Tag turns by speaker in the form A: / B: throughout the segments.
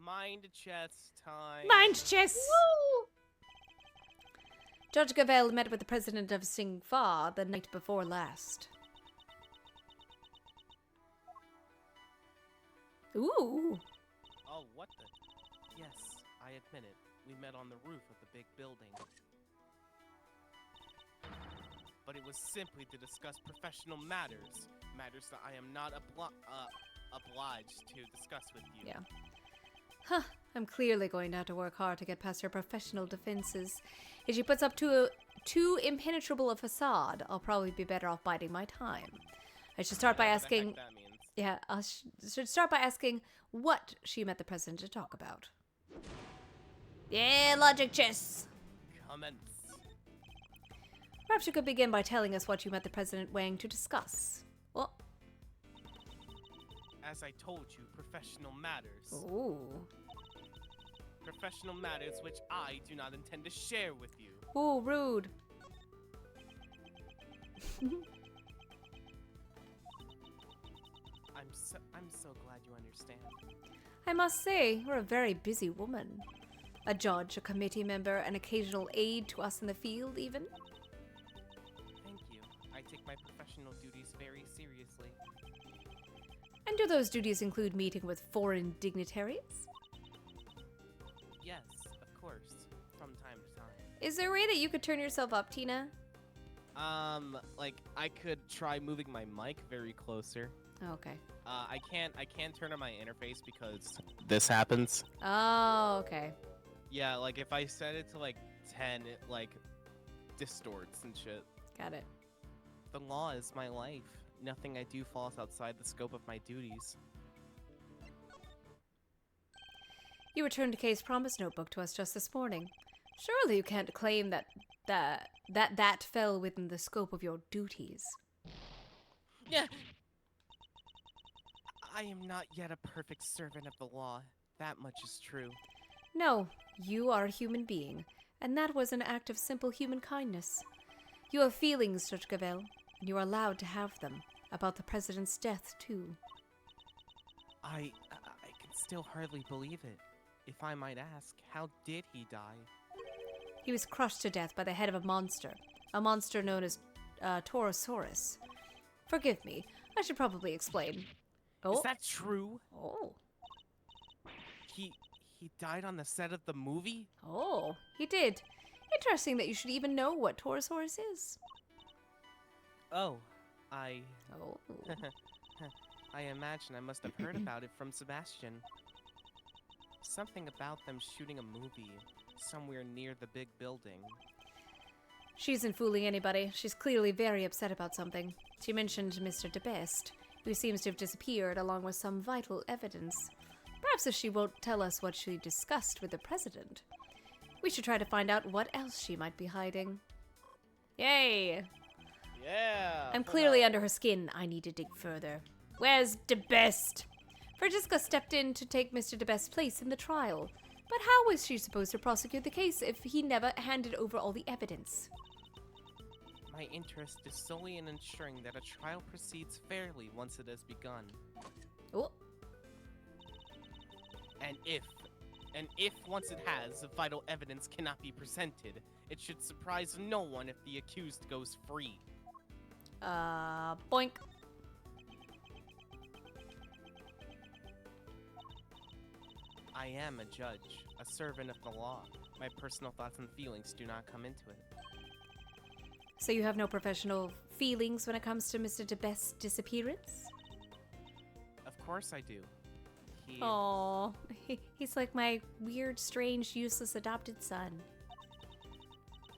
A: Mind chess time.
B: Mind chess!
C: Woo!
B: Judge Gavel met with the president of Sing Fa the night before last. Ooh.
A: Oh, what the? Yes, I admit it. We met on the roof of the big building. But it was simply to discuss professional matters. Matters that I am not obliged to discuss with you.
B: Yeah. Huh. I'm clearly going to have to work hard to get past her professional defenses. If she puts up too impenetrable a facade, I'll probably be better off biding my time. I should start by
A: Whatever the
B: asking...
A: heck that means.
B: Yeah, I should start by asking what she met the president to talk about. Yeah, logic chess!
A: Commence.
B: Perhaps you could begin by telling us what you met the President Wang to discuss. Well,
A: As I told you, professional matters.
B: ooh.
A: Professional matters which I do not intend to share with you.
B: Ooh, rude.
A: I'm so glad you understand.
B: I must say, you're a very busy woman. A judge, a committee member, an occasional aide to us in the field, even.
A: Thank you. I take my professional duties very seriously.
B: And do those duties include meeting with foreign dignitaries?
A: Yes, of course. From time to time.
B: Is there a way that you could turn yourself up, Tina?
A: Like I could try moving my mic very closer.
B: Oh, okay.
A: I can't turn on my interface because this happens.
B: Oh, okay.
A: Yeah, like if I set it to like 10, it like distorts and shit.
B: Got it.
A: The law is my life. Nothing I do falls outside the scope of my duties.
B: You returned a case promise notebook to us just this morning. Surely you can't claim that fell within the scope of your duties.
A: Yeah. I am not yet a perfect servant of the law. That much is true.
B: No, you are a human being, and that was an act of simple human kindness. You have feelings, Judge Gavel, and you are allowed to have them. About the president's death, too.
A: I can still hardly believe it. If I might ask, how did he die?
B: He was crushed to death by the head of a monster known as Torosaurus. Forgive me, I should probably explain. Oh.
A: Is that true?
B: Oh.
A: He died on the set of the movie?
B: Oh, he did. Interesting that you should even know what Torosaurus is.
A: Oh,
B: Oh.
A: I imagine I must have heard about it from Sebastian. Something about them shooting a movie somewhere near the big building.
B: She isn't fooling anybody. She's clearly very upset about something. She mentioned Mr. DeBest, who seems to have disappeared along with some vital evidence. Perhaps if she won't tell us what she discussed with the president, we should try to find out what else she might be hiding. Yay!
A: Yeah!
B: I'm clearly under her skin. I need to dig further. Where's DeBest? Francisca stepped in to take Mr. DeBest's place in the trial. But how was she supposed to prosecute the case if he never handed over all the evidence?
A: My interest is solely in ensuring that a trial proceeds fairly once it has begun.
B: Oh.
A: And if once it has, vital evidence cannot be presented, it should surprise no one if the accused goes free.
B: Boink.
A: I am a judge, a servant of the law. My personal thoughts and feelings do not come into it.
B: So you have no professional feelings when it comes to Mr. DeBest's disappearance?
A: Of course I do.
B: Aww, he's like my weird, strange, useless adopted son.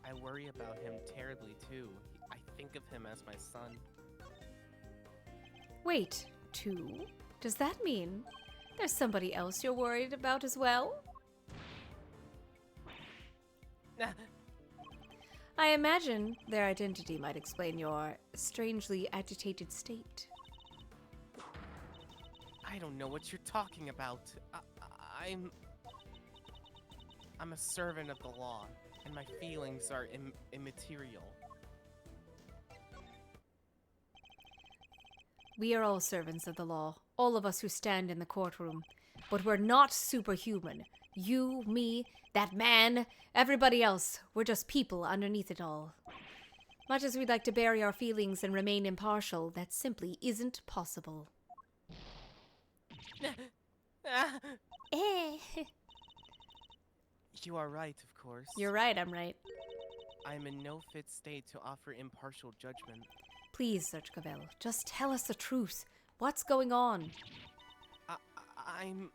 A: I worry about him terribly too. I think of him as my son.
B: Wait, two? Does that mean there's somebody else you're worried about as well? I imagine their identity might explain your strangely agitated state.
A: I don't know what you're talking about. I'm a servant of the law, and my feelings are immaterial.
B: We are all servants of the law, all of us who stand in the courtroom. But we're not superhuman. You, me, that man, everybody else. We're just people underneath it all. Much as we'd like to bury our feelings and remain impartial, that simply isn't possible.
A: You are right, of course.
B: You're right, I'm right.
A: I'm in no fit state to offer impartial judgment.
B: Please, Serge Cavell, just tell us the truth. What's going on?
A: I'm...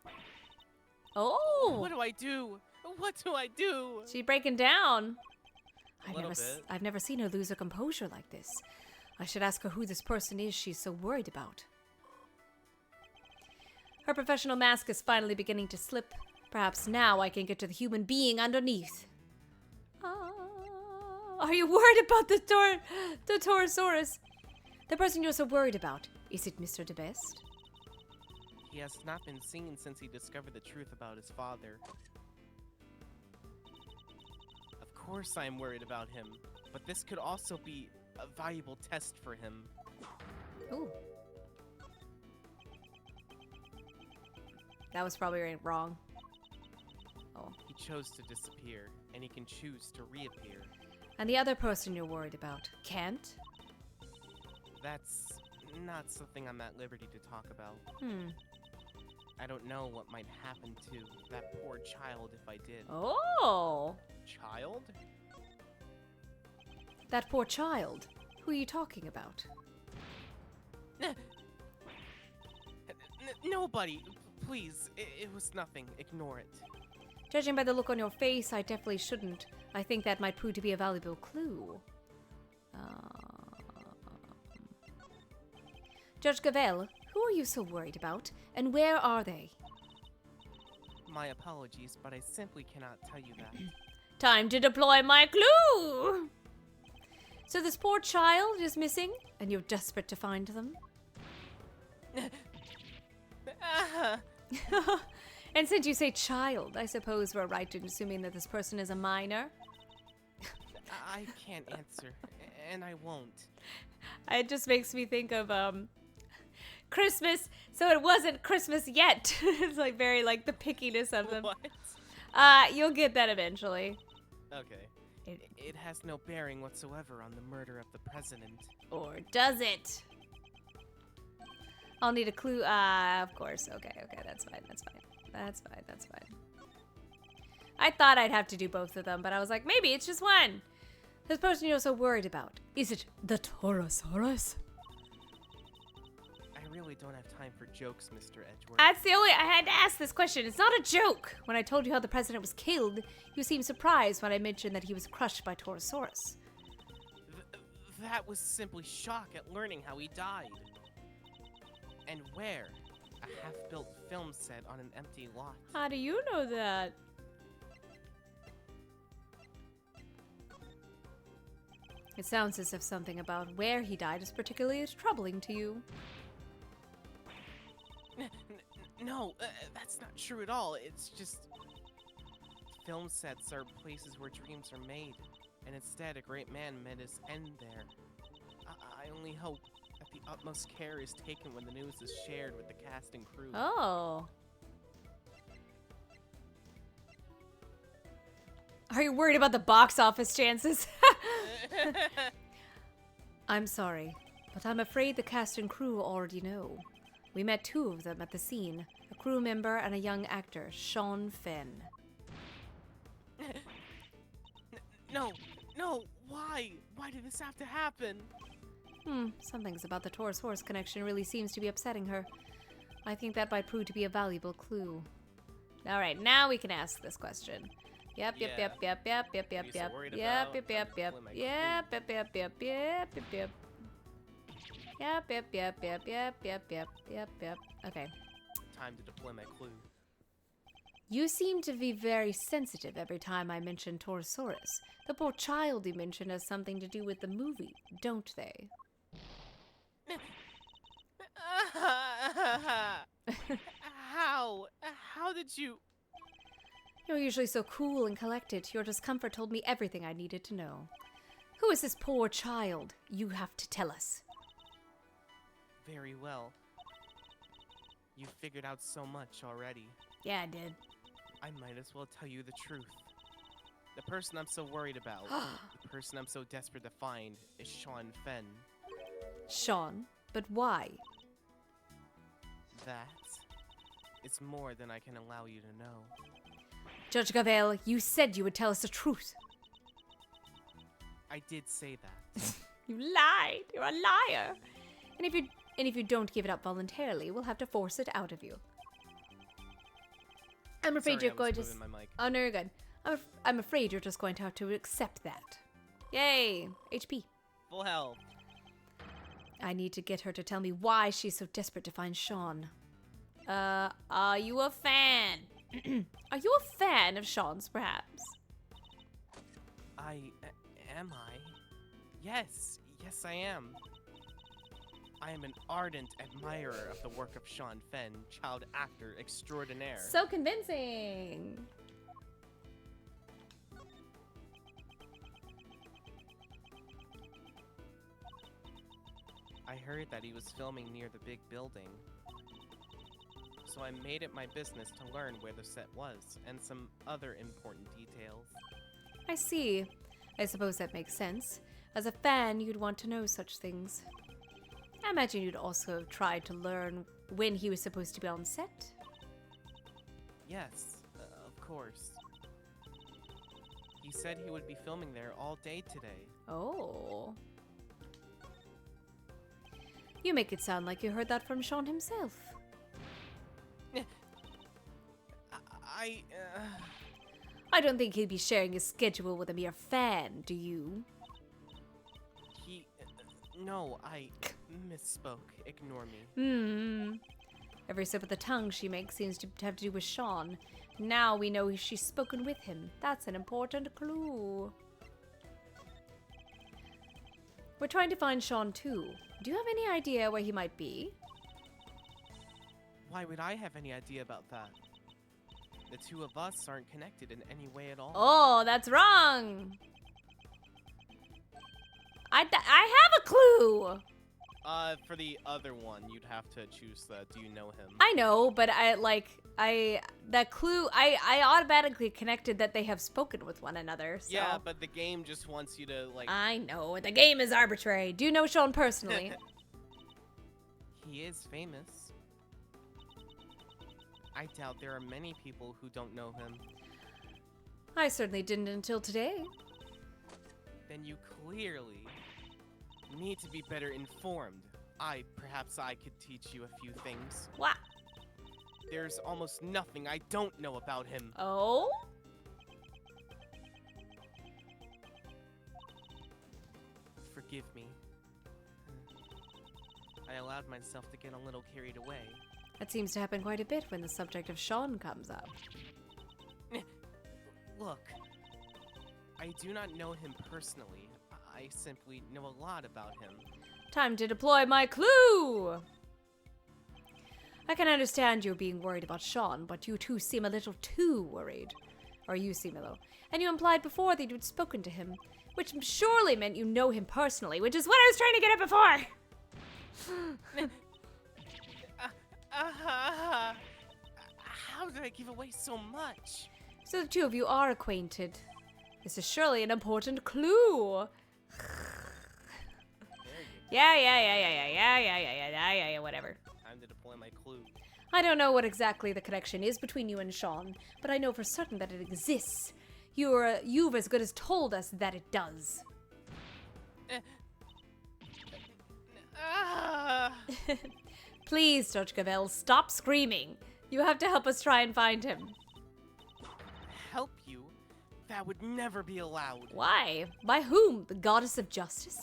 B: Oh!
A: What do I do? What do I do?
B: She's breaking down.
A: Little bit.
B: I've never seen her lose her composure like this. I should ask her who this person is she's so worried about. Her professional mask is finally beginning to slip. Perhaps now I can get to the human being underneath. Are you worried about the Torosaurus? The person you're so worried about. Is it Mr. DeBest?
A: He has not been seen since he discovered the truth about his father. Of course I'm worried about him, but this could also be a valuable test for him.
B: Ooh. That was probably wrong. Oh.
A: He chose to disappear, and he can choose to reappear.
B: And the other person you're worried about can't?
A: That's not something I'm at liberty to talk about. I don't know what might happen to that poor child if I did.
B: Oh!
A: Child?
B: That poor child? Who are you talking about?
A: Nobody! Please, it was nothing. Ignore it.
B: Judging by the look on your face, I definitely shouldn't. I think that might prove to be a valuable clue. Judge Gavel, who are you so worried about, and where are they?
A: My apologies, but I simply cannot tell you that.
B: Time to deploy my clue! So this poor child is missing, and you're desperate to find them? And since you say child, I suppose we're right in assuming that this person is a minor?
A: I can't answer, and I won't.
B: It just makes me think of, Christmas, so it wasn't Christmas yet. It's like very, like, the pickiness of them.
A: What?
B: You'll get that eventually.
A: Okay. It has no bearing whatsoever on the murder of the president.
B: Or does it? I'll need a clue. Of course. Okay, that's fine. I thought I'd have to do both of them, but I was like, maybe it's just one. This person you're so worried about. Is it the Torosaurus?
A: I really don't have time for jokes, Mr. Edgeworth.
B: That's the only... I had to ask this question. It's not a joke. When I told you how the president was killed, you seemed surprised when I mentioned that he was crushed by Torosaurus.
A: That was simply shock at learning how he died. And where? A half-built film set on an empty lot.
B: How do you know that? It sounds as if something about where he died is particularly troubling to you.
A: No, that's not true at all. It's just... Film sets are places where dreams are made. And instead, a great man met his end there. I only hope that the utmost care is taken when the news is shared with the cast and crew.
B: Oh. Are you worried about the box office chances? I'm sorry, but I'm afraid the cast and crew already know. We met two of them at the scene, a crew member and a young actor, Sean Fenn.
A: No, why? Why did this have to happen?
B: Something's about the Taurus-Horse connection really seems to be upsetting her. I think that might prove to be a valuable clue. Alright, now we can ask this question. Yep. Okay.
A: Time to deploy my clue.
B: You seem to be very sensitive every time I mention Torosaurus. The poor child you mentioned has something to do with the movie, don't they?
A: How did you...
B: You're usually so cool and collected. Your discomfort told me everything I needed to know. Who is this poor child? You have to tell us.
A: Very well. You figured out so much already.
B: Yeah, I did.
A: I might as well tell you the truth. The person I'm so worried about, the person I'm so desperate to find, is Sean Fenn.
B: Sean, but why?
A: That is more than I can allow you to know.
B: Judge Gavel, you said you would tell us the truth.
A: I did say that.
B: You lied. You're a liar. And if you don't give it up voluntarily, we'll have to force it out of you. I'm afraid
A: Sorry,
B: you're going
A: I
B: to.
A: was moving my mic.
B: Oh no, you're good. I'm afraid you're just going to have to accept that. Yay, HP.
A: Full health.
B: I need to get her to tell me why she's so desperate to find Sean. Are you a fan? Are you a fan of Sean's, perhaps?
A: Am I? Yes, I am. I am an ardent admirer of the work of Sean Fenn, child actor extraordinaire.
B: So convincing.
A: I heard that he was filming near the big building. So I made it my business to learn where the set was, and some other important details.
B: I see. I suppose that makes sense. As a fan, you'd want to know such things. I imagine you'd also try to learn when he was supposed to be on set.
A: Yes, of course. He said he would be filming there all day today.
B: Oh. You make it sound like you heard that from Sean himself. I don't think he'd be sharing his schedule with a mere fan, do you?
A: No, I misspoke. Ignore me.
B: Every slip of the tongue she makes seems to have to do with Sean. Now we know she's spoken with him. That's an important clue. We're trying to find Sean too. Do you have any idea where he might be?
A: Why would I have any idea about that? The two of us aren't connected in any way at all.
B: Oh, that's wrong. I have a clue.
A: For the other one, you'd have to choose the do you know him?
B: I know, but that clue, I automatically connected that they have spoken with one another. So.
A: Yeah, but the game just wants you to, like...
B: I know, the game is arbitrary. Do you know Sean personally?
A: He is famous. I doubt there are many people who don't know him.
B: I certainly didn't until today.
A: Then you clearly need to be better informed. Perhaps I could teach you a few things.
B: What?
A: There's almost nothing I don't know about him.
B: Oh?
A: Forgive me. I allowed myself to get a little carried away.
B: That seems to happen quite a bit when the subject of Sean comes up.
A: Look, I do not know him personally. I simply know a lot about him.
B: Time to deploy my clue! I can understand you being worried about Sean, but you two seem a little too worried. Or you seem a little. And you implied before that you'd spoken to him, which surely meant you know him personally, which is what I was trying to get at before!
A: How did I give away so much?
B: So the two of you are acquainted. This is surely an important clue. Yeah, whatever.
A: Time to deploy my clue.
B: I don't know what exactly the connection is between you and Sean, but I know for certain that it exists. You've as good as told us that it does. Please, Judge Gavel, stop screaming. You have to help us try and find him.
A: Help you? That would never be allowed.
B: Why? By whom? The goddess of justice?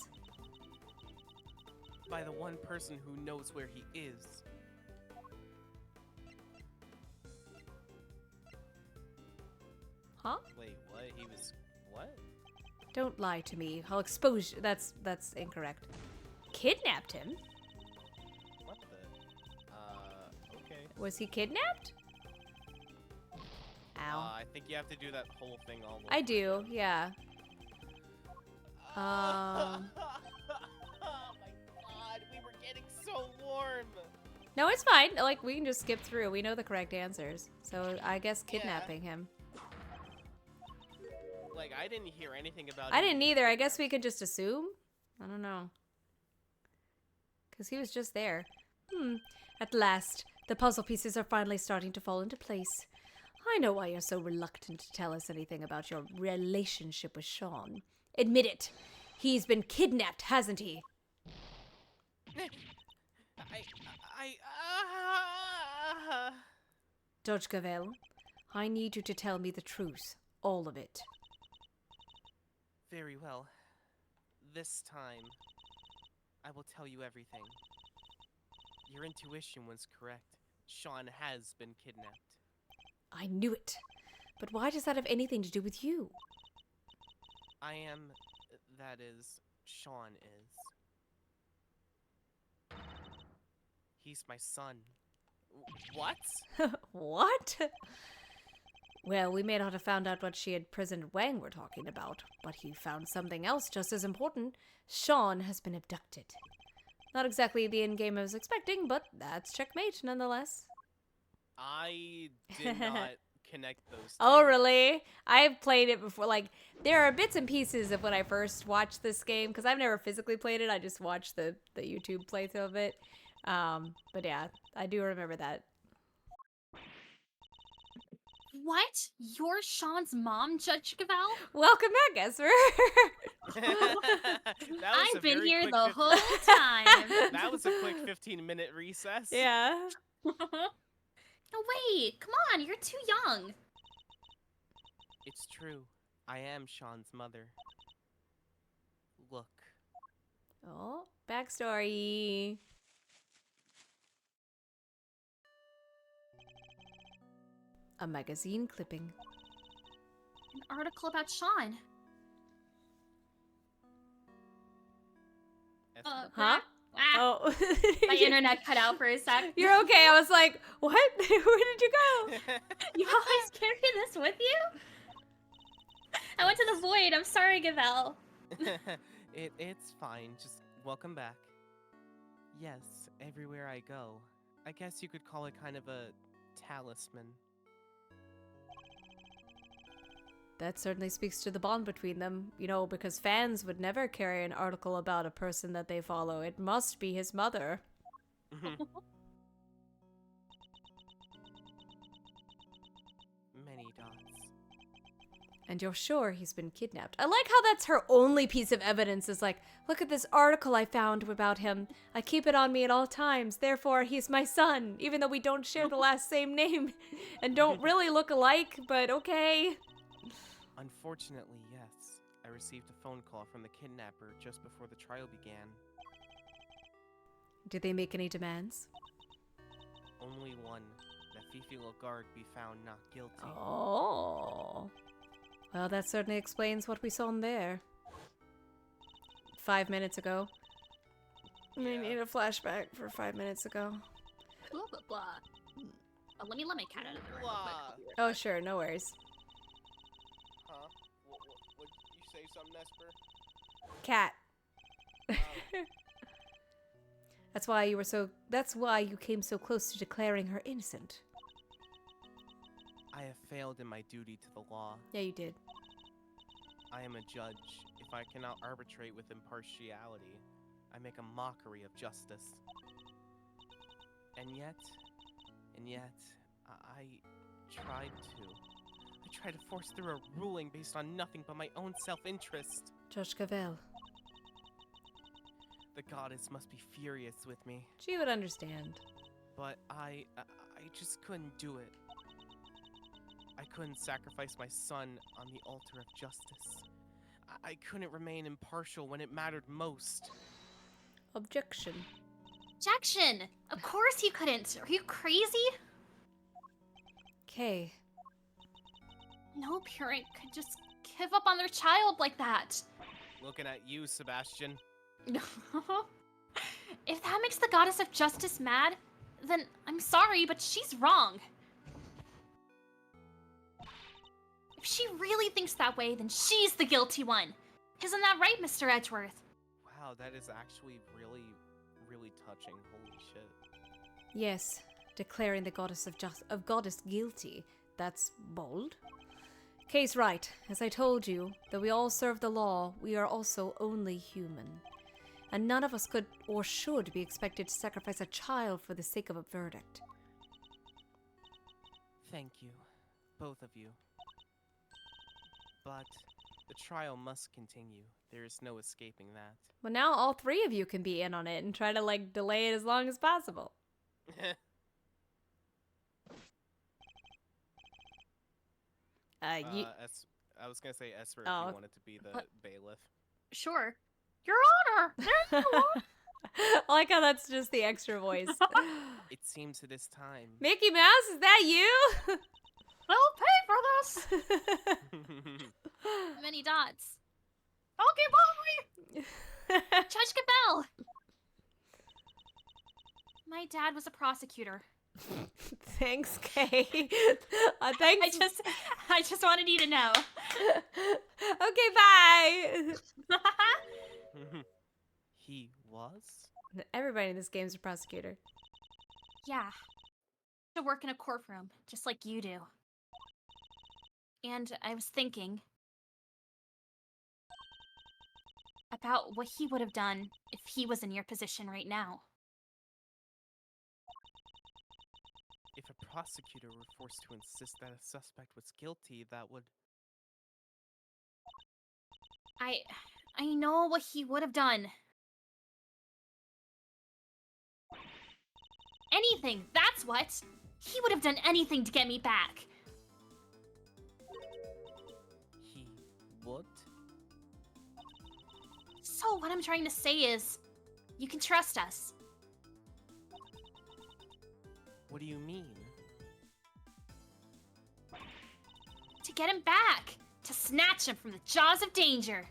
A: By the one person who knows where he is.
B: Huh?
A: Wait, what? He was... what?
B: Don't lie to me. I'll expose you. That's incorrect. Kidnapped him?
A: What the? Okay.
B: Was he kidnapped? Ow.
A: I think you have to do that whole thing all over.
B: I do, yeah.
A: Oh my god, we were getting so warm.
B: No, it's fine. Like, we can just skip through. We know the correct answers. So, I guess kidnapping him.
A: Like, I didn't hear anything about
B: I
A: him
B: didn't
A: being
B: either. I
A: kidnapped.
B: guess we could just assume? I don't know. Because he was just there. At last, the puzzle pieces are finally starting to fall into place. I know why you're so reluctant to tell us anything about your relationship with Sean. Admit it. He's been kidnapped, hasn't he? Judge Gavel, I need you to tell me the truth. All of it.
A: Very well. This time, I will tell you everything. Your intuition was correct. Sean has been kidnapped.
B: I knew it. But why does that have anything to do with you?
A: I am, that is, Sean is. He's my son. What?
B: What? Well, we may not have found out what she and President Wang were talking about, but he found something else just as important. Sean has been abducted. Not exactly the endgame I was expecting, but that's checkmate nonetheless.
A: I did not connect those two.
B: Oh, really? I've played it before. Like, there are bits and pieces of when I first watched this game, because I've never physically played it. I just watched the YouTube playthrough of it. But yeah, I do remember that.
C: What? You're Sean's mom, Judge Gavel?
B: Welcome back, Esper.
C: I've been here the whole time.
A: That was a quick 15-minute recess.
B: Yeah.
C: No, wait, come on, you're too young.
A: It's true. I am Sean's mother. Look.
B: Oh, backstory. A magazine clipping.
C: An article about Sean.
A: Esther.
B: Huh? Oh.
C: My internet cut out for a sec.
B: You're okay. I was like, what? Where did you go?
C: You always carry this with you? I went to the void. I'm sorry, Gavel.
A: It's fine. Just welcome back. Yes, everywhere I go. I guess you could call it kind of a talisman.
B: That certainly speaks to the bond between them, you know, because fans would never carry an article about a person that they follow. It must be his mother.
A: Many dots.
B: And you're sure he's been kidnapped. I like how that's her only piece of evidence is like, look at this article I found about him. I keep it on me at all times. Therefore, he's my son, even though we don't share the last same name and don't really look alike, but okay.
A: Unfortunately, yes. I received a phone call from the kidnapper just before the trial began.
B: Did they make any demands?
A: Only one. That Fifi Lagarde be found not guilty.
B: Oh. Well, that certainly explains what we saw in there. 5 minutes ago. We need a flashback for 5 minutes ago.
C: Blah, blah, blah. Oh, let my cat out of the room real quick. I'll be right
B: Oh,
C: back.
B: sure, no worries.
A: Huh? What you say something, Esper?
B: Cat. That's why you came so close to declaring her innocent.
A: I have failed in my duty to the law.
B: Yeah, you did.
A: I am a judge. If I cannot arbitrate with impartiality, I make a mockery of justice. And yet, I tried to force through a ruling based on nothing but my own self-interest.
B: Judge Gavel.
A: The goddess must be furious with me,
B: She would understand.
A: but I just couldn't do it. I couldn't sacrifice my son on the altar of justice. I couldn't remain impartial when it mattered most.
B: Objection.
C: Objection! Of course you couldn't. Are you crazy?
B: Okay.
C: No parent could just give up on their child like that.
A: Looking at you, Sebastian.
C: If that makes the goddess of justice mad, then I'm sorry, but she's wrong. If she really thinks that way, then she's the guilty one. Isn't that right, Mr. Edgeworth?
A: Wow, that is actually really, really touching. Holy shit.
B: Yes, declaring the goddess of goddess guilty. That's bold. Case right. As I told you, though we all serve the law, we are also only human. And none of us could or should be expected to sacrifice a child for the sake of a verdict.
A: Thank you, both of you. But the trial must continue. There is no escaping that.
B: Well, now all three of you can be in on it and try to, like, delay it as long as possible. You...
A: I was gonna say Esper if
B: Oh.
A: you wanted to be the
C: What?
A: bailiff.
C: Sure. Your Honor! There you are!
B: I like how that's just the extra voice.
A: It seems it is time.
B: Mickey Mouse, is that you?
C: We'll pay for this! Many dots. Okay, bye! Judge Cabell! My dad was a prosecutor.
B: Thanks, Kay. Thanks.
C: I just wanted you to know.
B: Okay, bye.
A: He was?
B: Everybody in this game is a prosecutor.
C: Yeah. To work in a courtroom, just like you do. And I was thinking about what he would have done if he was in your position right now.
A: If a prosecutor were forced to insist that a suspect was guilty, that would...
C: I know what he would have done. Anything, that's what! He would have done anything to get me back.
A: He would?
C: So what I'm trying to say is, you can trust us.
A: What do you mean?
C: To get him back! To snatch him from the jaws of danger!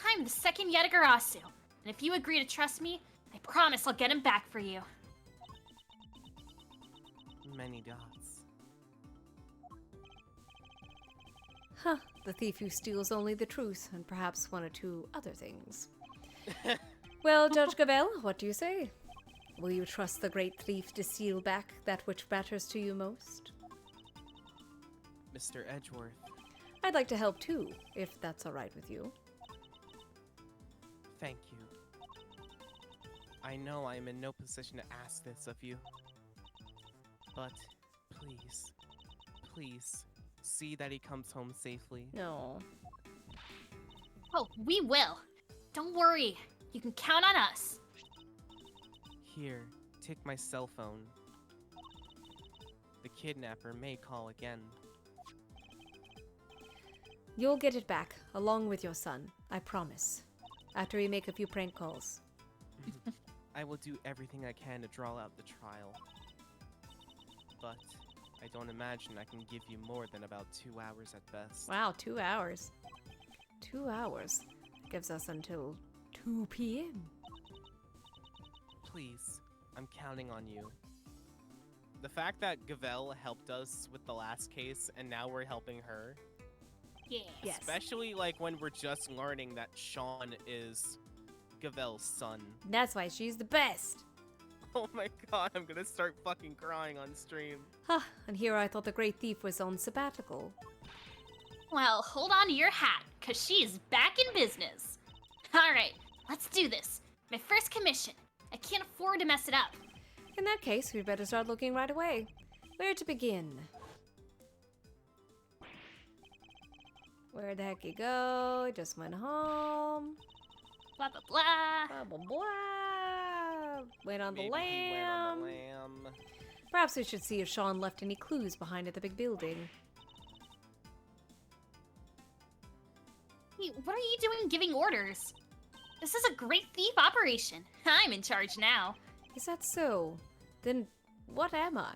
C: I'm the second Yatagarasu, and if you agree to trust me, I promise I'll get him back for you.
A: Many dots.
B: Huh. The thief who steals only the truth, and perhaps one or two other things. Well, Judge Gavel, what do you say? Will you trust the great thief to steal back that which matters to you most?
A: Mr. Edgeworth,
B: I'd like to help too, if that's all right with you.
A: thank you. I know I am in no position to ask this of you. But please, please, see that he comes home safely.
B: No.
C: Oh, we will. Don't worry. You can count on us.
A: Here, take my cell phone. The kidnapper may call again.
B: You'll get it back, along with your son, I promise. After we make a few prank calls.
A: I will do everything I can to draw out the trial. But I don't imagine I can give you more than about 2 hours at best.
B: Wow, 2 hours. 2 hours. Gives us until 2 p.m.
A: Please, I'm counting on you. The fact that Gavel helped us with the last case and now we're helping her,
C: Yeah.
B: Yes.
A: especially like when we're just learning that Sean is Gavel's son.
B: That's why she's the best.
A: Oh my god, I'm gonna start fucking crying on stream.
B: Huh, and here I thought the great thief was on sabbatical.
C: Well, hold on to your hat, cause she's back in business. Alright, let's do this. My first commission. I can't afford to mess it up.
B: In that case, we'd better start looking right away. Where to begin? Where the heck you go? Just went home.
C: Blah blah blah.
B: Blah, blah, blah. Wait on the
A: Maybe he went on
B: lamb.
A: the lamb.
B: Perhaps we should see if Sean left any clues behind at the big building.
C: Hey, what are you doing giving orders? This is a great thief operation. I'm in charge now.
B: Is that so? Then what am I?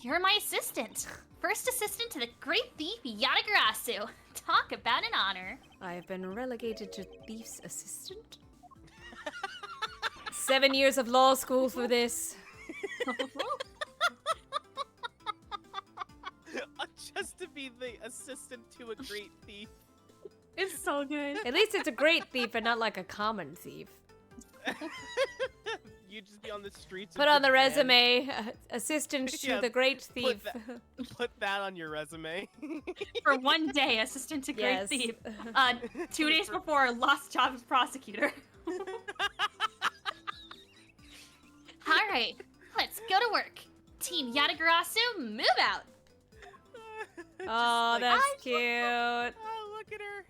C: You're my assistant. First assistant to the great thief Yatagarasu. Talk about an honor.
B: I have been relegated to thief's assistant? 7 years of law school for this.
A: Just to be the assistant to a great thief.
C: It's so good.
B: At least it's a great thief and not like a common thief.
A: you'd just be on the streets.
B: Put
A: of
B: on the
A: Japan.
B: resume, assistant to
A: Yeah,
B: the great thief.
A: Put that on your resume.
C: For one day, assistant to great
B: Yes.
C: thief. 2 days before, lost job as prosecutor. All right, let's go to work. Team Yatagarasu, move out.
A: Just
B: Oh,
A: like,
B: that's cute.
A: Oh, look at her.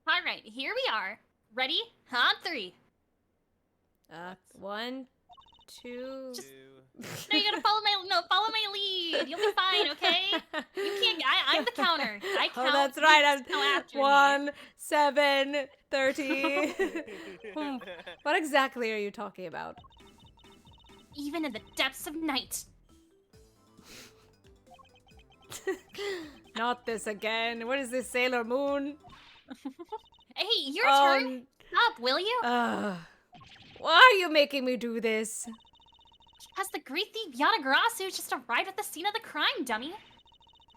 C: All right, here we are. Ready? On 3.
B: 1, 2.
C: No, you gotta follow my lead. You'll be fine, okay? You can't. I'm the counter. I count.
B: Oh, that's
C: you
B: right.
C: just count after me.
B: 1, 7, 30. What exactly are you talking about?
C: Even in the depths of night.
B: Not this again. What is this, Sailor Moon?
C: Hey, your turn. Stop, will you?
B: Why are you making me do this?
C: Because the great thief Yatagarasu just arrived at the scene of the crime, dummy.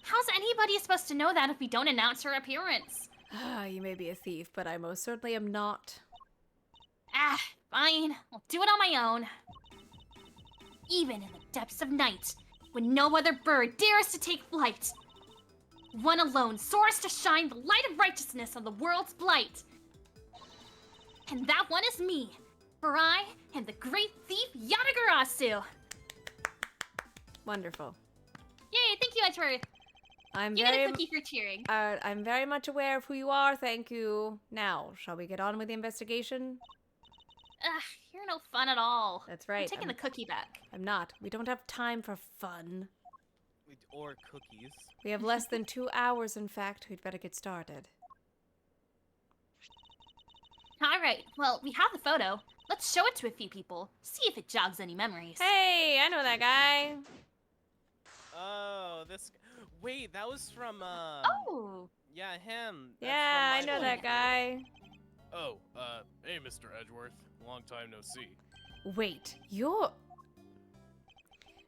C: How's anybody supposed to know that if we don't announce her appearance?
B: You may be a thief, but I most certainly am not.
C: Ah, fine. I'll do it on my own. Even in the depths of night, when no other bird dares to take flight, one alone soars to shine the light of righteousness on the world's blight. And that one is me, for I am the great thief Yatagarasu.
B: Wonderful.
C: Yay, thank you, Edgeworth.
B: I'm
C: You get a cookie for cheering.
B: I'm very much aware of who you are, thank you. Now, shall we get on with the investigation?
C: Ugh, you're no fun at all.
B: That's right.
C: I'm taking the cookie back.
B: I'm not. We don't have time for fun.
A: Or cookies.
B: We have less than 2 hours, in fact. We'd better get started.
C: Alright, well, we have the photo. Let's show it to a few people. See if it jogs any memories.
B: Hey, I know that guy.
A: Oh, this. Wait, that was from.
C: Oh!
A: Yeah, him. That's
B: Yeah, I
A: from
B: know
A: my-
B: that guy.
D: Oh, hey, Mr. Edgeworth. Long time no see.
B: Wait, you're...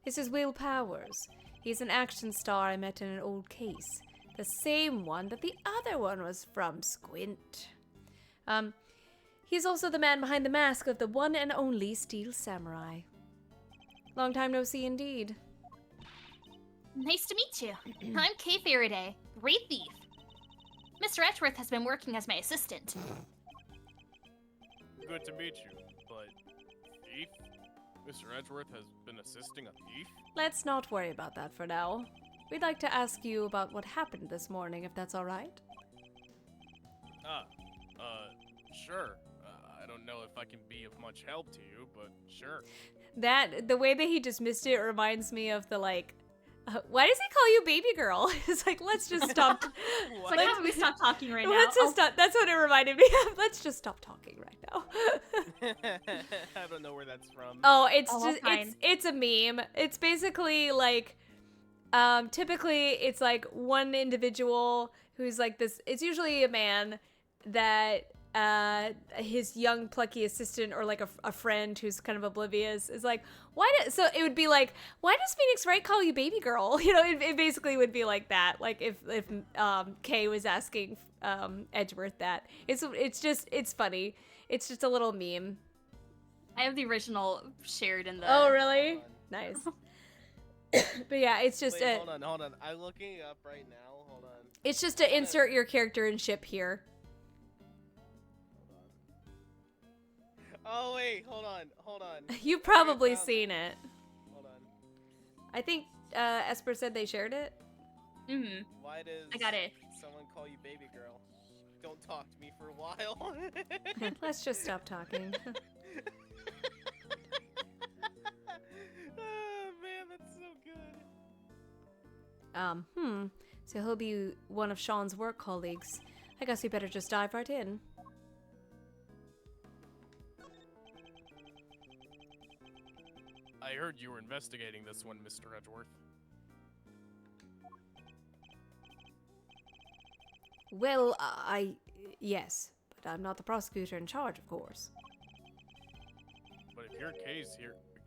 B: This is Will Powers. He's an action star I met in an old case. The same one that the other one was from, Squint. He's also the man behind the mask of the one and only Steel Samurai. Long time no see indeed.
C: Nice to meet you. I'm Kay Faraday, Great Thief. Mr. Edgeworth has been working as my assistant.
D: Good to meet you, but thief? Mr. Edgeworth has been assisting a thief?
B: Let's not worry about that for now. We'd like to ask you about what happened this morning, if that's all right.
D: Sure. I don't know if I can be of much help to you, but sure.
B: The way that he dismissed it reminds me of the, like, why does he call you baby girl? It's like, let's just stop.
C: It's like, how about we stop talking right now?
B: Let's just stop. That's what it reminded me of. Let's just stop talking right now.
A: I don't know where that's from.
B: Oh, it's
C: Oh,
B: just
C: fine.
B: it's a meme. It's basically like typically it's like one individual who's like this, it's usually a man that his young plucky assistant or like a friend who's kind of oblivious is like, so it would be like, why does Phoenix Wright call you baby girl? You know, it basically would be like that. Like if Kay was asking Edgeworth that. It's funny. It's just a little meme.
C: I have the original shared in the...
B: Oh, really? Nice. But yeah, it's just
A: Wait, hold on. I'm looking it up right now. Hold on.
B: it's just to insert your character and ship here.
A: Oh wait, hold on.
B: You've
A: I found
B: probably
A: it.
B: seen it.
A: Hold on.
B: I think Esper said they shared it.
C: Mm-hmm.
A: Why does
C: I got it.
A: someone call you baby girl? Don't talk to me for a while.
B: Let's just stop talking.
A: Oh man, that's so good.
B: So he'll be one of Sean's work colleagues. I guess we better just dive right in.
D: I heard you were investigating this one, Mr. Edgeworth.
B: Well, yes, but I'm not the prosecutor in charge, of course.
D: But if you're Kay's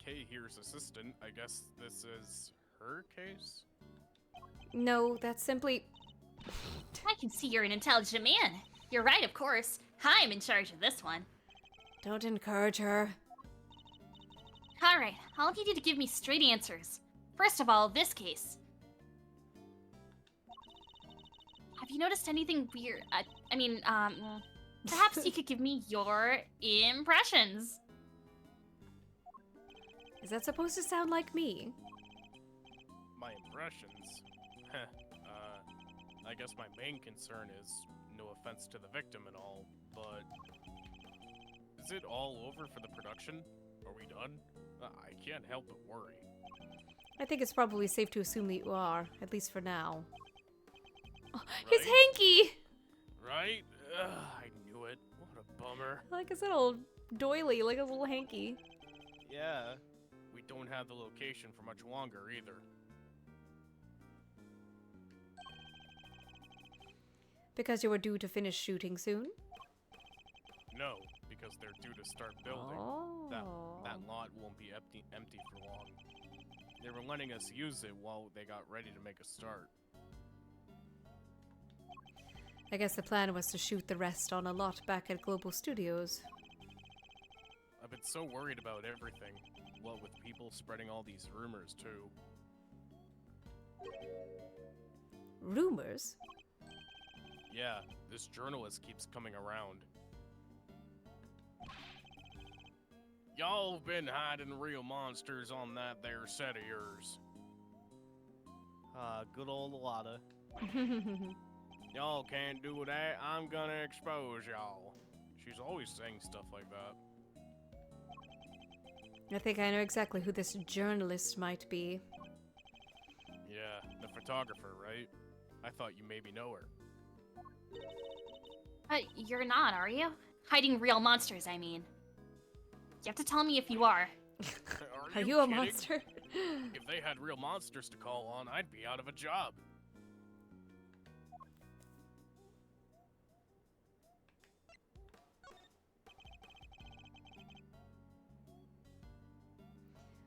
D: Kay here's assistant, I guess this is her case?
B: No, that's simply...
C: I can see you're an intelligent man. You're right, of course. I'm in charge of this one.
B: Don't encourage her.
C: Alright, I'll need you to give me straight answers. First of all, this case. Have you noticed anything weird? Perhaps you could give me your impressions.
B: Is that supposed to sound like me?
D: My impressions? Heh, I guess my main concern is, no offense to the victim and all, but... Is it all over for the production? Are we done? I can't help but worry.
B: I think it's probably safe to assume that you are, at least for now. Oh,
D: Right?
B: his hanky!
D: Right? I knew it. What a bummer.
B: Like his little doily, like his little hanky.
D: Yeah. We don't have the location for much longer either.
B: Because you were due to finish shooting soon?
D: No, because they're due to start building.
B: Oh.
D: That lot won't be empty for long. They were letting us use it while they got ready to make a start.
B: I guess the plan was to shoot the rest on a lot back at Global Studios.
D: I've been so worried about everything. What with people spreading all these rumors too.
B: Rumors?
D: Yeah, this journalist keeps coming around. Y'all been hiding real monsters on that there set of yours.
A: Good old Lotta.
D: Y'all can't do that, I'm gonna expose y'all. She's always saying stuff like that.
B: I think I know exactly who this journalist might be.
D: Yeah, the photographer, right? I thought you maybe know her.
C: You're not, are you? Hiding real monsters, I mean. You have to tell me if you are.
B: Are you a
D: kidding?
B: monster?
D: If they had real monsters to call on, I'd be out of a job.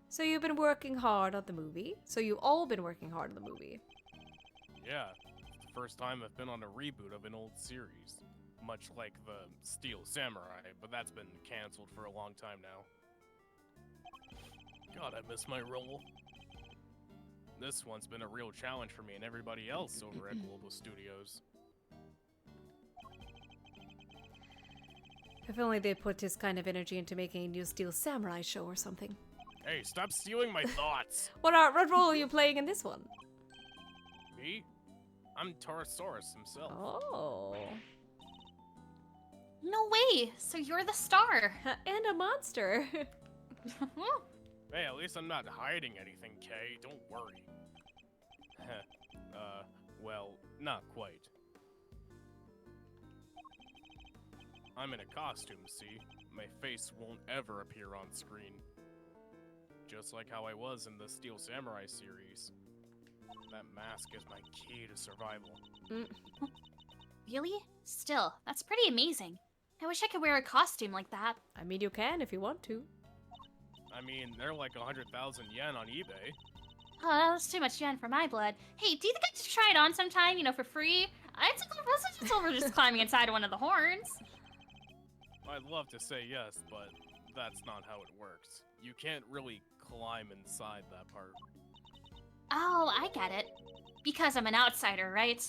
B: So you've been working hard on the movie. So you've all been working hard on the movie.
D: Yeah, it's the first time I've been on a reboot of an old series. Much like the Steel Samurai, but that's been cancelled for a long time now. God, I miss my role. This one's been a real challenge for me and everybody else over at Global Studios.
B: If only they put this kind of energy into making a new Steel Samurai show or something.
D: Hey, stop stealing my thoughts!
B: What role are you playing in this one?
D: Me? I'm Taurosaurus himself.
B: Oh.
C: No way! So you're the star!
B: And a monster.
D: Hey, at least I'm not hiding anything, Kay. Don't worry. Well, not quite. I'm in a costume, see? My face won't ever appear on screen. Just like how I was in the Steel Samurai series. That mask is my key to survival.
C: Really? Still, that's pretty amazing. I wish I could wear a costume like that.
B: I mean, you can if you want to.
D: I mean, they're like 100,000 yen on eBay.
C: Oh, that's too much yen for my blood. Hey, do you think I should try it on sometime, for free? I took a message over just climbing inside one of the horns.
D: I'd love to say yes, but that's not how it works. You can't really climb inside that part.
C: Oh, I get it. Because I'm an outsider, right?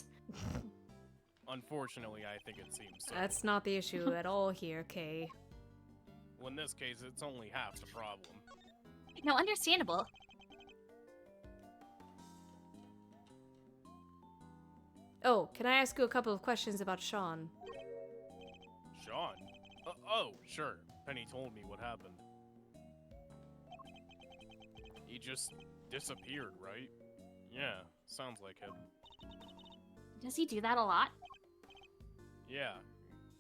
D: Unfortunately, I think it seems so.
B: That's not the issue at all here, Kay.
D: Well, in this case, it's only half the problem.
C: No, understandable.
B: Oh, can I ask you a couple of questions about Sean?
D: Sean? Oh, sure. Penny told me what happened. He just disappeared, right? Yeah, sounds like him.
C: Does he do that a lot?
D: Yeah,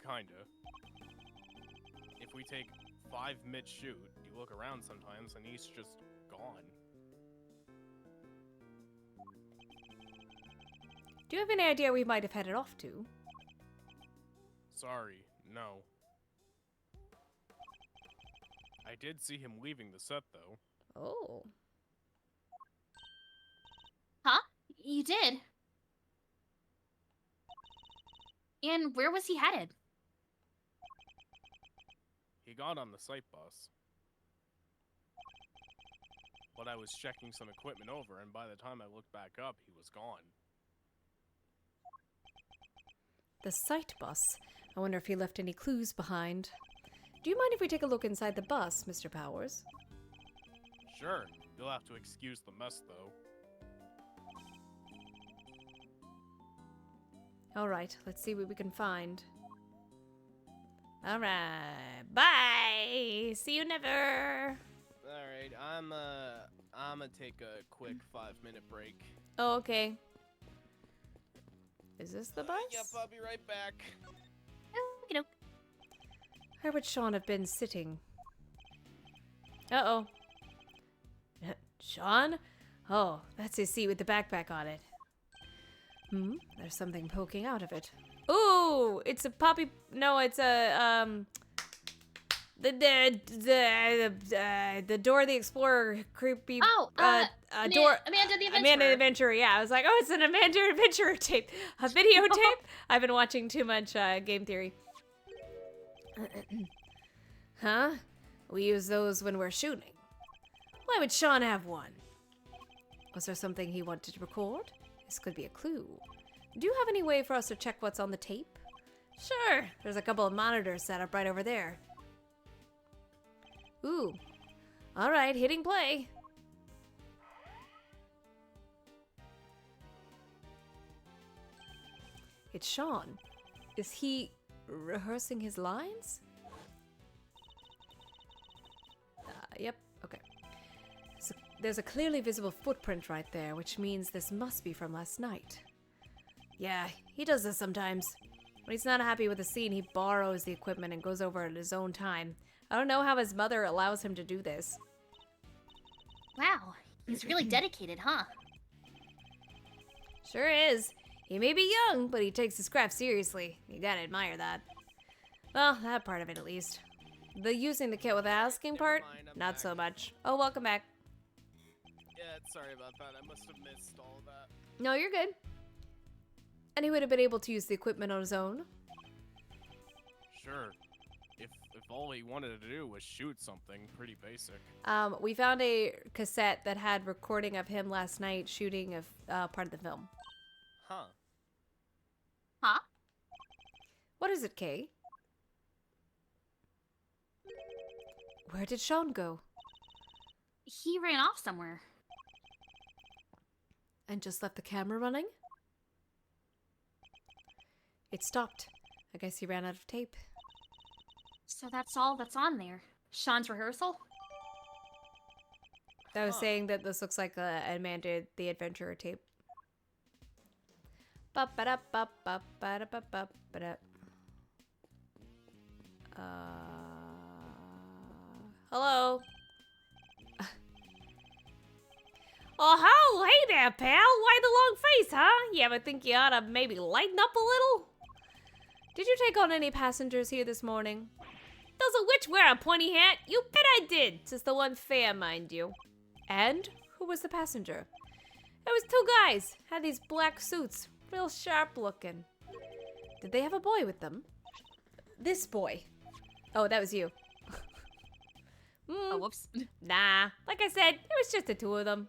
D: kinda. If we take 5 mid-shoot, you look around sometimes and he's just gone.
B: Do you have any idea where we might have headed off to?
D: Sorry, no. I did see him leaving the set, though.
B: Oh.
C: Huh? You did? And where was he headed?
D: He got on the site bus. But I was checking some equipment over, and by the time I looked back up, he was gone.
B: The site bus. I wonder if he left any clues behind. Do you mind if we take a look inside the bus, Mr. Powers?
D: Sure, you'll have to excuse the mess, though.
B: Alright, let's see what we can find. Alright, bye! See you never!
A: Alright, I'm gonna take a quick 5-minute break.
B: Oh, okay. Is this the bus?
A: Yep, I'll be right back.
C: Okey-doke.
B: Where would Sean have been sitting? Uh-oh. Sean? Oh, that's his seat with the backpack on it. There's something poking out of it. Ooh, it's a poppy. No, it's a the Dora the Explorer creepy.
C: Oh,
B: door.
C: Amanda the Adventurer.
B: Amanda the Adventurer. Yeah, I was like, oh, it's an Amanda Adventurer tape, a videotape. I've been watching too much Game Theory. Huh? We use those when we're shooting. Why would Sean have one? Was there something he wanted to record? This could be a clue. Do you have any way for us to check what's on the tape? Sure. There's a couple of monitors set up right over there. Ooh. Alright, hitting play. It's Sean. Is he rehearsing his lines? Yep, okay. So there's a clearly visible footprint right there, which means this must be from last night. Yeah, he does this sometimes. When he's not happy with the scene, he borrows the equipment and goes over at his own time. I don't know how his mother allows him to do this.
C: Wow, he's really dedicated, huh?
B: Sure is. He may be young, but he takes his craft seriously. You gotta admire that. Well, that part of it at least. The using the kit with asking part?
A: mind, I'm
B: Not
A: back.
B: so much. Oh, welcome back.
A: Yeah, sorry about that. I must have missed all of that.
B: No, you're good. And he would have been able to use the equipment on his own.
D: Sure. If all he wanted to do was shoot something pretty basic.
B: We found a cassette that had recording of him last night shooting a part of the film.
A: Huh.
C: Huh?
B: What is it, Kay? Where did Sean go?
C: He ran off somewhere.
B: And just left the camera running? It stopped. I guess he ran out of tape.
C: So that's all that's on there. Sean's rehearsal?
B: I was
A: Huh.
B: saying that this looks like a Amanda the Adventurer tape. Ba-ba-da-ba-ba-ba-da-ba-ba-ba-da. Hello? Oh, hey there, pal. Why the long face, huh? You ever think you ought to maybe lighten up a little? Did you take on any passengers here this morning? Does a witch wear a pointy hat? You bet I did. Just the one fare, mind you. And who was the passenger? It was two guys. Had these black suits. Real sharp looking. Did they have a boy with them? This boy. Oh, that was you.
C: Oh, whoops.
B: Nah. Like I said, it was just the two of them.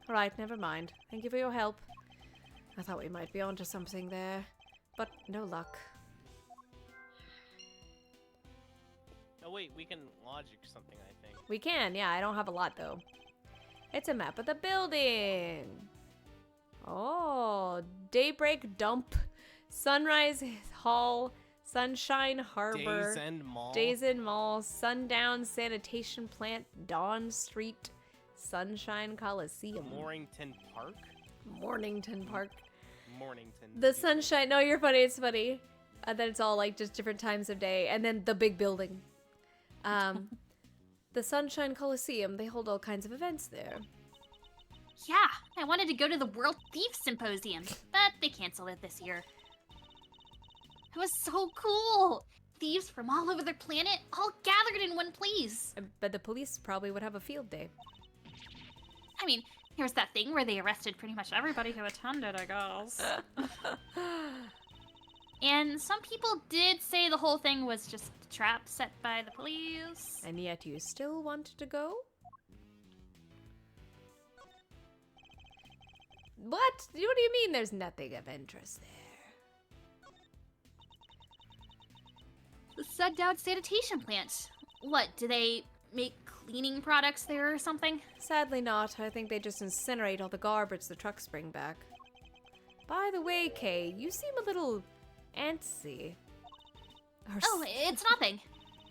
B: Alright, never mind. Thank you for your help. I thought we might be onto something there. But no luck.
A: Oh wait, we can logic something, I think.
B: We can, yeah. I don't have a lot, though. It's a map of the building. Oh, Daybreak Dump, Sunrise Hall, Sunshine Harbor,
A: Days End Mall.
B: Days End Mall, Sundown Sanitation Plant, Dawn Street, Sunshine Coliseum,
A: Mornington Park?
B: Mornington Park.
A: Mornington.
B: The Sunshine. No, you're funny. It's funny. And then it's all like just different times of day, and then the big building. The Sunshine Coliseum. They hold all kinds of events there.
C: Yeah, I wanted to go to the World Thief Symposium, but they canceled it this year. It was so cool! Thieves from all over the planet, all gathered in one place.
B: But the police probably would have a field day.
C: I mean, here's that thing where they arrested pretty much everybody who attended, I guess. And some people did say the whole thing was just a trap set by the police.
B: And yet you still wanted to go? What? What do you mean there's nothing of interest there?
C: The subbed-out sanitation plant. What, do they make cleaning products there or something?
B: Sadly not. I think they just incinerate all the garbage the trucks bring back. By the way, Kay, you seem a little antsy.
C: Oh, it's nothing.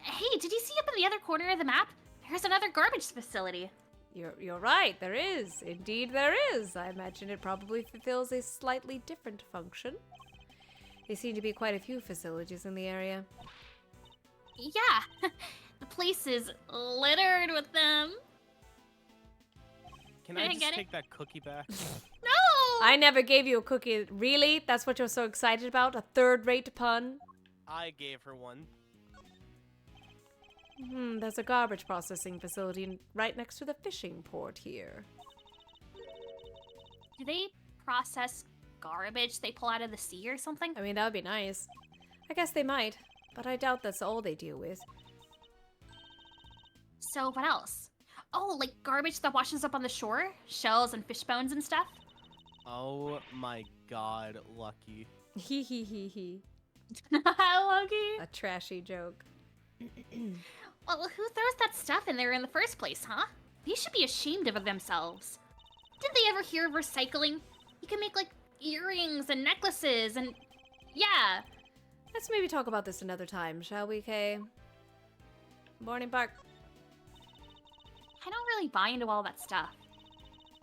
C: Hey, did you see up in the other corner of the map? There's another garbage facility.
B: You're right, there is. Indeed there is. I imagine it probably fulfills a slightly different function. There seem to be quite a few facilities in the area.
C: Yeah, the place is littered with them.
A: Can
C: Can I
A: I just
C: get it?
A: take that cookie back?
C: No!
B: I never gave you a cookie. Really? That's what you're so excited about? A third-rate pun?
A: I gave her one.
B: There's a garbage processing facility right next to the fishing port here.
C: Do they process garbage they pull out of the sea or something?
B: I mean, that would be nice. I guess they might, but I doubt that's all they deal with.
C: So what else? Oh, like garbage that washes up on the shore? Shells and fish bones and stuff?
A: Oh my god, Lucky.
B: Hee hee hee hee.
C: Lucky.
B: A trashy joke.
C: Well, who throws that stuff in there in the first place, huh? They should be ashamed of themselves. Did they ever hear of recycling? You can make, like, earrings and necklaces and... Yeah.
B: Let's maybe talk about this another time, shall we, Kay? Morning, Bark.
C: I don't really buy into all that stuff.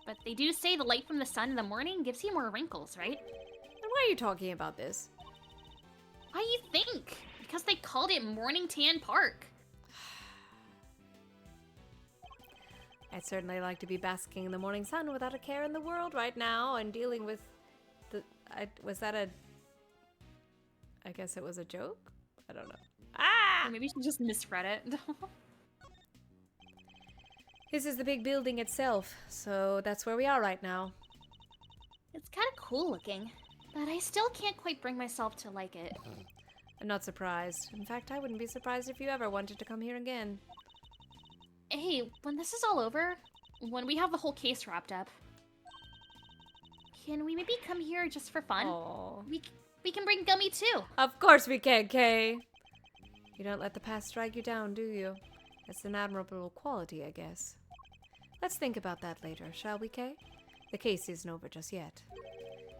C: But they do say the light from the sun in the morning gives you more wrinkles, right?
B: And why are you talking about this?
C: Why do you think? Because they called it Morning Tan Park.
B: I'd certainly like to be basking in the morning sun without a care in the world right now and dealing with the... was that a... I guess it was a joke? I don't know. Ah!
C: Or maybe she just misread it.
B: This is the big building itself, so that's where we are right now.
C: It's kind of cool looking, but I still can't quite bring myself to like it.
B: I'm not surprised. In fact, I wouldn't be surprised if you ever wanted to come here again.
C: Hey, when this is all over, when we have the whole case wrapped up, can we maybe come here just for fun?
B: Aww.
C: We can bring Gummy too.
B: Of course we can, Kay. You don't let the past drag you down, do you? It's an admirable quality, I guess. Let's think about that later, shall we, Kay? The case isn't over just yet.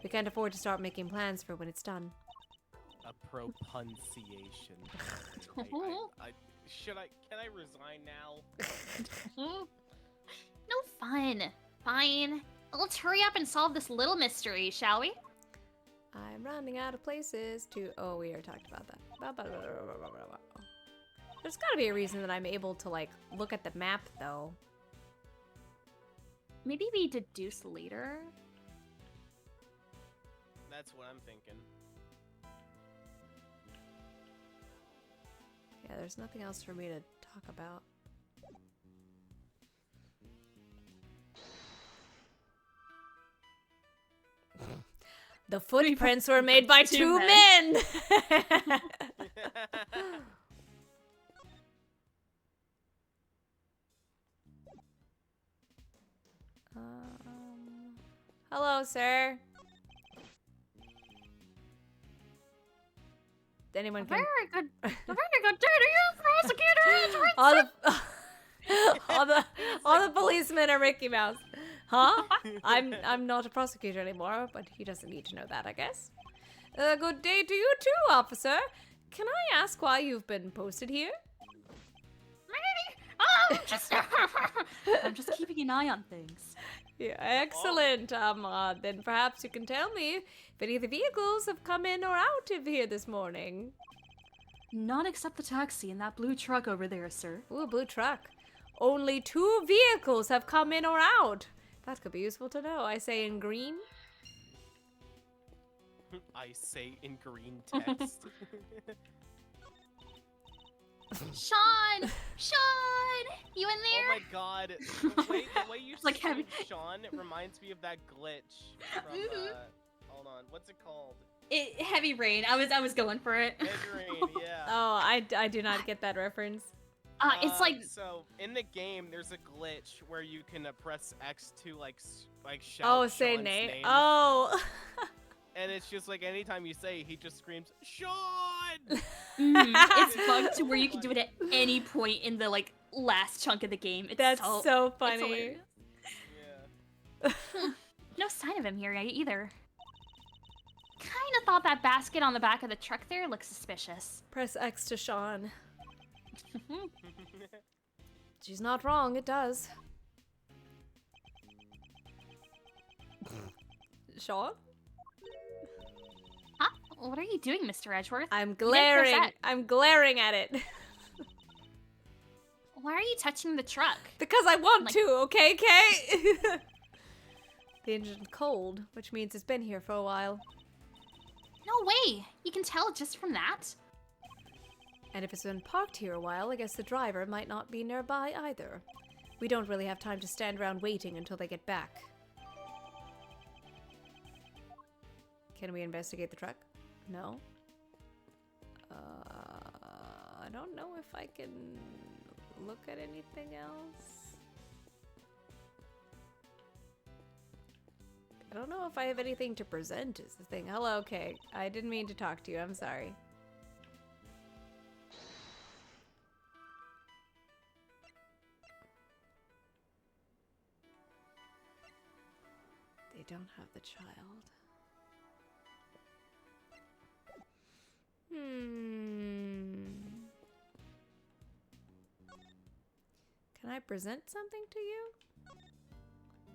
B: We can't afford to start making plans for when it's done.
A: A pronunciation. Can I resign now?
C: No fun. Fine. Let's hurry up and solve this little mystery, shall we?
B: I'm running out of places to... Oh, we already talked about that. There's gotta be a reason that I'm able to, like, look at the map, though.
C: Maybe we deduce later.
A: That's what I'm thinking.
B: Yeah, there's nothing else for me to talk about. The footprints were made by two men! Hello, sir. Anyone can...
C: Very good day to you, prosecutor!
B: all the policemen are Mickey Mouse. Huh? I'm not a prosecutor anymore, but he doesn't need to know that, I guess. Good day to you too, officer. Can I ask why you've been posted here?
C: I'm just keeping an eye on things.
B: Yeah, excellent. Then perhaps you can tell me if any of the vehicles have come in or out of here this morning.
C: Not except the taxi and that blue truck over there, sir.
B: Ooh, a blue truck. Only 2 vehicles have come in or out. That could be useful to know. I say in green.
A: I say in green text.
C: Sean! Sean! You in
A: Oh
C: there?
A: my god. The way you
C: Like
A: scream
C: having-
A: Sean, it reminds me of that glitch from,
C: Mhm.
A: hold on, what's it called?
C: Heavy Rain. I was going for it.
A: Heavy Rain, yeah.
B: Oh, I do not get that reference.
C: It's like
A: So in the game, there's a glitch where you can press X to like shout
B: Oh, say
A: Sean's
B: name.
A: name.
B: Oh.
A: And it's just like anytime you say, he just screams Sean.
C: it's bugged to where you can do it at any point in the like last chunk of the game. It's
B: That's
C: so
B: so
C: it's
B: funny.
C: hilarious.
A: Yeah.
C: No sign of him here either. Kinda thought that basket on the back of the truck there looked suspicious.
B: Press X to Sean. She's not wrong, it does. Sean?
C: Huh? What are you doing, Mr. Edgeworth?
B: I'm
C: press
B: glaring.
C: X.
B: I'm glaring at it.
C: Why are you touching the truck?
B: Because I want
C: Like-
B: to, okay, Kay? The engine's cold, which means it's been here for a while.
C: No way! You can tell just from that.
B: And if it's been parked here a while, I guess the driver might not be nearby either. We don't really have time to stand around waiting until they get back. Can we investigate the truck? No. I don't know if I can look at anything else. I don't know if I have anything to present is the thing. Hello, Kay. I didn't mean to talk to you. I'm sorry. They don't have the child. Can I present something to you?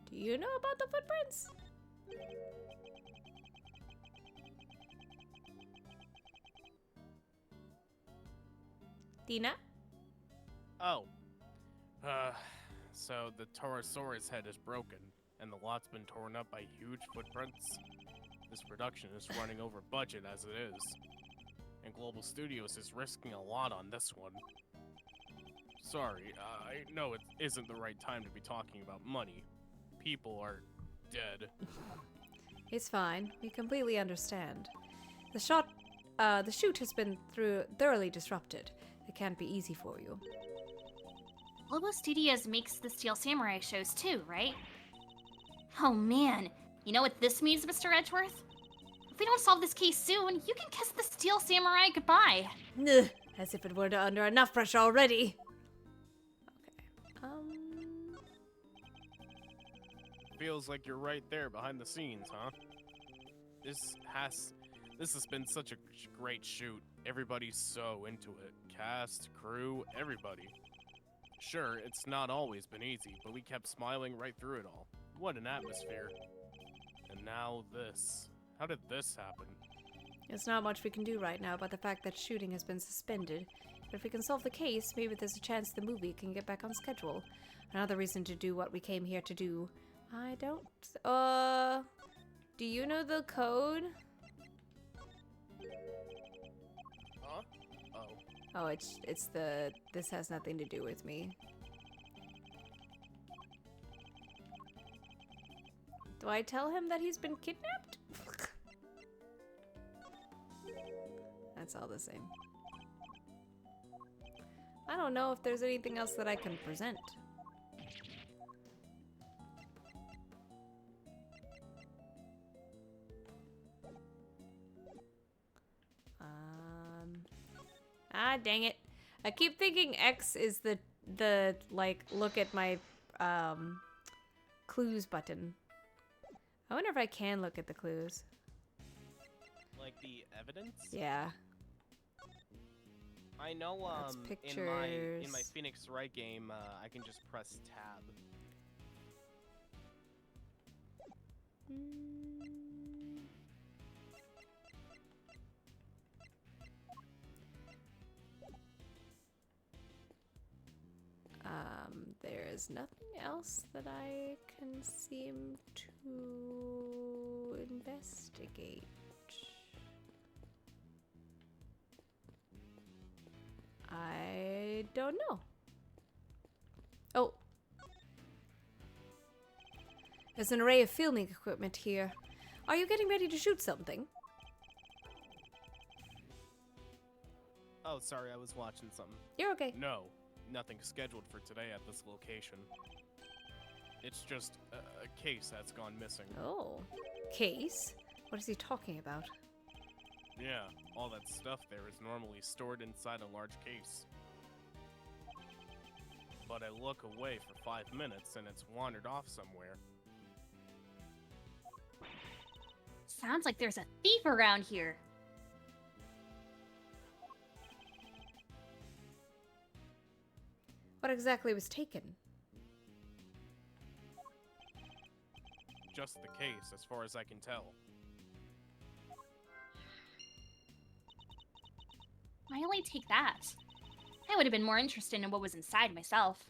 B: Do you know about the footprints? Dina?
D: Oh. So the Torosaurus head is broken, and the lot's been torn up by huge footprints? This production is running over budget as it is. And Global Studios is risking a lot on this one. Sorry, I know it isn't the right time to be talking about money. People are dead.
B: It's fine. We completely understand. The shoot has been thoroughly disrupted. It can't be easy for you.
C: Global Studios makes the Steel Samurai shows too, right? Oh man, you know what this means, Mr. Edgeworth? If we don't solve this case soon, you can kiss the Steel Samurai goodbye.
B: Ugh, as if it weren't under enough pressure already. Okay.
D: Feels like you're right there behind the scenes, huh? This has been such a great shoot. Everybody's so into it. Cast, crew, everybody. Sure, it's not always been easy, but we kept smiling right through it all. What an atmosphere. And now this. How did this happen?
B: There's not much we can do right now about the fact that shooting has been suspended. But if we can solve the case, maybe there's a chance the movie can get back on schedule. Another reason to do what we came here to do. I don't... do you know the code?
D: Huh? Oh.
B: Oh, it's the... This has nothing to do with me. Do I tell him that he's been kidnapped? That's all the same. I don't know if there's anything else that I can present. Dang it. I keep thinking X is the like look at my clues button. I wonder if I can look at the clues.
A: Like the evidence?
B: Yeah.
A: I know
B: That's
A: in my
B: pictures.
A: Phoenix Wright game, I can just press tab.
B: There's nothing else that I can seem to investigate. I don't know. Oh. There's an array of filming equipment here. Are you getting ready to shoot something?
A: Oh, sorry, I was watching something.
B: You're okay.
D: No, nothing scheduled for today at this location. It's just a case that's gone missing.
B: Oh. Case? What is he talking about?
D: Yeah, all that stuff there is normally stored inside a large case. But I look away for 5 minutes and it's wandered off somewhere.
C: Sounds like there's a thief around here.
B: What exactly was taken?
D: Just the case, as far as I can tell.
C: Why only take that? I would have been more interested in what was inside myself.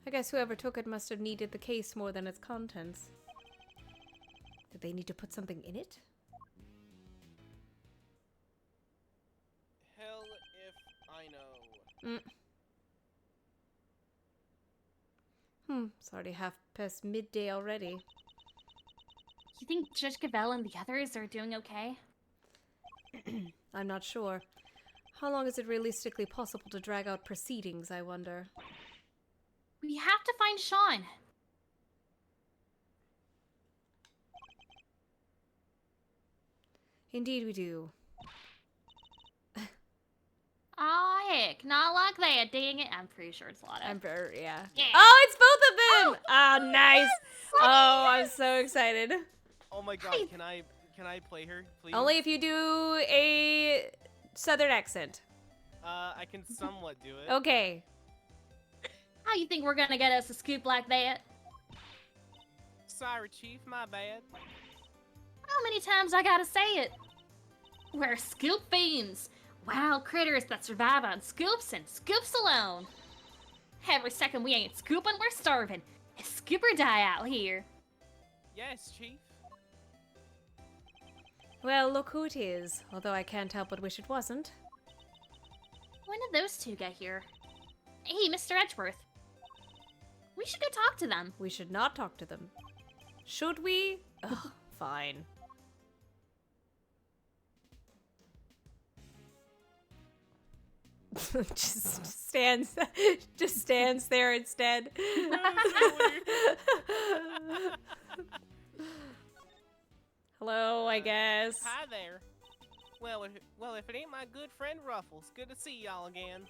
B: I guess whoever took it must have needed the case more than its contents. Did they need to put something in it?
A: Hell if I know.
B: It's already half past midday already.
C: You think Judge Cavell and the others are doing okay?
B: I'm not sure. How long is it realistically possible to drag out proceedings, I wonder?
C: We have to find Sean.
B: Indeed we do.
C: Aw, heck, not like that, dang it. I'm pretty sure it's Lotta.
B: Yeah.
C: Yeah.
B: Oh, it's both of them! Oh, nice! Oh, I'm so excited.
A: Oh my god, can I play her, please?
B: Only if you do a southern accent.
A: I can somewhat do it.
B: Okay.
C: How you think we're gonna get us a scoop like that?
A: Sorry, Chief, my bad.
C: How many times I gotta say it? We're scoop fiends. Wild critters that survive on scoops and scoops alone. Every second we ain't scooping, we're starving. It's scoop or die out here.
A: Yes, Chief.
B: Well, look who it is. Although I can't help but wish it wasn't.
C: When did those two get here? Hey, Mr. Edgeworth. We should go talk to them.
B: We should not talk to them. Should we? Ugh, fine. just stands there instead. Hello, I guess.
A: Hi there. Well, if it ain't my good friend Ruffles, good to see y'all again.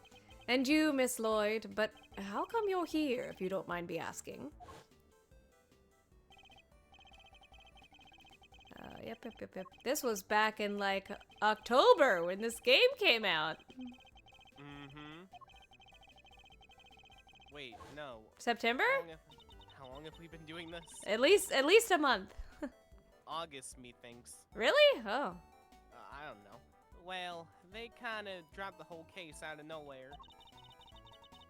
B: And you, Miss Lloyd, but how come you're here, if you don't mind me asking? Yep. This was back in, like, October when this game came out.
A: Mm-hmm. Wait, no.
B: September?
A: How long have we been doing this?
B: At least a month.
A: August, methinks.
B: Really? Oh.
A: I don't know. Well, they kinda dropped the whole case out of nowhere.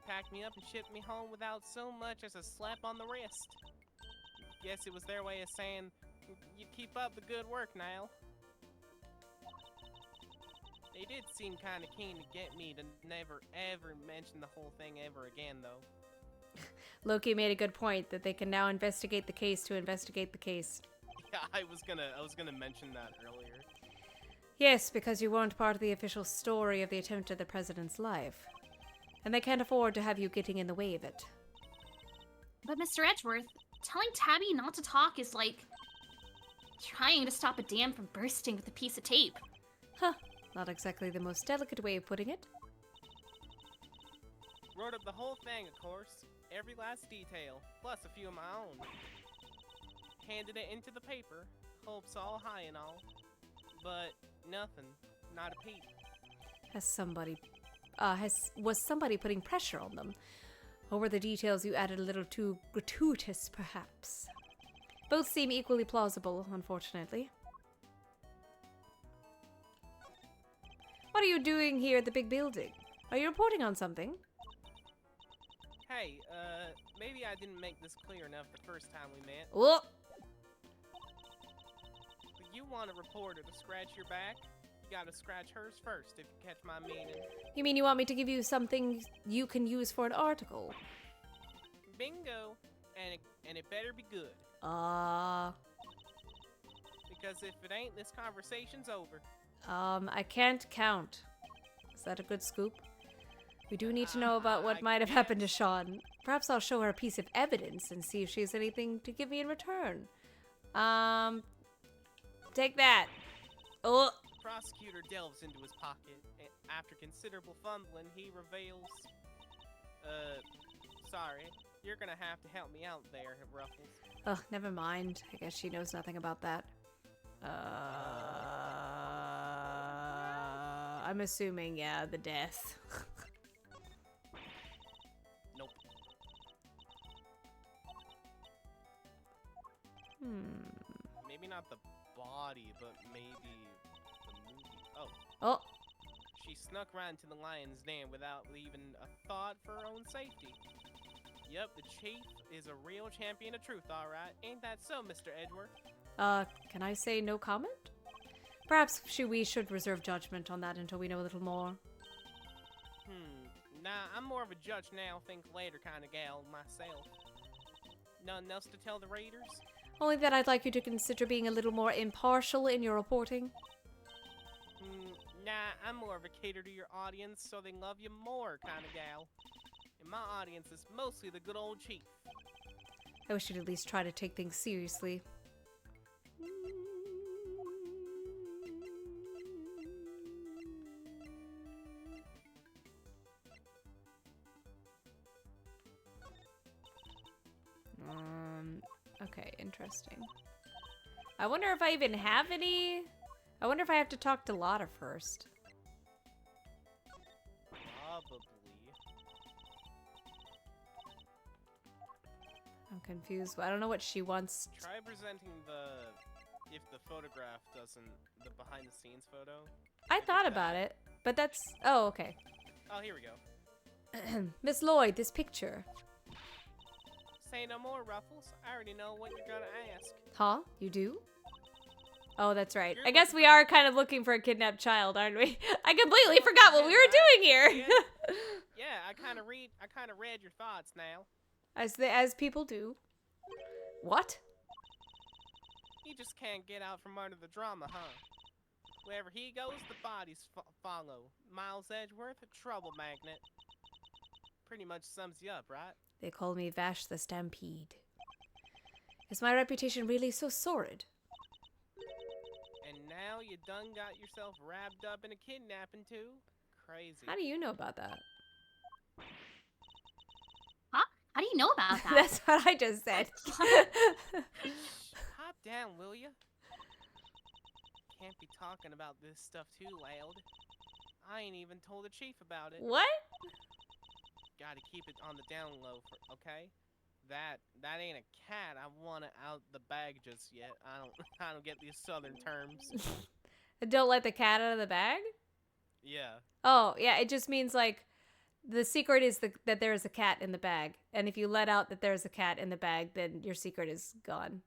A: Packed me up and shipped me home without so much as a slap on the wrist. Guess it was their way of saying, you keep up the good work, Niall. They did seem kinda keen to get me to never ever mention the whole thing ever again, though.
B: Loki made a good point that they can now investigate the case to investigate the case.
A: Yeah, I was gonna mention that earlier.
B: Yes, because you weren't part of the official story of the attempt at the president's life. And they can't afford to have you getting in the way of it.
C: But Mr. Edgeworth, telling Tabby not to talk is like trying to stop a dam from bursting with a piece of tape.
B: Huh. Not exactly the most delicate way of putting it.
A: Wrote up the whole thing, of course. Every last detail, plus a few of my own. Handed it into the paper, hopes all high and all. But nothing, not a peep.
B: Was somebody putting pressure on them? Or were the details you added a little too gratuitous, perhaps? Both seem equally plausible, unfortunately. What are you doing here at the big building? Are you reporting on something?
A: Hey, maybe I didn't make this clear enough the first time we met.
B: Oh!
A: But you want a reporter to scratch your back? You gotta scratch hers first, if you catch my meaning.
B: You mean you want me to give you something you can use for an article?
A: Bingo! And it better be good. Because if it ain't, this conversation's over.
B: I can't count. Is that a good scoop? We do need to know about what might have happened to Sean. Perhaps I'll show her a piece of evidence and see if she has anything to give me in return. Take that. Oh.
A: Prosecutor delves into his pocket. And after considerable fumbling, he reveals... sorry. You're gonna have to help me out there, Ruffles.
B: Oh, never mind. I guess she knows nothing about that. I'm assuming, yeah, the death.
A: Nope. Maybe not the body, but maybe the movie. Oh.
B: Oh.
A: She snuck right into the lion's den without even a thought for her own safety. Yep, the chief is a real champion of truth, alright. Ain't that so, Mr. Edgeworth?
B: Can I say no comment? Perhaps we should reserve judgment on that until we know a little more.
A: Nah, I'm more of a judge now, think later kind of gal myself. Nothing else to tell the readers?
B: Only that I'd like you to consider being a little more impartial in your reporting.
A: Nah, I'm more of a cater to your audience so they love you more kind of gal. And my audience is mostly the good old chief.
B: I wish you'd at least try to take things seriously. Okay, interesting. I wonder if I even have any... I wonder if I have to talk to Lotta first.
A: Probably.
B: I'm confused. I don't know what she wants.
A: Try presenting if the photograph doesn't, the behind the scenes photo.
B: I thought about it, but that's... Oh, okay.
A: Oh, here we go.
B: Miss Lloyd, this picture.
A: Say no more, Ruffles. I already know what you're gonna ask.
B: Huh? You do? Oh, that's right. I guess we are kind of looking for a kidnapped child, aren't we? I completely forgot what we were doing here.
A: Yeah, I kind of read your thoughts now.
B: As people do. What?
A: He just can't get out from under the drama, huh? Wherever he goes, the bodies follow. Miles Edgeworth, a trouble magnet. Pretty much sums you up, right?
B: They call me Vash the Stampede. Is my reputation really so sordid?
A: And now you done got yourself wrapped up in a kidnapping too? Crazy.
B: How do you know about that?
C: Huh? How do you know about that?
B: That's what I just said.
A: Hop down, will ya? Can't be talking about this stuff too loud. I ain't even told the chief about it.
B: What?
A: Gotta keep it on the down low, okay? That ain't a cat. I want it out the bag just yet. I don't get these southern terms.
B: Don't let the cat out of the bag?
A: Yeah.
B: Oh, yeah, it just means like the secret is that there is a cat in the bag. And if you let out that there's a cat in the bag, then your secret is gone.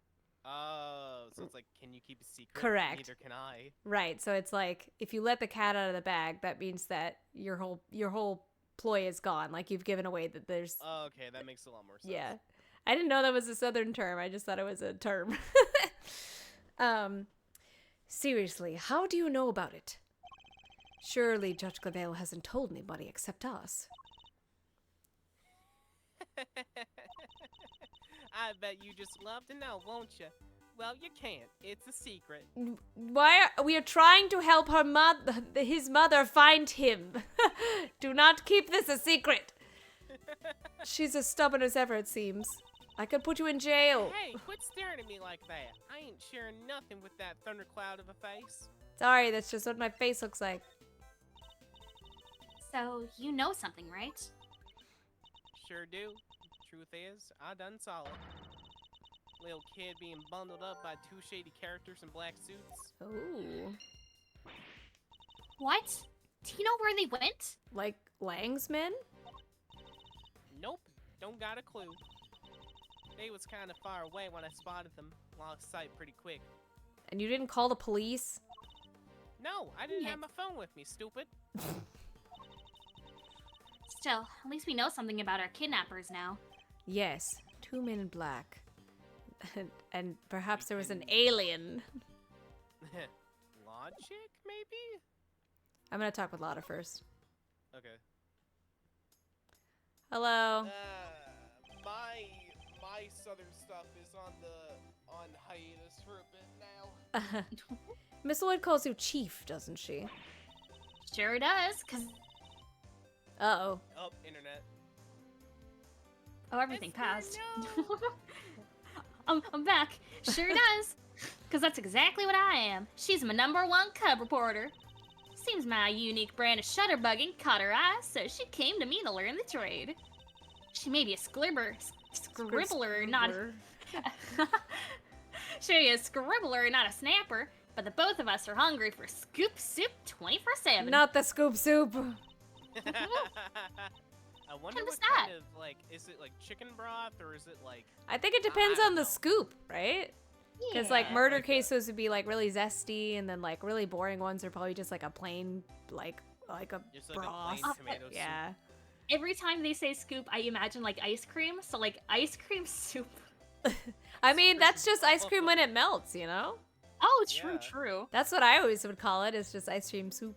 A: Oh, so it's like, can you keep a secret?
B: Correct.
A: Neither can I.
B: Right, so it's like if you let the cat out of the bag, that means that your whole ploy is gone. Like you've given away that there's...
A: Oh, okay, that makes a lot more sense.
B: Yeah. I didn't know that was a southern term. I just thought it was a term. Seriously, how do you know about it? Surely Judge Clavell hasn't told anybody except us.
A: I bet you just love to know, won't you? Well, you can't. It's a secret.
B: We are trying to help his mother find him. Do not keep this a secret. She's as stubborn as ever, it seems. I could put you in jail.
A: Hey, quit staring at me like that. I ain't sharing nothing with that thundercloud of a face.
B: Sorry, that's just what my face looks like.
C: So, you know something, right?
A: Sure do. Truth is, I done saw it. Little kid being bundled up by two shady characters in black suits.
B: Oh.
C: What? Do you know where they went?
B: Like Lang's men?
A: Nope, don't got a clue. They was kind of far away when I spotted them. Lost sight pretty quick.
B: And you didn't call the police?
A: No, I didn't
C: Yeah.
A: have my phone with me, stupid.
C: Still, at least we know something about our kidnappers now.
B: Yes, 2 men in black. And perhaps there was an
A: can-
B: alien.
A: Logic, maybe?
B: I'm gonna talk with Lotta first.
A: Okay.
B: Hello.
A: My southern stuff is on hiatus for a bit now.
B: Miss Lloyd calls you Chief, doesn't she?
C: Sure does, cause
B: Uh-oh.
A: Oh, internet.
C: oh, everything
A: Esther,
C: passed.
A: no!
C: I'm back. Sure does, cause that's exactly what I am. She's my #1 cub reporter. Seems my unique brand of shutterbugging caught her eye, so she came to me to learn the trade. She may be a scribbler, not. She may be a scribbler, not a snapper. But the both of us are hungry for scoop soup 24/7.
B: Not the scoop soup.
A: I wonder
C: was
A: what
C: that?
A: kind of, like, is it like chicken broth or is it like...
B: I think it depends
A: I
B: on the
A: don't know.
B: scoop, right? Because like
A: Yeah,
B: murder
A: like
B: cases would be like really zesty, and then like really boring ones are probably just like a plain like a
A: Just like
B: broth.
A: a plain tomato soup.
B: Yeah.
C: Every time they say scoop, I imagine like ice cream. So like ice cream soup.
B: I mean, that's just ice cream when it melts, you know?
C: Oh, true,
A: Yeah.
C: true.
B: That's what I always would call it. It's just ice cream soup.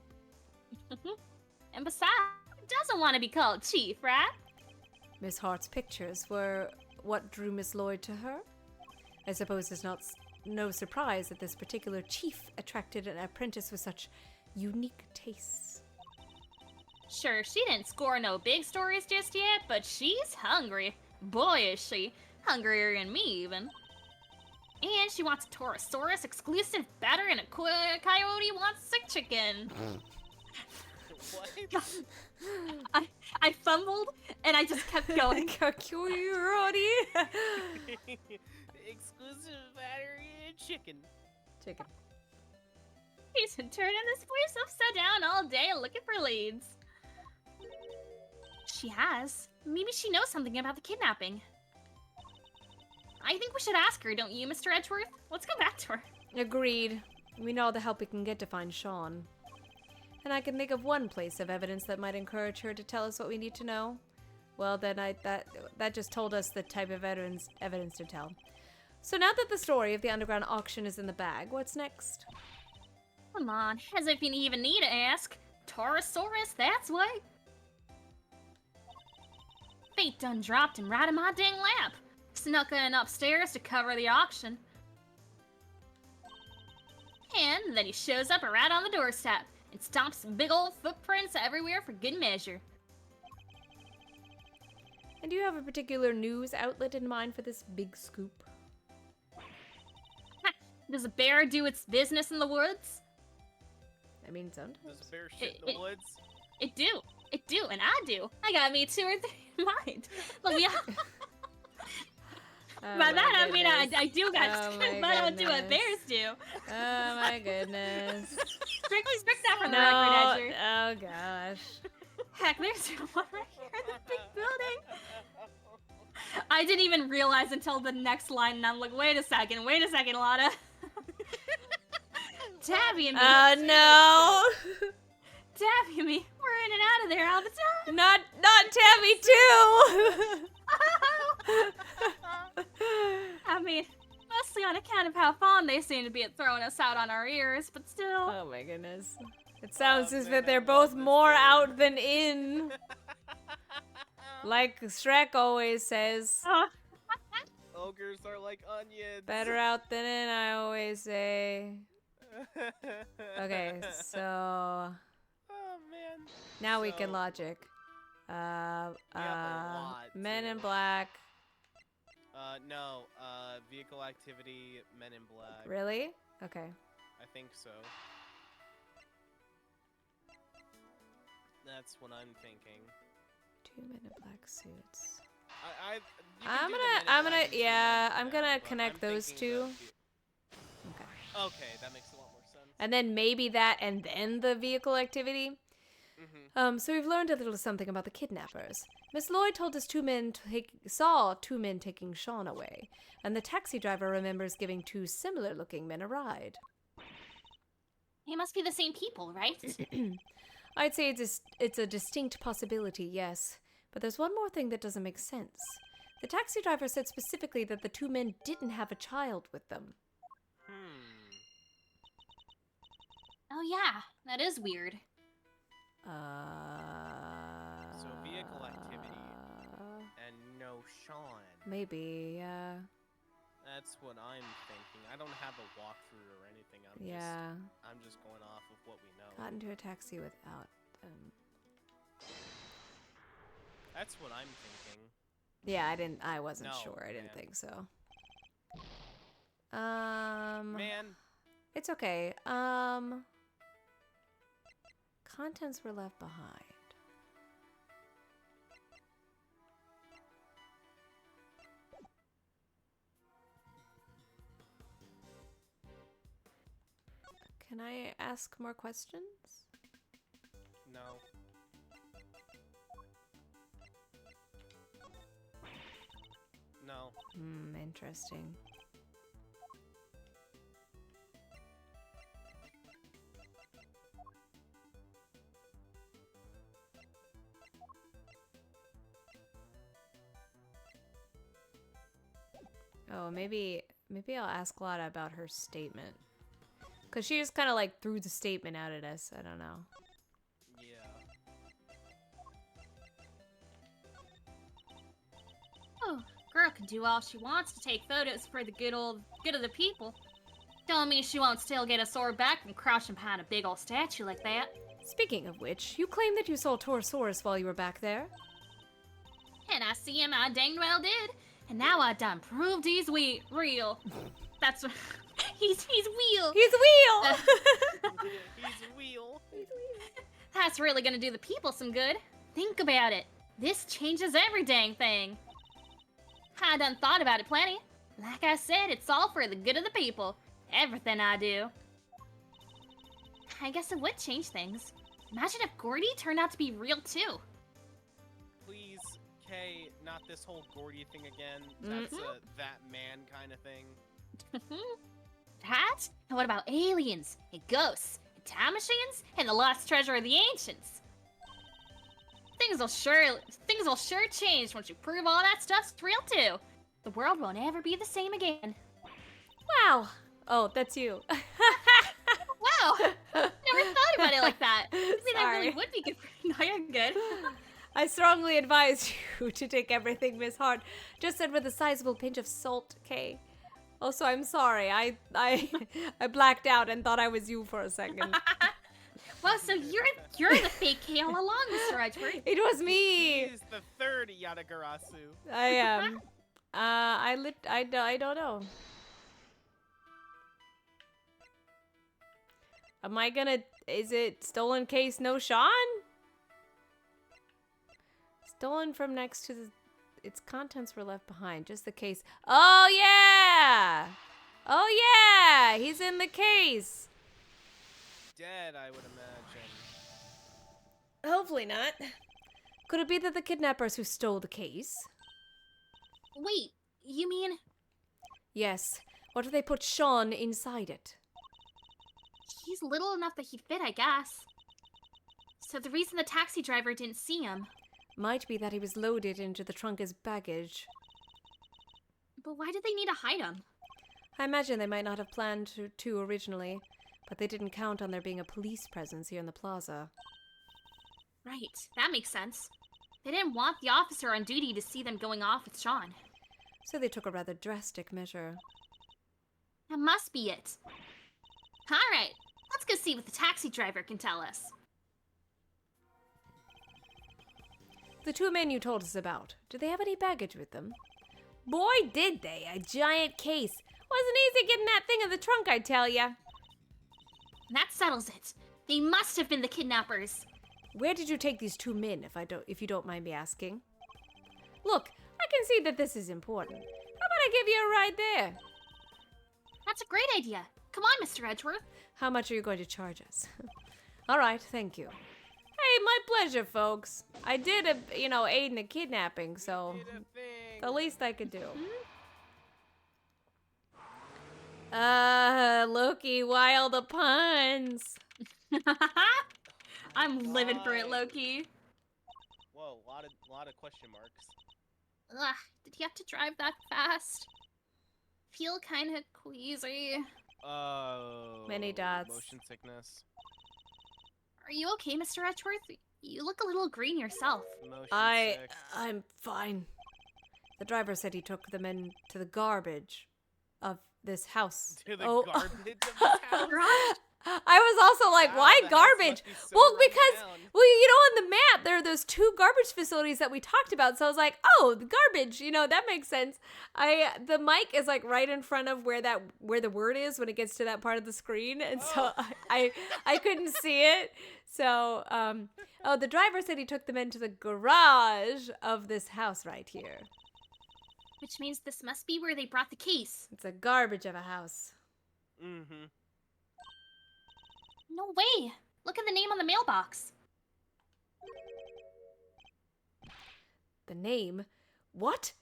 C: And besides, who doesn't want to be called Chief, right?
B: Miss Hart's pictures were what drew Miss Lloyd to her. I suppose it's no surprise that this particular chief attracted an apprentice with such unique tastes.
C: Sure, she didn't score no big stories just yet, but she's hungry. Boy, is she. Hungrier than me, even. And she wants a Torosaurus exclusive batter and a coyote wants sick chicken.
A: What?
C: I fumbled and I just kept going.
B: Coyote.
A: Exclusive battery and chicken.
B: Chicken.
C: He's been turning this place upside down all day looking for leads. She has. Maybe she knows something about the kidnapping. I think we should ask her, don't you, Mr. Edgeworth? Let's go back to her.
B: Agreed. We know all the help we can get to find Sean. And I can think of one place of evidence that might encourage her to tell us what we need to know. Well, then that just told us the type of evidence to tell. So now that the story of the underground auction is in the bag, what's next?
C: Come on, as if you even need to ask. Torosaurus, that's what. Fate done dropped him right in my dang lap. Snuck in upstairs to cover the auction. And then he shows up right on the doorstep and stomps big old footprints everywhere for good measure.
B: And do you have a particular news outlet in mind for this big scoop?
C: Does a bear do its business in the woods?
B: I mean, sometimes.
A: Does a bear shit in the woods?
C: It do, and I do. I got me 2 or 3 in mind. Let me
B: Oh
C: By
B: my
C: that I mean
B: goodness.
C: I do got
B: Oh my
C: but I don't do what
B: goodness.
C: bears do.
B: Oh my goodness.
C: Strict that from the
B: No.
C: record, Edger.
B: Oh gosh.
C: Heck, there's one right here in the big building. I didn't even realize until the next line, and I'm like, wait a second, Lotta. Tabby and me.
B: No.
C: Tabby and me. We're in and out of there all the time.
B: Not Tammy too.
C: I mean, mostly on account of how fond they seem to be at throwing us out on our ears, but still.
B: Oh my goodness. It sounds as
A: man,
B: if they're
A: I
B: both
A: love this
B: more
A: game.
B: out than in. Like Shrek always says.
A: Ogres are like onions.
B: Better out than in, I always say. Okay, so
A: Oh man.
B: now we can
A: So-
B: logic.
A: a lot
B: Men in
A: to-
B: Black.
A: No. Vehicle activity, Men in Black.
B: Really? Okay.
A: I think so. That's what I'm thinking.
B: 2 Men in Black suits.
A: You can do the Men in
B: I'm
A: Black
B: gonna,
A: and two
B: yeah,
A: Men in
B: I'm
A: Black,
B: gonna
A: but
B: connect
A: I'm
B: those
A: thinking
B: two.
A: the
B: Okay.
A: Okay, that makes a lot more sense.
B: And then maybe that and then the vehicle activity.
A: Mm-hmm.
B: So we've learned a little something about the kidnappers. Miss Lloyd told us saw 2 men taking Sean away, and the taxi driver remembers giving 2 similar-looking men a ride.
C: They must be the same people, right?
B: I'd say it's a distinct possibility, yes. But there's one more thing that doesn't make sense. The taxi driver said specifically that the two men didn't have a child with them.
C: Oh yeah, that is weird.
A: So vehicle activity and no Sean.
B: Maybe, yeah.
A: That's what I'm thinking. I don't have a walkthrough or anything. I'm just going off of what we know.
B: Got into a taxi without them.
A: That's what I'm thinking.
B: Yeah, I wasn't
A: No,
B: sure. I didn't
A: man.
B: think so.
A: Man,
B: It's okay. Contents were left behind. Can I ask more questions?
A: no. No.
B: Interesting. Oh, maybe I'll ask Lotta about her statement. Because she just kind of like threw the statement out at us. I don't know.
A: Yeah.
C: Oh, girl can do all she wants to take photos for the good of the people. Don't mean she won't still get a sore back from crouching behind a big old statue like that.
B: Speaking of which, you claim that you saw Torosaurus while you were back there.
C: And I see him, I dang well did. And now I done proved he's real. That's what... he's wheel.
B: He's wheel!
A: He's a wheel.
C: That's really gonna do the people some good. Think about it. This changes every dang thing. I done thought about it plenty. Like I said, it's all for the good of the people. Everything I do. I guess it would change things. Imagine if Gordy turned out to be real too.
A: Please, Kay, not this whole Gordy thing again. That's a that man kind of thing.
C: That? And what about aliens, and ghosts, and time machines, and the lost treasure of the ancients? Things will sure change once you prove all that stuff's real too. The world won't ever be the same again.
B: Wow. Oh, that's you.
C: Wow! Never thought about it like that. I mean, that really
B: Sorry.
C: would be good. No, you're good.
B: I strongly advise you to take everything Miss Hart just said with a sizable pinch of salt, Kay. Also, I'm sorry. I blacked out and thought I was you for a second.
C: Well, so you're the fake Kay all along, Mr. Edgeworth.
B: It was me.
A: He's the third Yatagarasu.
B: I am. I don't know. Am I gonna... Is it stolen case no Sean? Stolen from next to the... Its contents were left behind. Just the case. Oh, yeah! Oh, yeah! He's in the case.
A: Dead, I would imagine.
B: Hopefully not. Could it be that the kidnappers who stole the case?
C: Wait, you mean
B: Yes. What if they put Sean inside it?
C: he's little enough that he'd fit, I guess. So the reason the taxi driver didn't see him.
B: Might be that he was loaded into the trunk as baggage.
C: But why did they need to hide him?
B: I imagine they might not have planned to originally, but they didn't count on there being a police presence here in the plaza.
C: Right, that makes sense. They didn't want the officer on duty to see them going off with Sean.
B: So they took a rather drastic measure.
C: That must be it. Alright, let's go see what the taxi driver can tell us.
B: The two men you told us about, do they have any baggage with them? Boy, did they! A giant case! Wasn't easy getting that thing in the trunk, I tell ya!
C: That settles it. They must have been the kidnappers.
B: Where did you take these two men, if you don't mind me asking? Look, I can see that this is important. How about I give you a ride there?
C: That's a great idea. Come on, Mr. Edgeworth.
B: How much are you going to charge us? All right, thank you. Hey, my pleasure, folks. I did, aid in the kidnapping, so
A: Did a thing.
B: the least I could do. Look Loki, why all the puns?
C: I'm living for it,
A: God.
C: Loki.
A: Whoa, lot of question marks.
C: Ugh, did he have to drive that fast? Feel kind of queasy.
A: Oh.
B: Many dots.
A: Motion sickness.
C: Are you okay, Mr. Edgeworth? You look a little green yourself.
A: Motion sick.
B: I'm fine. The driver said he took them into the garbage of this house.
A: To the
B: Oh.
A: garbage of this house.
C: Garage?
B: I was also like,
A: Wow,
B: why
A: the house
B: garbage?
A: must be so
B: Well,
A: run
B: because,
A: down.
B: well, you know, on the map, there are those 2 garbage facilities that we talked about. So I was like, oh, the garbage, that makes sense. The mic is like right in front of where the word is when it gets to that part of the screen. And so I couldn't see it. So, the driver said he took them into the garage of this house right here.
C: Which means this must be where they brought the case.
B: It's a garbage of a house.
A: Mm-hmm.
C: No way! Look at the name on the mailbox.
B: The name? What?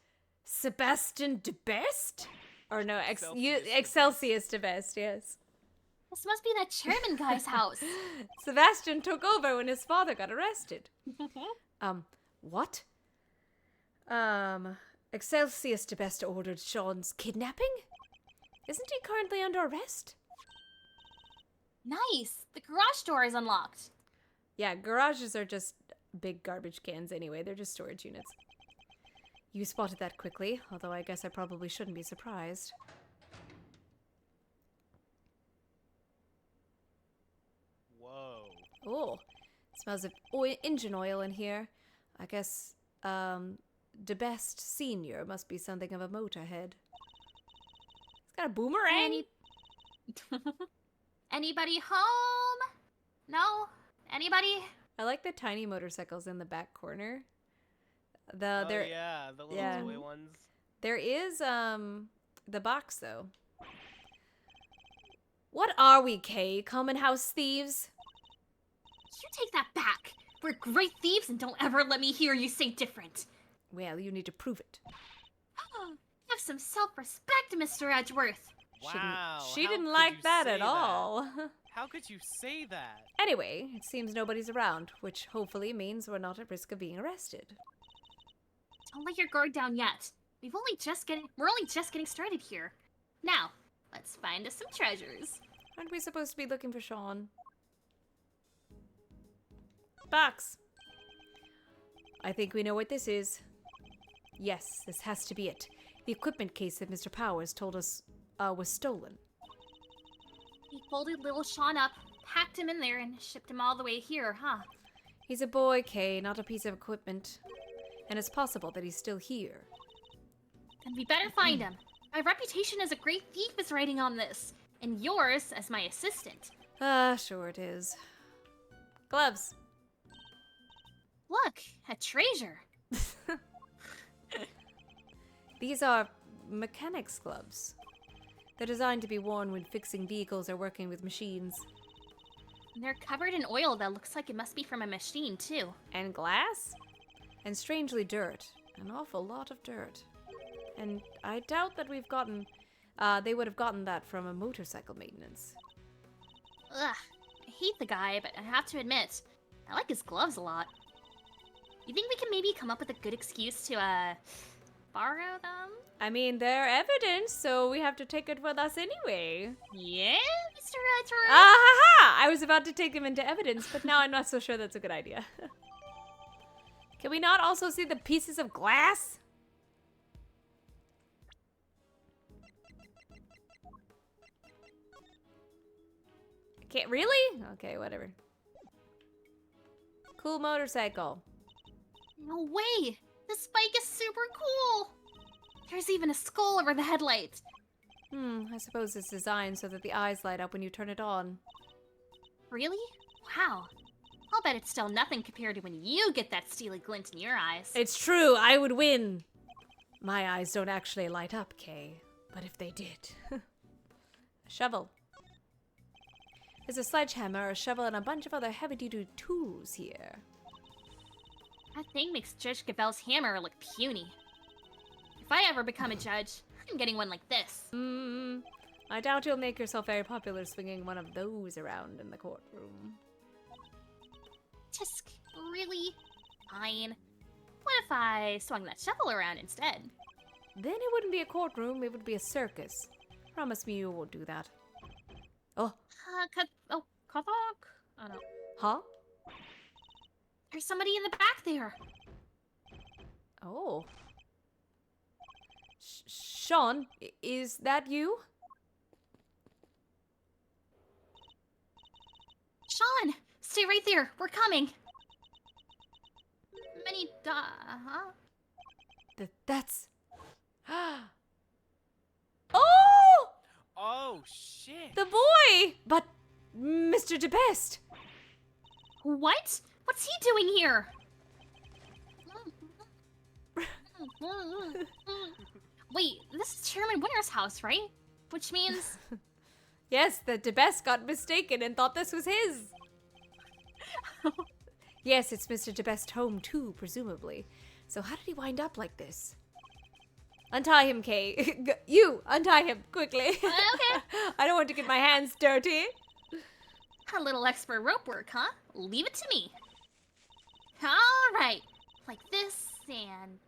B: Sebastian de Best? Or no, Excelsius de Best, yes.
C: This must be that chairman guy's house.
B: Sebastian took over when his father got arrested. What? Excelsius de Best ordered Sean's kidnapping? Isn't he currently under arrest?
C: Nice! The garage door is unlocked.
B: Yeah, garages are just big garbage cans anyway. They're just storage units. You spotted that quickly, although I guess I probably shouldn't be surprised.
A: Whoa.
B: Oh, smells of engine oil in here. I guess, De Best Senior must be something of a motorhead. It's got a boomerang.
C: Anybody home? No? Anybody?
B: I like the tiny motorcycles in the back corner.
A: Yeah, the little
B: yeah.
A: toy ones.
B: There is, the box, though. What are we, Kay? Common house thieves?
C: You take that back. We're great thieves and don't ever let me hear you say different.
B: Well, you need to prove it.
C: Have some self-respect, Mr. Edgeworth.
A: Wow.
B: She
A: how
B: didn't
A: could
B: like
A: you
B: that
A: say
B: at all.
A: How could you say that?
B: Anyway, it seems nobody's around, which hopefully means we're not at risk of being arrested.
C: Don't let your guard down yet. We're only just getting started here. Now, let's find us some treasures.
B: Aren't we supposed to be looking for Sean? Box. I think we know what this is. Yes, this has to be it. The equipment case that Mr. Powers told us was stolen.
C: We folded little Sean up, packed him in there, and shipped him all the way here, huh?
B: He's a boy, Kay, not a piece of equipment. And it's possible that he's still here.
C: Then we better find him. My reputation as a great thief is riding on this, and yours as my assistant.
B: Sure it is. Gloves.
C: Look, a treasure.
B: These are mechanics gloves. They're designed to be worn when fixing vehicles or working with machines.
C: And they're covered in oil that looks like it must be from a machine, too.
B: And glass? And strangely dirt. An awful lot of dirt. And I doubt that they would have gotten that from a motorcycle maintenance.
C: Ugh, I hate the guy, but I have to admit, I like his gloves a lot. You think we can maybe come up with a good excuse to, borrow them?
B: I mean, they're evidence, so we have to take it with us anyway.
C: Yeah, Mr. Edgeworth?
B: Ah-ha-ha! I was about to take them into evidence, but now I'm not so sure that's a good idea. Can we not also see the pieces of glass? Can't really? Okay, whatever. Cool motorcycle.
C: No way! This bike is super cool! There's even a skull over the headlights.
B: I suppose it's designed so that the eyes light up when you turn it on.
C: Really? Wow. I'll bet it's still nothing compared to when you get that steely glint in your eyes.
B: It's true, I would win. My eyes don't actually light up, Kay. But if they did. A shovel. There's a sledgehammer, a shovel, and a bunch of other heavy-duty tools here.
C: That thing makes Judge Gabel's hammer look puny. If I ever become a judge, I'm getting one like this.
B: I doubt you'll make yourself very popular swinging one of those around in the courtroom.
C: Tisk, really? Fine. What if I swung that shovel around instead?
B: Then it wouldn't be a courtroom, it would be a circus. Promise me you won't do that. Oh,
C: Kathok? Oh no.
B: huh?
C: There's somebody in the back there.
B: Oh. Sean, is that you?
C: Sean, stay right there. We're coming. Huh?
B: That's... Oh!
A: Oh, shit.
B: The boy! But Mr. DeBest!
C: What? What's he doing here? Wait, this is Chairman Winter's house, right? Which means...
B: Yes, the DeBest got mistaken and thought this was his. Yes, it's Mr. DeBest's home too, presumably. So how did he wind up like this? Untie him, Kay. You, untie him, quickly.
C: Okay.
B: I don't want to get my hands dirty.
C: A little expert rope work, huh? Leave it to me. All right. Like this, and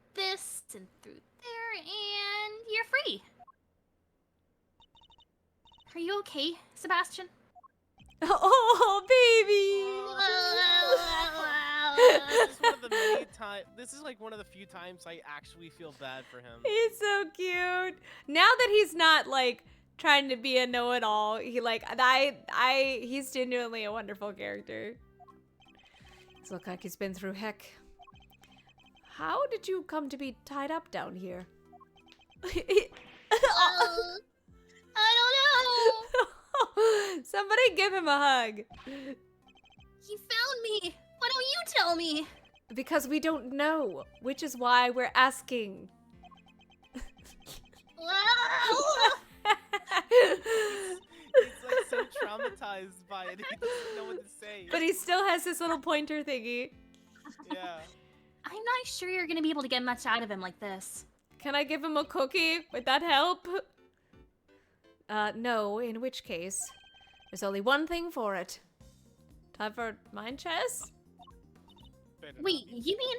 C: through there, and you're free. Are you okay, Sebastian?
B: Oh, baby!
A: This is like one of the few times I actually feel bad for him.
B: He's so cute. Now that he's not like trying to be a know-it-all, he's genuinely a wonderful character. It's look like he's been through heck. How did you come to be tied up down here?
C: I don't know.
B: Somebody give him a hug.
C: He found me. Why don't you tell me?
B: Because we don't know, which is why we're asking.
A: He's like so traumatized by it, he doesn't know what to say.
B: But he still has this little pointer thingy.
A: Yeah.
C: I'm not sure you're gonna be able to get much out of him like this.
B: Can I give him a cookie? Would that help? No, in which case, there's only one thing for it. Time for mind chess?
C: Wait, you mean...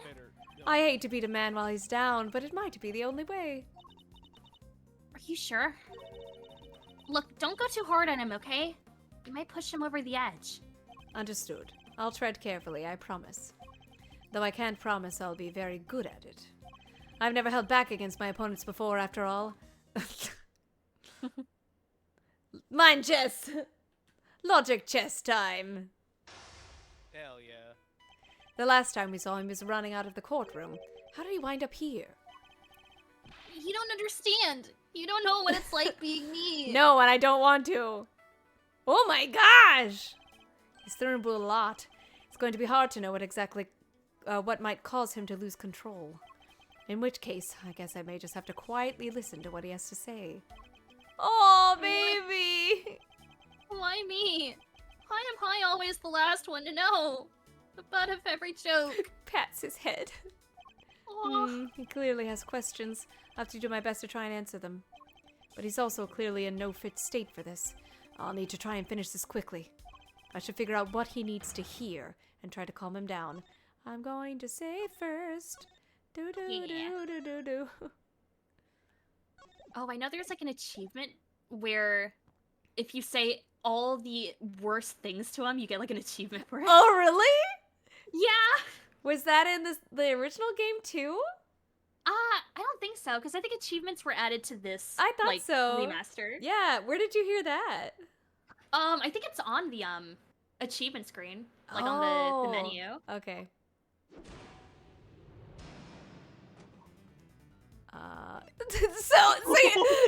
B: I hate to beat a man while he's down, but it might be the only way.
C: Are you sure? Look, don't go too hard on him, okay? You might push him over the edge.
B: Understood. I'll tread carefully, I promise. Though I can't promise I'll be very good at it. I've never held back against my opponents before, after all. Mind chess! Logic chess time!
A: Hell yeah.
B: The last time we saw him was running out of the courtroom. How did he wind up here?
C: You don't understand. You don't know what it's like being me.
B: No, and I don't want to. Oh my gosh! He's thrown a lot. It's going to be hard to know what might cause him to lose control. In which case, I guess I may just have to quietly listen to what he has to say. Oh, baby!
C: Why me? Why am I always the last one to know? The butt of every joke.
B: Pats his head.
C: Oh.
B: He clearly has questions. I'll have to do my best to try and answer them. But he's also clearly in no fit state for this. I'll need to try and finish this quickly. I should figure out what he needs to hear and try to calm him down. I'm going to say first. Do-do-do-do-do-do.
C: Oh, I know there's like an achievement where if you say all the worst things to him, you get like an achievement for it.
B: Oh, really?
C: Yeah.
B: Was that in the original game too?
C: I don't think so, because I think achievements were added to this.
B: I thought
C: like,
B: so.
C: Remaster.
B: Yeah, where did you hear that?
C: I think it's on the achievement screen, like on the menu.
B: Okay.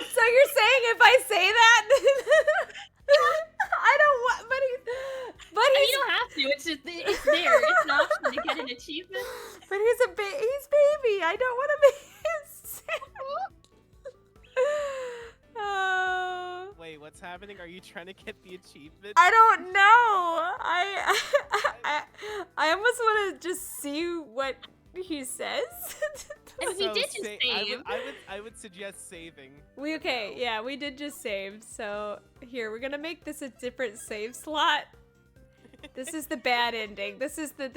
B: So you're saying if I say that, I don't want, but
C: You don't have to. It's just it's there. It's an option to get an achievement.
B: But he's baby. I don't want to be his. Oh.
A: Wait, what's happening? Are you trying to get the achievement?
B: I don't know. I almost want to just see he says.
C: And we did just
A: I
C: save.
A: I would suggest saving.
B: we did just save. So here, we're gonna make this a different save slot. This is the bad ending. This is the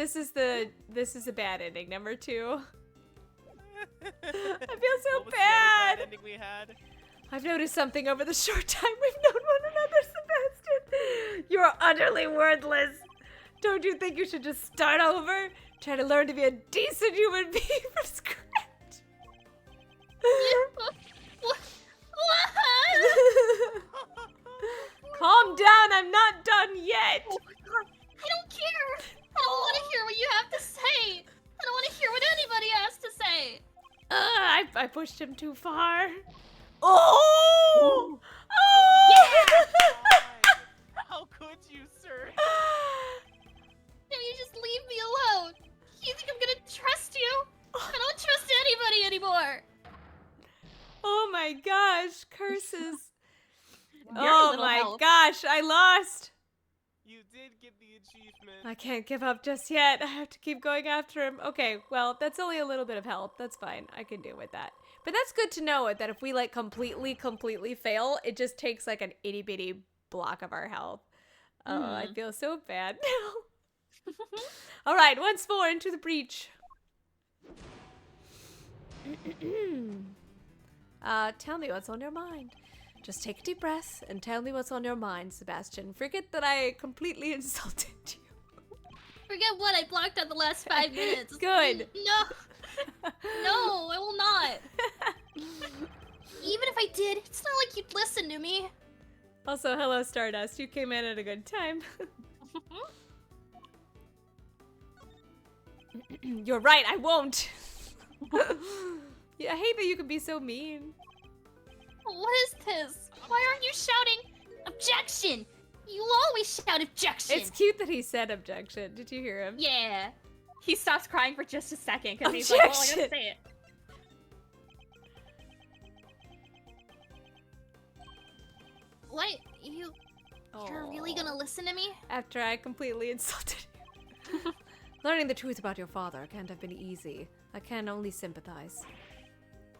B: bad ending. Number 2. I feel so
A: What was the other
B: bad.
A: ending we had?
B: I've noticed something over the short time we've known one another, Sebastian. You are utterly worthless. Don't you think you should just start over? Try to learn to be a decent human being from scratch.
C: What?
B: Calm down, I'm not done yet.
C: Oh my god, I don't care. I don't want to hear what you have to say. I don't want to hear what anybody has to say.
B: I pushed him too far. Oh!
C: Yeah!
A: How could you, sir?
C: Can you just leave me alone? You think I'm gonna trust you? I don't trust anybody anymore.
B: Oh my gosh, curses.
C: You're a
B: Oh
C: little
B: my
C: help.
B: gosh, I lost.
A: You did get the achievement.
B: I can't give up just yet. I have to keep going after him. Okay, well, that's only a little bit of help. That's fine. I can deal with that. But that's good to know that if we like completely fail, it just takes like an itty bitty block of our health. Oh, I feel so bad now. All right, once more into the breach. Tell me what's on your mind. Just take a deep breath and tell me what's on your mind, Sebastian. Forget that I completely insulted you.
C: Forget what I blocked out the last 5 minutes.
B: Good.
C: No, I will not. Even if I did, it's not like you'd listen to me.
B: Also, hello, Stardust. You came in at a good time. You're right, I won't. Yeah, I hate that you can be so mean.
C: What is this? Why aren't you shouting objection? You always shout objection.
B: It's cute that he said objection. Did you hear him?
C: Yeah.
E: He stops crying for just a second because he's like, well, I gotta
B: Objection.
E: say it.
C: What? You're really gonna listen to me?
B: After I completely insulted you. Learning the truth about your father can't have been easy. I can only sympathize.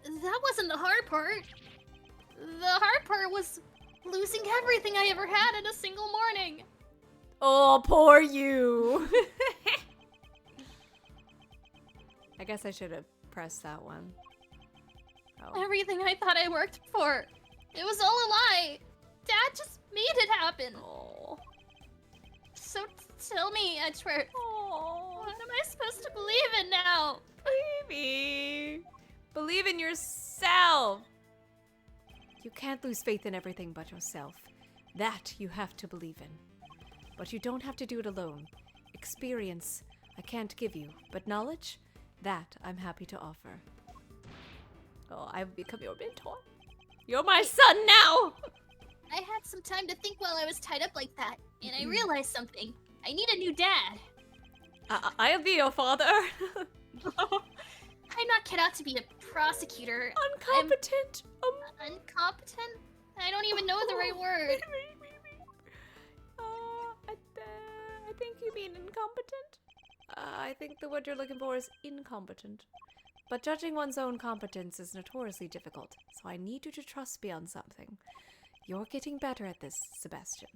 C: That wasn't the hard part. The hard part was losing everything I ever had in a single morning.
B: Oh, poor you. I guess I should have pressed that one. Oh.
C: Everything I thought I worked for. It was all a lie. Dad just made it happen.
B: Oh.
C: So tell me, Edgeworth,
B: Oh.
C: what am I supposed to believe in now?
B: Baby. Believe in yourself. You can't lose faith in everything but yourself. That you have to believe in. But you don't have to do it alone. Experience, I can't give you, but knowledge, that I'm happy to offer. Oh, I've become your mentor. You're my son now!
C: I had some time to think while I was tied up like that, and I realized something. I need a new dad.
B: I'll be your father.
C: I'm not cut out to be a prosecutor.
B: Incompetent.
C: Incompetent? I don't even know the right word.
B: I think you mean incompetent. I think the word you're looking for is incompetent. But judging one's own competence is notoriously difficult, so I need you to trust me on something. You're getting better at this, Sebastian.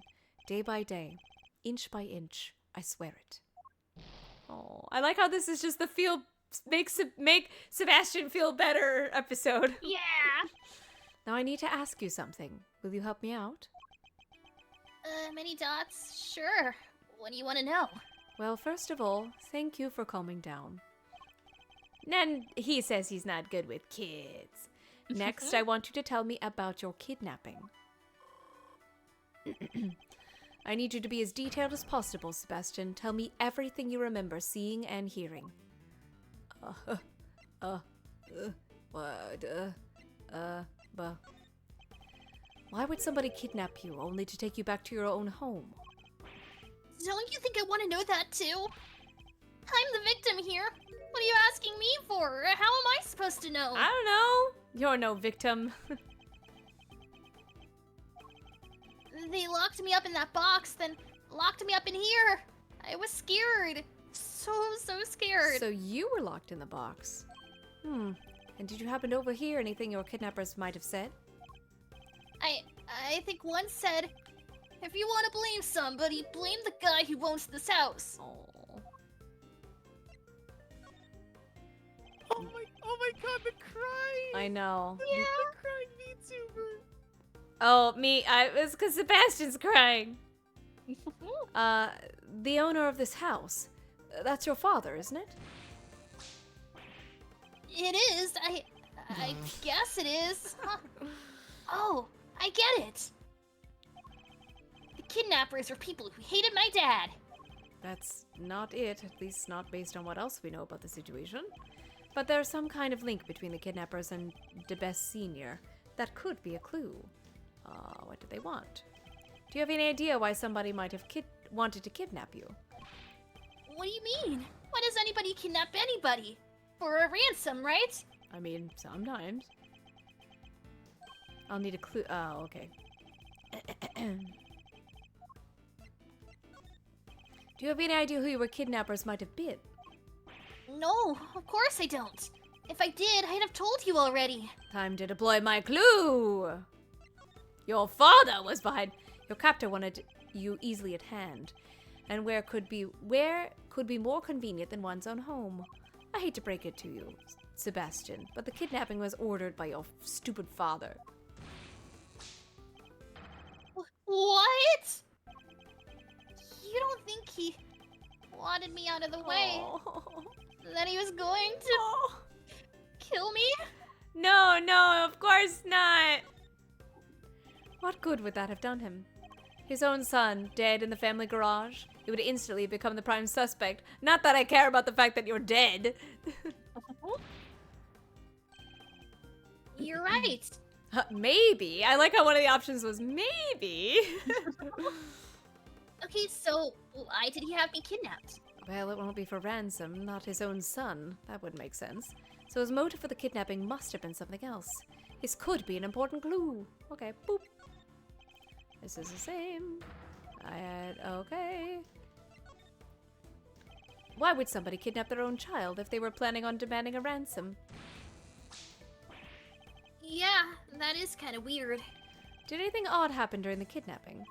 B: Day by day, inch by inch, I swear it. Oh, I like how this is just the make Sebastian feel better episode.
C: Yeah.
B: Now I need to ask you something. Will you help me out?
C: Many dots? Sure. What do you want to know?
B: Well, first of all, thank you for calming down. And he says he's not good with kids. Next, I want you to tell me about your kidnapping. I need you to be as detailed as possible, Sebastian. Tell me everything you remember seeing and hearing. Why would somebody kidnap you only to take you back to your own home?
C: Don't you think I want to know that too? I'm the victim here. What are you asking me for? How am I supposed to know?
B: I don't know. You're no victim.
C: They locked me up in that box, then locked me up in here. I was scared. so scared.
B: So you were locked in the box. And did you happen to overhear anything your kidnappers might have said?
C: I think one said, if you want to blame somebody, blame the guy who owns this house.
B: Oh.
A: Oh my god, the crying!
B: I know.
C: Yeah.
A: The crying VTuber!
B: Oh, me. It's because Sebastian's crying. The owner of this house. That's your father, isn't it?
C: It is. I guess it is. Huh. Oh, I get it. The kidnappers are people who hated my dad.
B: That's not it, at least not based on what else we know about the situation. But there's some kind of link between the kidnappers and DeBest Sr. That could be a clue. What do they want? Do you have any idea why somebody might have wanted to kidnap you?
C: What do you mean? Why does anybody kidnap anybody? For a ransom, right?
B: I mean, sometimes. I'll need a clue. Oh, okay. Do you have any idea who your kidnappers might have been?
C: No, of course I don't. If I did, I'd have told you already.
B: Time to deploy my clue! Your father was behind. Your captor wanted you easily at hand. And where could be more convenient than one's own home? I hate to break it to you, Sebastian, but the kidnapping was ordered by your stupid father.
C: What? You don't think he wanted me out of the way?
B: Oh.
C: That he was going to kill me?
B: No, of course not. What good would that have done him? His own son, dead in the family garage? He would instantly become the prime suspect. Not that I care about the fact that you're dead.
C: You're right.
B: Maybe. I like how one of the options was maybe.
C: Okay, so why did he have me kidnapped?
B: Well, it won't be for ransom, not his own son. That would make sense. So his motive for the kidnapping must have been something else. This could be an important clue. Okay, boop. This is the same. Okay. Why would somebody kidnap their own child if they were planning on demanding a ransom?
C: Yeah, that is kind of weird.
B: Did anything odd happen during the kidnapping?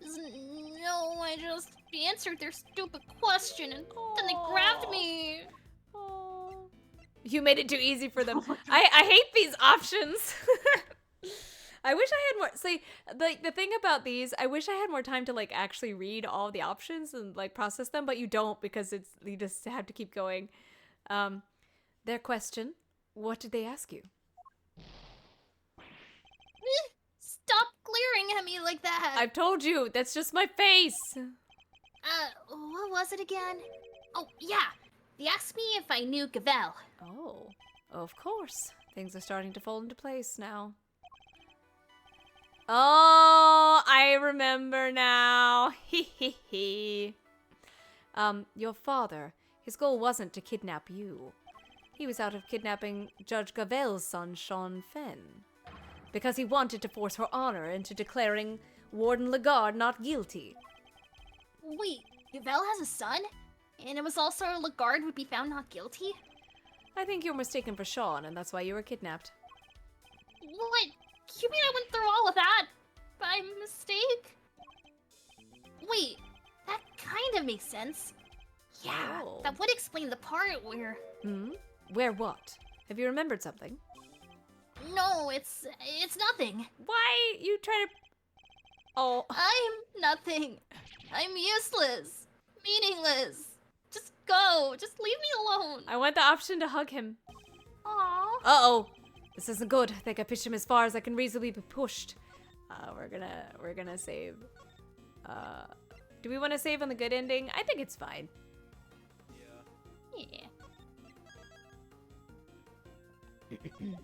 C: No, I just answered their stupid question and then they grabbed me.
B: Oh. You made it too easy for them. I hate these options. I wish I had more. See, the thing about these, I wish I had more time to like actually read all the options and like process them, but you don't because you just have to keep going. Their question, what did they ask you?
C: Stop glaring at me like that.
B: I've told you, that's just my face.
C: What was it again? Oh, yeah. They asked me if I knew Gavel.
B: Oh, of course. Things are starting to fall into place now. Oh, I remember now. Hee. Your father, his goal wasn't to kidnap you. He was out of kidnapping Judge Gavel's son, Sean Fenn. Because he wanted to force her honor into declaring Warden Lagarde not guilty.
C: Wait, Gavel has a son? And it was also Lagarde would be found not guilty?
B: I think you're mistaken for Sean, and that's why you were kidnapped.
C: What? You mean I went through all of that by mistake? Wait, that kind of makes sense. Yeah,
B: Oh.
C: that would explain the part where...
B: Where what? Have you remembered something?
C: No, it's nothing.
B: Why you try to... Oh.
C: I'm nothing. I'm useless. Meaningless. Just go. Just leave me alone.
B: I want the option to hug him.
C: Aww.
B: Uh-oh. This isn't good. I think I pushed him as far as I can reasonably be pushed. We're gonna save. Do we want to save on the good ending? I think it's fine.
D: Yeah.
C: Yeah.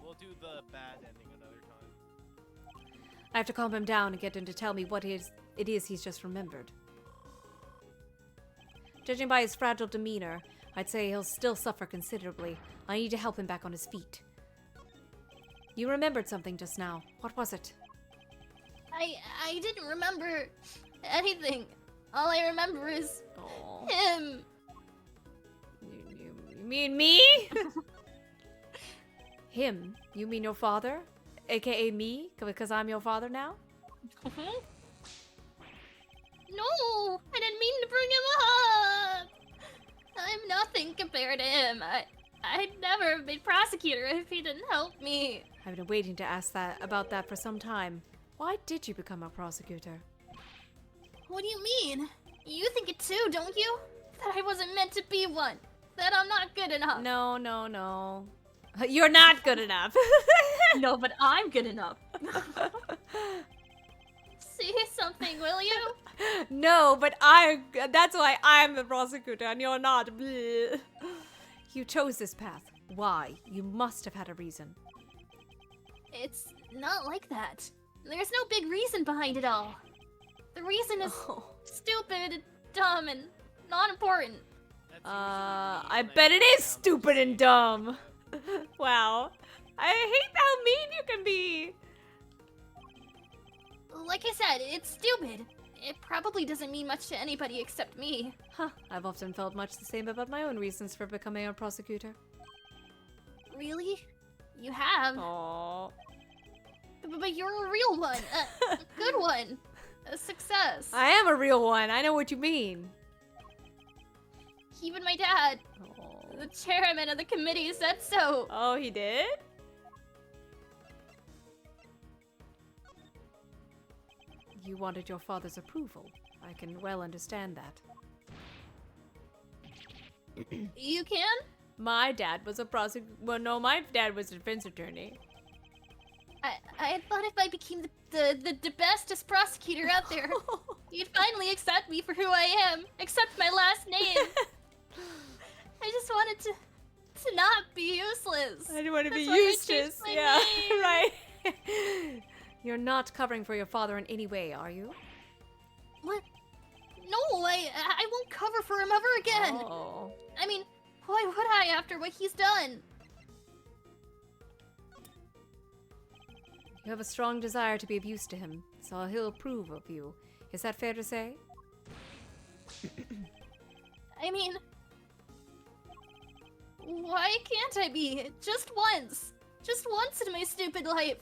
D: We'll do the bad ending another time.
B: I have to calm him down and get him to tell me what it is he's just remembered. Judging by his fragile demeanor, I'd say he'll still suffer considerably. I need to help him back on his feet. You remembered something just now. What was it?
C: I didn't remember anything. All I remember is
B: Oh.
C: him.
B: mean me? Him? You mean your father? AKA me? Because I'm your father now?
C: No, I didn't mean to bring him up. I'm nothing compared to him. I'd never have been prosecutor if he didn't help me.
B: I've been waiting to ask about that for some time. Why did you become a prosecutor?
C: What do you mean? You think it too, don't you? That I wasn't meant to be one. That I'm not good enough.
B: No, no, no. You're not good enough.
E: No, but I'm good enough.
C: Say something, will you?
B: No, but that's why I'm the prosecutor and you're not. Bleh. You chose this path. Why? You must have had a reason.
C: It's not like that. There's no big reason behind it all. The reason is stupid, dumb, and not important.
B: I bet it is stupid and dumb. Wow. I hate how mean you can be.
C: Like I said, it's stupid. It probably doesn't mean much to anybody except me.
B: Huh, I've often felt much the same about my own reasons for becoming a prosecutor.
C: Really? You have?
B: Aww.
C: But you're a real one. A good one. A success.
B: I am a real one. I know what you mean.
C: Even my dad,
B: Aw.
C: the chairman of the committee, said so.
B: Oh, he did? You wanted your father's approval. I can well understand that.
C: You can?
B: My dad was a prosecutor. Well, no, my dad was a defense attorney.
C: I thought if I became the bestest prosecutor out there, you'd finally accept me for who I am, accept my last name. I just wanted to not be useless.
B: I didn't want to be
C: That's why I
B: useless.
C: changed my
B: Yeah,
C: name.
B: right. You're not covering for your father in any way, are you?
C: What? No, I won't cover for him ever again.
B: Oh.
C: I mean, why would I after what he's done?
B: You have a strong desire to be of use to him, so he'll approve of you. Is that fair to say?
C: I mean, why can't I be? Just once. Just once in my stupid life.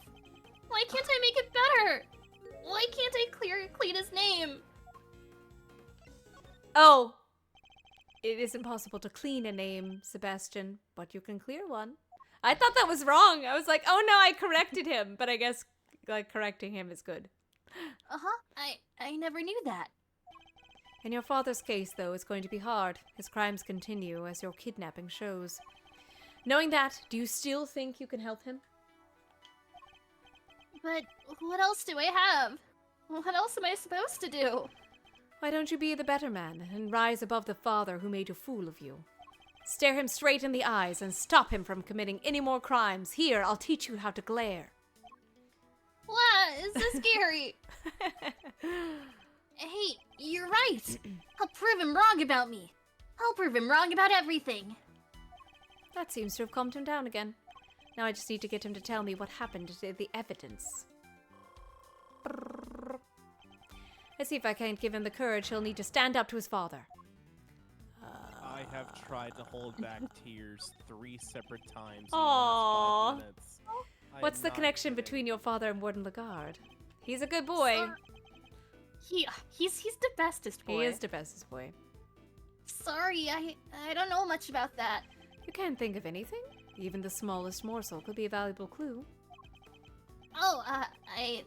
C: Why can't I make it better? Why can't I clean his name?
B: Oh! It is impossible to clean a name, Sebastian, but you can clear one. I thought that was wrong. I was like, oh no, I corrected him. But I guess, like, correcting him is good.
C: Uh-huh. I never knew that.
B: In your father's case, though, it's going to be hard. His crimes continue, as your kidnapping shows. Knowing that, do you still think you can help him?
C: But what else do I have? What else am I supposed to do?
B: Why don't you be the better man and rise above the father who made a fool of you? Stare him straight in the eyes and stop him from committing any more crimes. Here, I'll teach you how to glare.
C: What? Is this scary? Hey, you're right. I'll prove him wrong about me. I'll prove him wrong about everything.
B: That seems to have calmed him down again. Now I just need to get him to tell me what happened to the evidence. Let's see if I can't give him the courage he'll need to stand up to his father.
A: I have tried to hold back tears 3 separate times in the
B: Aww.
A: last 5 minutes. I
B: What's
A: am
B: the
A: not
B: connection
A: kidding.
B: between your father and Warden Lagarde? He's a good boy.
E: He's the bestest boy.
B: He is the bestest boy.
C: Sorry, I don't know much about that.
B: You can't think of anything? Even the smallest morsel could be a valuable clue.
C: Oh, I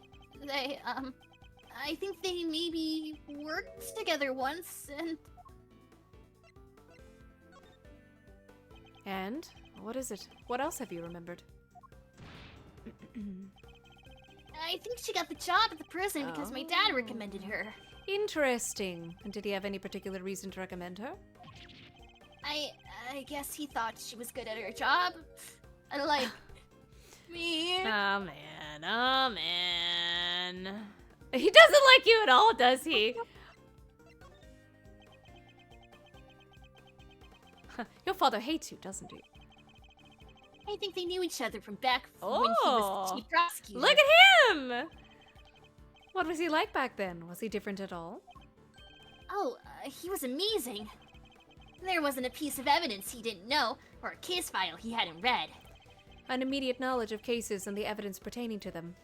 C: think they maybe worked together once, and
B: And? What is it? What else have you remembered?
C: I think she got the job at the prison because my dad
B: Oh.
C: recommended her.
B: Interesting. And did he have any particular reason to recommend her?
C: I guess he thought she was good at her job. Unlike me.
B: Oh man, oh man. He doesn't like you at all, does he? Your father hates you, doesn't he?
C: I think they knew each other from back when he was the chief prosecutor.
B: Look at him! What was he like back then? Was he different at all?
C: Oh, he was amazing. There wasn't a piece of evidence he didn't know, or a case file he hadn't read.
B: An immediate knowledge of cases and the evidence pertaining to them.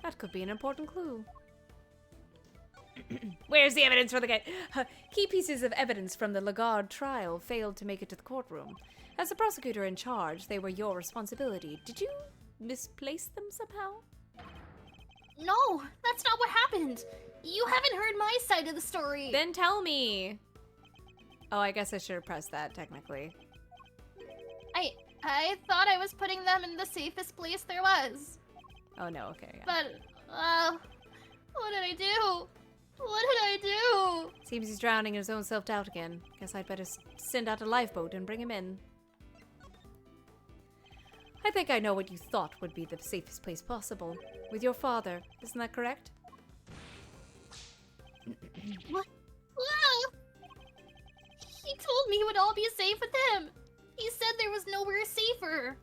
B: That could be an important clue. Where's the evidence for the guy? Key pieces of evidence from the Lagarde trial failed to make it to the courtroom. As the prosecutor in charge, they were your responsibility. Did you misplace them somehow?
C: No, that's not what happened. You haven't heard my side of the story.
B: Then tell me. Oh, I guess I should have pressed that, technically.
C: I thought I was putting them in the safest place there was.
B: Oh, no, okay. Yeah.
C: But, what did I do? What did I do?
B: Seems he's drowning in his own self-doubt again. Guess I'd better send out a lifeboat and bring him in. I think I know what you thought would be the safest place possible. With your father, isn't that correct?
C: What? Ah! He told me it would all be safe with him. He said there was nowhere safer.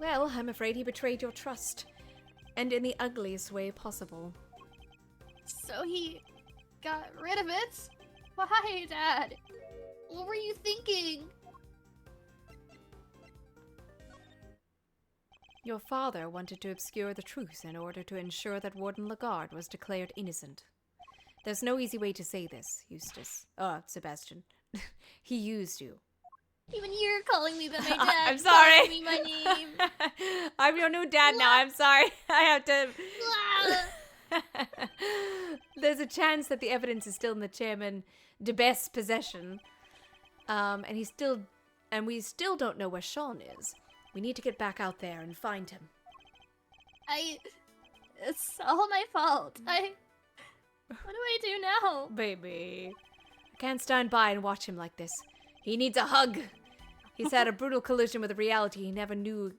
B: Well, I'm afraid he betrayed your trust. And in the ugliest way possible.
C: So he got rid of it? Why, Dad? What were you thinking?
B: Your father wanted to obscure the truth in order to ensure that Warden Lagarde was declared innocent. There's no easy way to say this, Sebastian. He used you.
C: Even you're calling me by my dad.
B: I'm sorry.
C: Calling me my name.
B: I'm your new dad now. I'm sorry. I have to... There's a chance that the evidence is still in the chairman DeBest's possession. And we still don't know where Sean is. We need to get back out there and find him.
C: It's all my fault. What do I do now?
B: Baby. I can't stand by and watch him like this. He needs a hug. He's had a brutal collision with a reality he never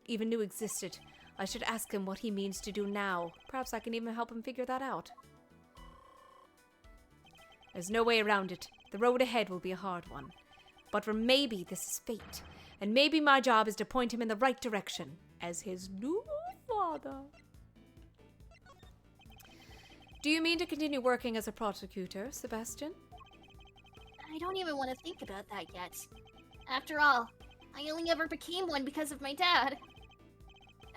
B: even knew existed. I should ask him what he means to do now. Perhaps I can even help him figure that out. There's no way around it. The road ahead will be a hard one. But for maybe this is fate. And maybe my job is to point him in the right direction. As his new father. Do you mean to continue working as a prosecutor, Sebastian?
C: I don't even want to think about that yet. After all, I only ever became one because of my dad.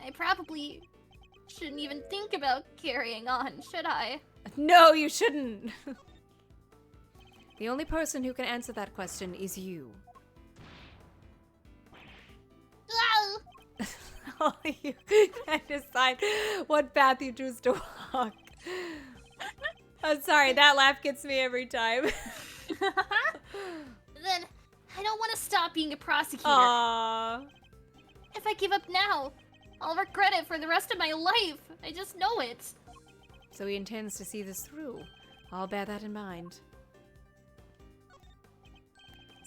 C: I probably shouldn't even think about carrying on, should I?
B: No, you shouldn't. The only person who can answer that question is you. Oh, you can't decide what path you choose to walk. I'm sorry, that laugh gets me every time.
C: Then, I don't want to stop being a prosecutor.
B: Aww.
C: If I give up now, I'll regret it for the rest of my life. I just know it.
B: So he intends to see this through. I'll bear that in mind.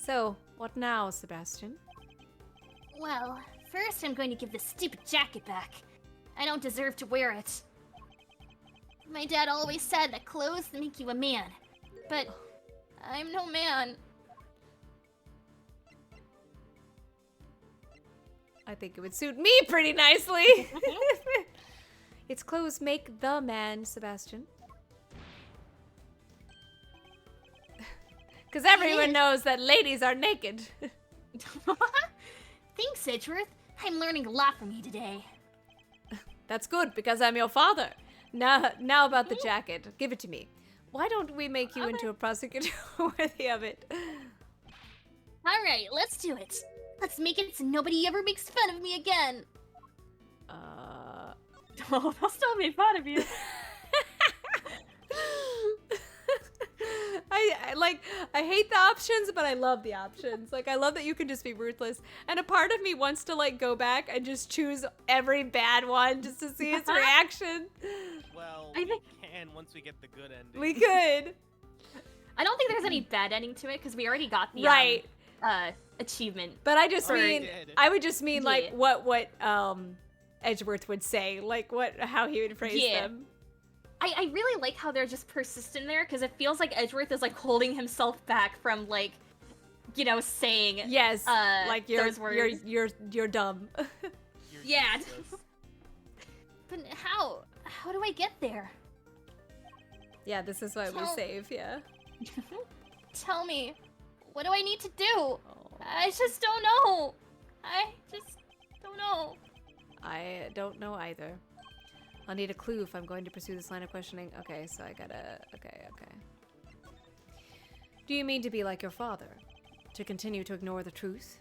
B: So, what now, Sebastian?
C: Well, first I'm going to give this stupid jacket back. I don't deserve to wear it. My dad always said that clothes make you a man. But I'm no man.
B: I think it would suit me pretty nicely. Its clothes make the man, Sebastian. Because everyone knows that ladies are naked.
C: Thanks, Edgeworth. I'm learning a lot from you today.
B: That's good, because I'm your father. Now about the jacket. Give it to me. Why don't we make you into a prosecutor worthy of it?
C: Alright, let's do it. Let's make it so nobody ever makes fun of me again.
E: Oh, they'll still make fun of you.
B: I hate the options, but I love the options. Like, I love that you can just be ruthless. And a part of me wants to, like, go back and just choose every bad one just to see its reaction.
A: Well,
E: I think-
A: we can once we get the good ending.
B: We could.
E: I don't think there's any bad ending to it because we already got the
B: Right.
E: Achievement.
B: But I just
A: Already
B: mean,
A: did.
B: I would just mean, like,
E: Yeah.
B: what Edgeworth would say. Like, how he would phrase
E: Yeah.
B: them.
E: I really like how they're just persistent there because it feels like Edgeworth is like holding himself back from like, you know, saying
B: Yes, like
E: those words.
B: you're dumb.
A: You're
E: Yeah.
A: useless.
C: But how? How do I get there?
B: Yeah, this is why we
C: Tell-
B: save. Yeah.
C: Tell me, What do I need to do?
B: Oh.
C: I just don't know. I just don't know.
B: I don't know either. I'll need a clue if I'm going to pursue this line of questioning. Okay, so I gotta... Okay. Do you mean to be like your father? To continue to ignore the truth?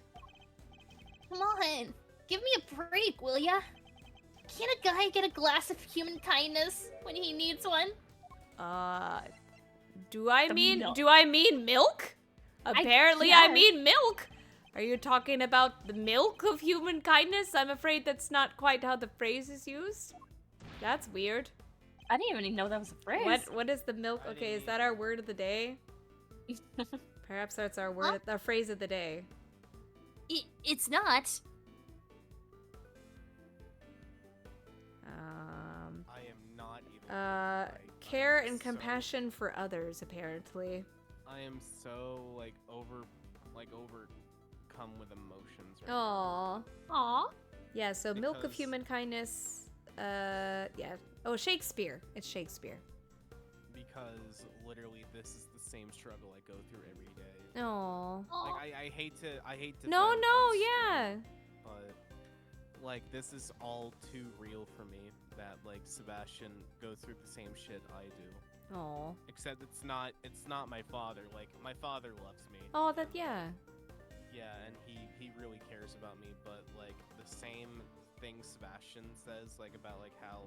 C: Come on. Give me a break, will ya? Can't a guy get a glass of human kindness when he needs one?
B: Do I
E: The
B: mean
E: milk.
B: milk? Apparently I
E: guess.
B: mean milk. Are you talking about the milk of human kindness? I'm afraid that's not quite how the phrase is used. That's weird.
E: I didn't even know that was a phrase.
B: What is the milk? Okay, is that our word of the day? Perhaps that's our word, our phrase of the day.
C: It's not.
A: I am not even.
B: Care
A: I'm
B: and
A: so-
B: compassion for others, apparently.
A: I am so overcome with emotions right now.
B: Aww.
E: Aw.
B: Yeah, so milk of
A: Because-
B: human kindness. Yeah. Oh, Shakespeare. It's Shakespeare.
A: Because literally this is the same struggle I go through every day.
B: Aww.
C: Aw.
A: Like I hate to
B: No,
A: vent
B: no,
A: on
B: yeah.
A: stream, but like this is all too real for me that like Sebastian goes through the same shit I do.
B: Aw.
A: Except it's not my father. Like my father loves me.
B: Oh, that, yeah.
A: Yeah, and he really cares about me, but like the same thing Sebastian says like about like how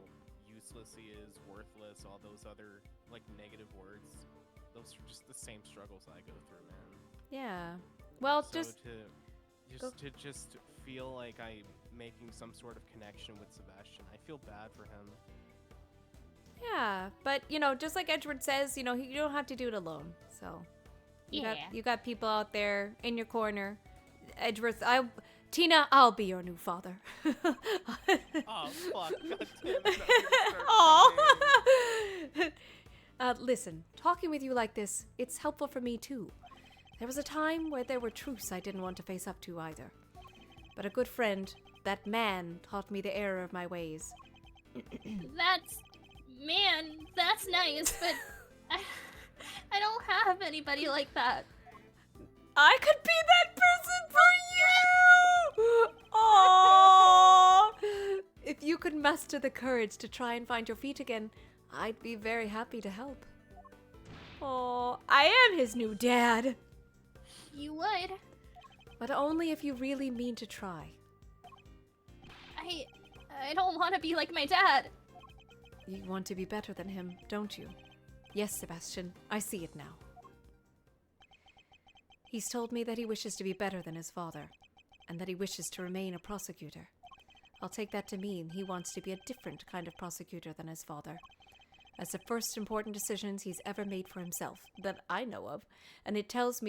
A: useless he is, worthless, all those other like negative words. Those are just the same struggles I go through, man.
B: Yeah. Well,
A: So
B: just
A: to just feel like I'm making some sort of connection with Sebastian, I feel bad for him.
B: yeah, but you know, just like Edward says, you know, you don't have to do it alone. So
C: Yeah.
B: you got people out there in your corner. Edgeworth, Tina, I'll be your new father.
A: Oh fuck! God damn it!
B: Aw. Listen, talking with you like this, it's helpful for me too. There was a time where there were truths I didn't want to face up to either. But a good friend, that man, taught me the error of my ways.
C: That's nice, but I don't have anybody like that.
B: I could be that person for you! Aww! If you could muster the courage to try and find your feet again, I'd be very happy to help. Aw, I am his new dad.
C: You would.
B: But only if you really mean to try.
C: I don't want to be like my dad.
B: You want to be better than him, don't you? Yes, Sebastian, I see it now. He's told me that he wishes to be better than his father, and that he wishes to remain a prosecutor. I'll take that to mean he wants to be a different kind of prosecutor than his father. As the first important decisions he's ever made for himself, that I know of, and it tells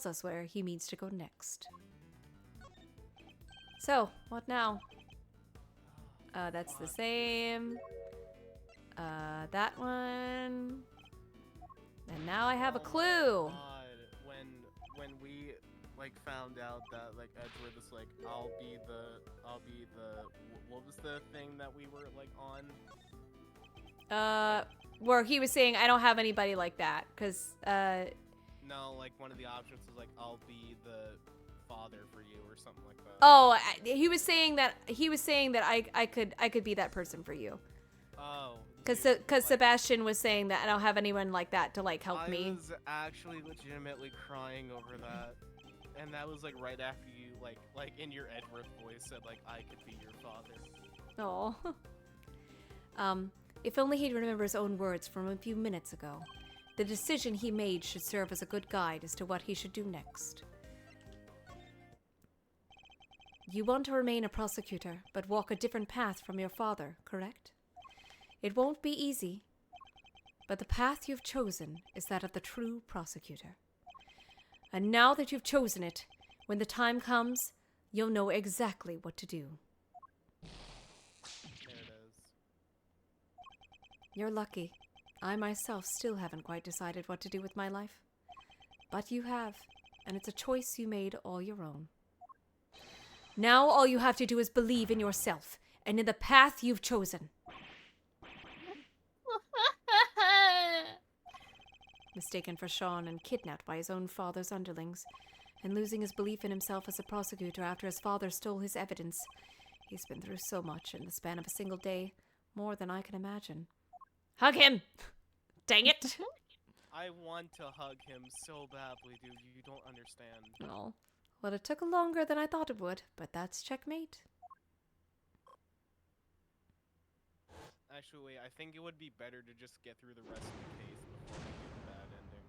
B: us where he means to go next. So, what now? That's the same. That one. And now I have a clue.
A: God, when we like found out that like Edward was like, I'll be the what was the thing that we were like on?
B: Where he was saying I don't have anybody like that, cause
A: No, like one of the options was like, I'll be the father for you or something like that.
B: oh, he was saying that I could be that person for you.
A: Oh.
B: Cause
A: dude, like,
B: Sebastian was saying that I don't have anyone like that to like help me.
A: I was actually legitimately crying over that, and that was like right after you like in your Edward voice said like I could be your father.
B: Oh. If only he'd remember his own words from a few minutes ago. The decision he made should serve as a good guide as to what he should do next. You want to remain a prosecutor, but walk a different path from your father, correct? It won't be easy, but the path you've chosen is that of the true prosecutor. And now that you've chosen it, when the time comes, you'll know exactly what to do.
A: There it is.
B: You're lucky. I myself still haven't quite decided what to do with my life. But you have, and it's a choice you made all your own. Now all you have to do is believe in yourself and in the path you've chosen. mistaken for Sean and kidnapped by his own father's underlings, and losing his belief in himself as a prosecutor after his father stole his evidence. He's been through so much in the span of a single day, more than I can imagine. Hug him! Dang it!
A: I want to hug him so badly, dude. You don't understand.
B: Oh, well, it took longer than I thought it would, but that's checkmate.
A: Actually, wait, I think it would be better to just get through the rest of the case before we do the bad ending.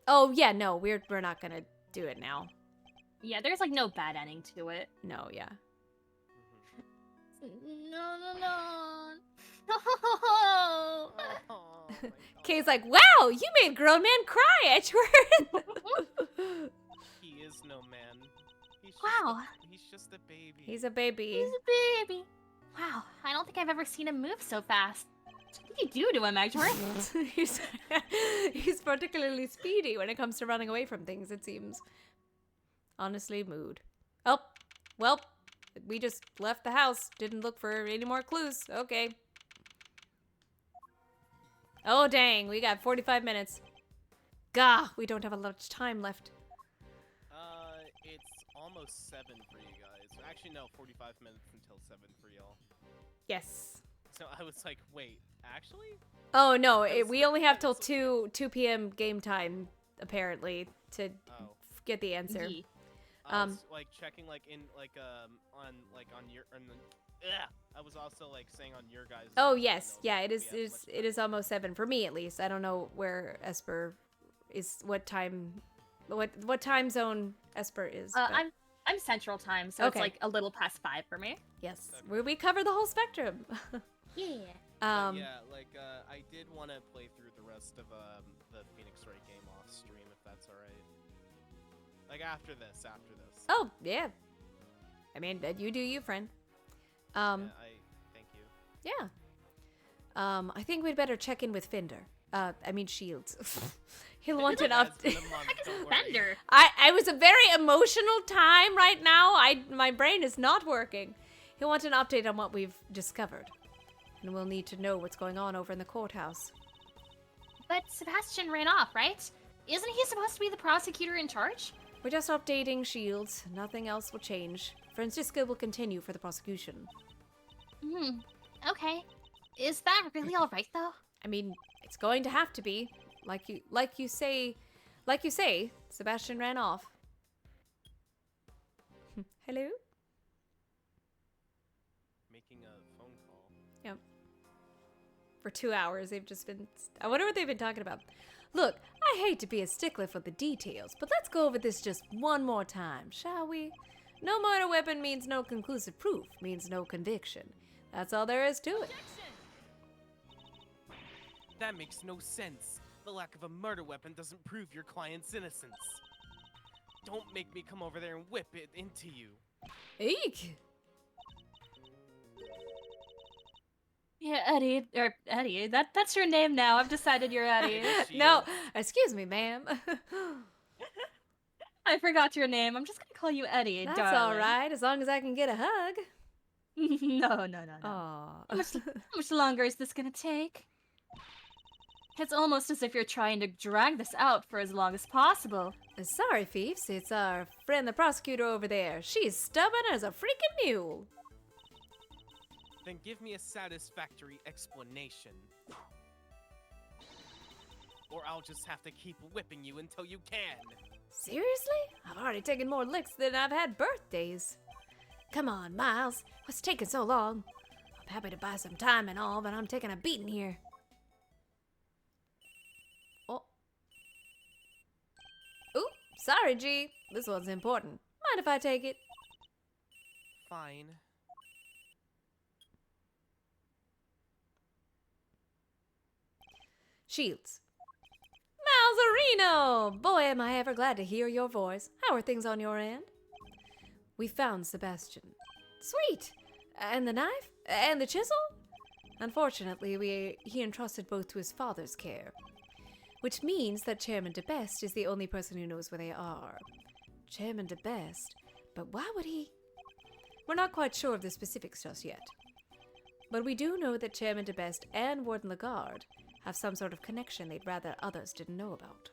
B: Oh yeah, no, we're not gonna do it now.
E: Yeah, there's like no bad ending to it.
B: No, yeah.
E: No, no, no. No.
A: Oh my God.
B: Kay's like, wow, you made grown man cry, Edgeworth.
A: He is no man.
C: Wow.
A: He's just a baby.
B: He's a baby.
C: He's a baby. Wow, I don't think I've ever seen him move so fast.
E: What did you do to him, Edgeworth?
B: he's particularly speedy when it comes to running away from things, it seems. Honestly, mood. Oh, well, we just left the house. Didn't look for any more clues. Okay. Oh, dang, we got 45 minutes. Gah, we don't have a lot of time left.
A: It's almost 7 for you guys. Actually, no, 45 minutes until 7 for y'all.
B: Yes.
A: So I was like, wait, actually?
B: Oh, no, we only have till 2 p.m. game time, apparently, to
A: Oh.
B: get the answer.
E: Yee.
A: I was like checking like in like on your I was also like saying on your guys.
B: Oh, yes.
A: you know,
B: Yeah, it
A: we
B: is,
A: have
B: it is,
A: much
B: it is almost 7 for me, at least. I don't know where Esper is, what time zone Esper is. but
E: I'm Central Time, so
B: Okay.
E: it's like a little past 5 for me.
B: yes,
A: Okay.
B: we cover the whole spectrum.
C: Yeah.
A: But yeah, like I did want to play through the rest of the Phoenix Wright game off stream if that's all right. Like after this.
B: Oh, yeah. I mean, you do you, friend.
A: Yeah, I thank you.
B: Yeah. I think we'd better check in with Fender. I mean Shields. He'll want an
A: It's been
B: update.
A: a month, don't worry.
E: Fender.
B: I was a very emotional time right now. My brain is not working. He'll want an update on what we've discovered. And we'll need to know what's going on over in the courthouse.
C: But Sebastian ran off, right? Isn't he supposed to be the prosecutor in charge?
B: We're just updating Shields. Nothing else will change. Francisco will continue for the prosecution.
C: Okay. Is that really all right, though?
B: I mean, it's going to have to be. Like you say, Sebastian ran off. Hello?
A: Making a phone call.
B: Yep. For 2 hours, they've just been... I wonder what they've been talking about. Look, I hate to be a stickler for the details, but let's go over this just one more time, shall we? No murder weapon means no conclusive proof, means no conviction. That's all there is to it.
A: That makes no sense. The lack of a murder weapon doesn't prove your client's innocence. Don't make me come over there and whip it into you.
B: Eek!
E: Yeah, Eddie. Or Eddie. That's your name now. I've decided you're Eddie.
B: No, excuse me, ma'am.
E: I forgot your name. I'm just gonna call you Eddie,
B: That's
E: darling.
B: all right, as long as I can get a hug.
E: No.
B: Aw.
E: How much longer is this gonna take? It's almost as if you're trying to drag this out for as long as possible.
B: Sorry, Fiefs, it's our friend the prosecutor over there. She's stubborn as a freaking mule.
A: Then give me a satisfactory explanation. Or I'll just have to keep whipping you until you can.
B: Seriously? I've already taken more licks than I've had birthdays. Come on, Miles. What's taking so long? I'm happy to buy some time and all, but I'm taking a beating here. Oh. Oop, sorry, G. This one's important. Mind if I take it?
A: Fine.
B: Shields. Malzarino! Boy, am I ever glad to hear your voice. How are things on your end? We found Sebastian. Sweet! And the knife? And the chisel? Unfortunately, he entrusted both to his father's care. Which means that Chairman DeBest is the only person who knows where they are. Chairman DeBest? But why would he? We're not quite sure of the specifics just yet. But we do know that Chairman DeBest and Warden Lagarde have some sort of connection they'd rather others didn't know about.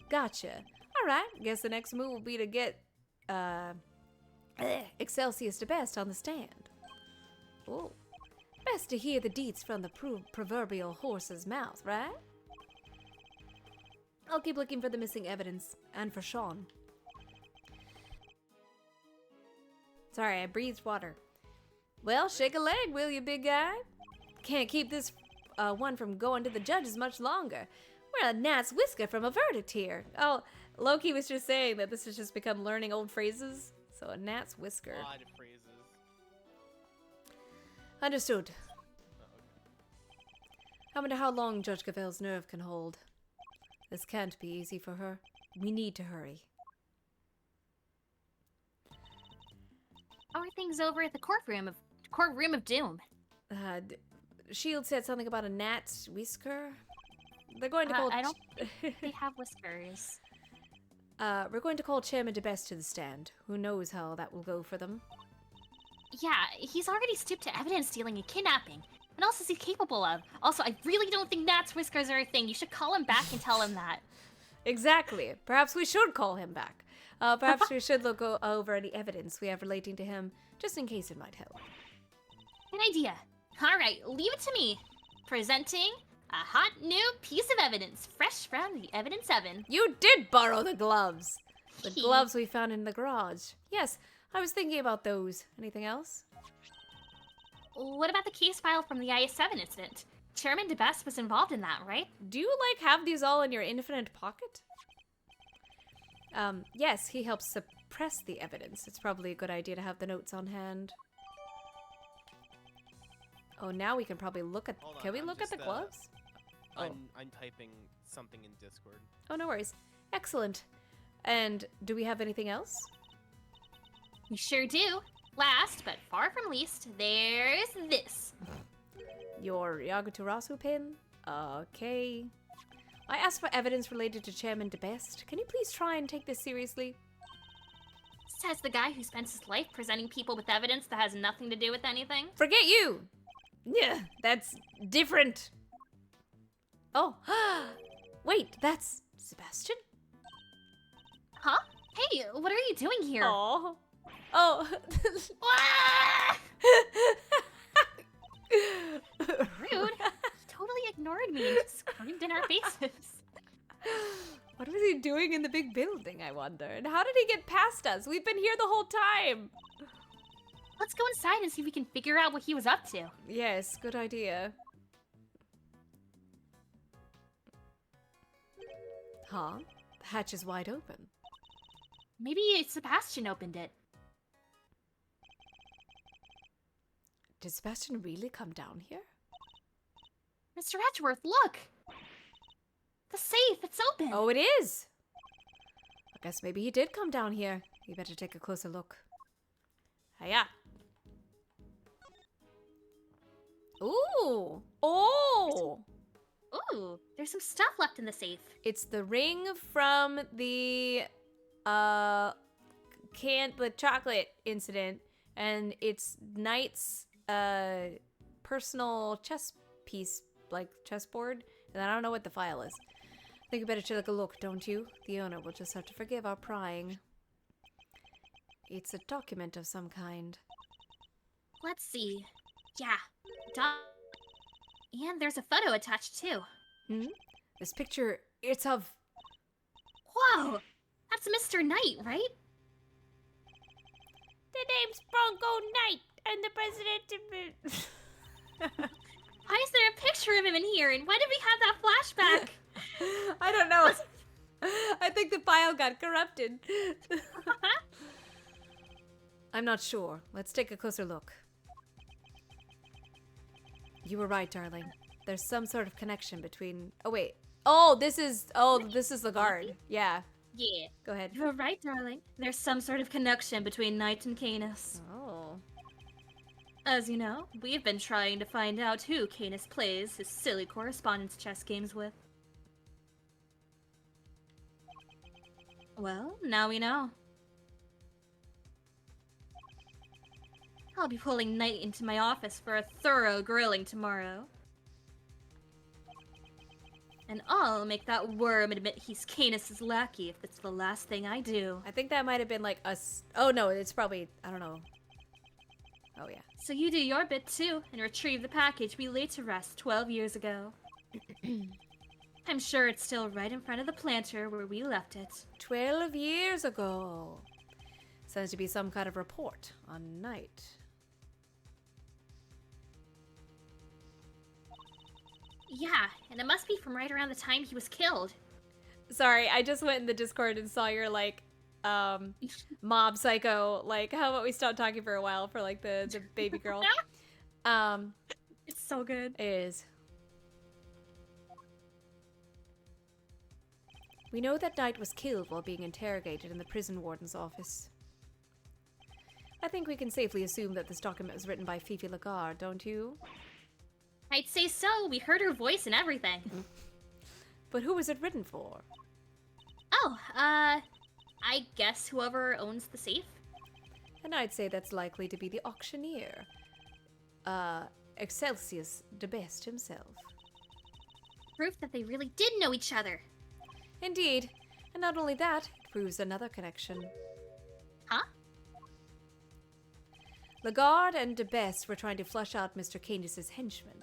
B: Gotcha. Alright, guess the next move will be to get, Excelsius to Best on the stand. Oh. Best to hear the deets from the proverbial horse's mouth, right? I'll keep looking for the missing evidence, and for Sean. Sorry, I breathed water. Well, shake a leg, will you, big guy? Can't keep this one from going to the judges much longer. We're a gnat's whisker from a verdict here. Oh, Loki was just saying that this has just become learning old phrases. So a gnat's whisker.
A: Odd phrases.
B: Understood.
A: Oh, okay.
B: I wonder how long Judge Gavel's nerve can hold. This can't be easy for her. We need to hurry.
C: How are things over at the courtroom of doom?
B: Shield said something about a gnat's whisker. They're going to call.
C: I don't think they have whiskers.
B: We're going to call Chairman DeBest to the stand. Who knows how that will go for them?
C: Yeah, he's already stooped to evidence stealing and kidnapping. What else is he capable of? Also, I really don't think Nat's whiskers are a thing. You should call him back and tell him that.
B: Exactly. Perhaps we should call him back. Perhaps we should look over any evidence we have relating to him, just in case it might help.
C: Good idea. Alright, leave it to me. Presenting a hot new piece of evidence, fresh from the evidence oven.
B: You did borrow the gloves! The gloves we found in the garage. Yes, I was thinking about those. Anything else?
C: What about the case file from the IS-7 incident? Chairman DeBest was involved in that, right?
B: Do you, have these all in your infinite pocket? Yes, he helps suppress the evidence. It's probably a good idea to have the notes on hand. Oh, now we can probably look at...
A: Hold
B: Can
A: on,
B: we
A: I'm
B: look at the
A: just,
B: gloves? Oh.
A: I'm typing something in Discord.
B: Oh, no worries. Excellent. And do we have anything else?
C: We sure do. Last, but far from least, there's this.
B: Your Yaguturasu pin? Okay. I asked for evidence related to Chairman DeBest. Can you please try and take this seriously?
C: Says the guy who spends his life presenting people with evidence that has nothing to do with anything.
B: Forget you! Yeah, that's different. Oh, wait, that's Sebastian?
C: Huh? Hey, what are you doing here?
B: Oh. Oh.
C: Ah! Rude. Totally ignored me and just screamed in our faces.
B: What was he doing in the big building, I wonder? And how did he get past us? We've been here the whole time.
C: Let's go inside and see if we can figure out what he was up to.
B: Yes, good idea. Huh? The hatch is wide open.
C: Maybe Sebastian opened it.
B: Did Sebastian really come down here?
C: Mr. Edgeworth, look! The safe, it's open!
B: Oh, it is! I guess maybe he did come down here. You better take a closer look. Hiya! Ooh! Oh!
C: Ooh, there's some stuff left in the safe.
B: It's the ring from the, the chocolate incident. And it's Knight's, personal chess piece, chessboard. And I don't know what the file is. I think you better take a look, don't you? The owner will just have to forgive our prying. It's a document of some kind.
C: Let's see. Yeah. And there's a photo attached too.
B: Hmm? This picture, it's of...
C: Whoa! That's Mr. Knight, right?
B: The name's Bronco Knight, and the president...
C: Why is there a picture of him in here, and why did we have that flashback?
B: I don't know. I think the file got corrupted. I'm not sure. Let's take a closer look. You were right, darling. There's some sort of connection between... Oh, wait. Oh, this is the guard. Yeah.
C: Yeah.
B: Go ahead.
C: You're right, darling. There's some sort of connection between Knight and Canis.
B: Oh.
C: As you know, we've been trying to find out who Canis plays his silly correspondence chess games with. Well, now we know. I'll be pulling Knight into my office for a thorough grilling tomorrow.
E: And I'll make that worm admit he's Canis's lackey if it's the last thing I do.
B: I think that might have been like us. Oh no, it's probably, I don't know. Oh yeah.
E: So you do your bit too, and retrieve the package we laid to rest 12 years ago. I'm sure it's still right in front of the planter where we left it.
B: 12 years ago. Sounds to be some kind of report on Knight.
E: Yeah, and it must be from right around the time he was killed.
B: Sorry, I just went in the Discord and saw your like mob psycho, like how about we stop talking for a while for like the baby girl.
E: It's so good.
B: It is. We know that Knight was killed while being interrogated in the prison warden's office. I think we can safely assume that this document was written by Fifi Lagarde, don't you?
E: I'd say so. We heard her voice and everything.
B: But who was it written for?
E: Oh, I guess whoever owns the safe?
B: And I'd say that's likely to be the auctioneer. Excelsius de Best himself.
E: Proof that they really did know each other.
B: Indeed. And not only that, it proves another connection.
E: Huh?
B: Lagarde and de Best were trying to flush out Mr. Canis's henchman.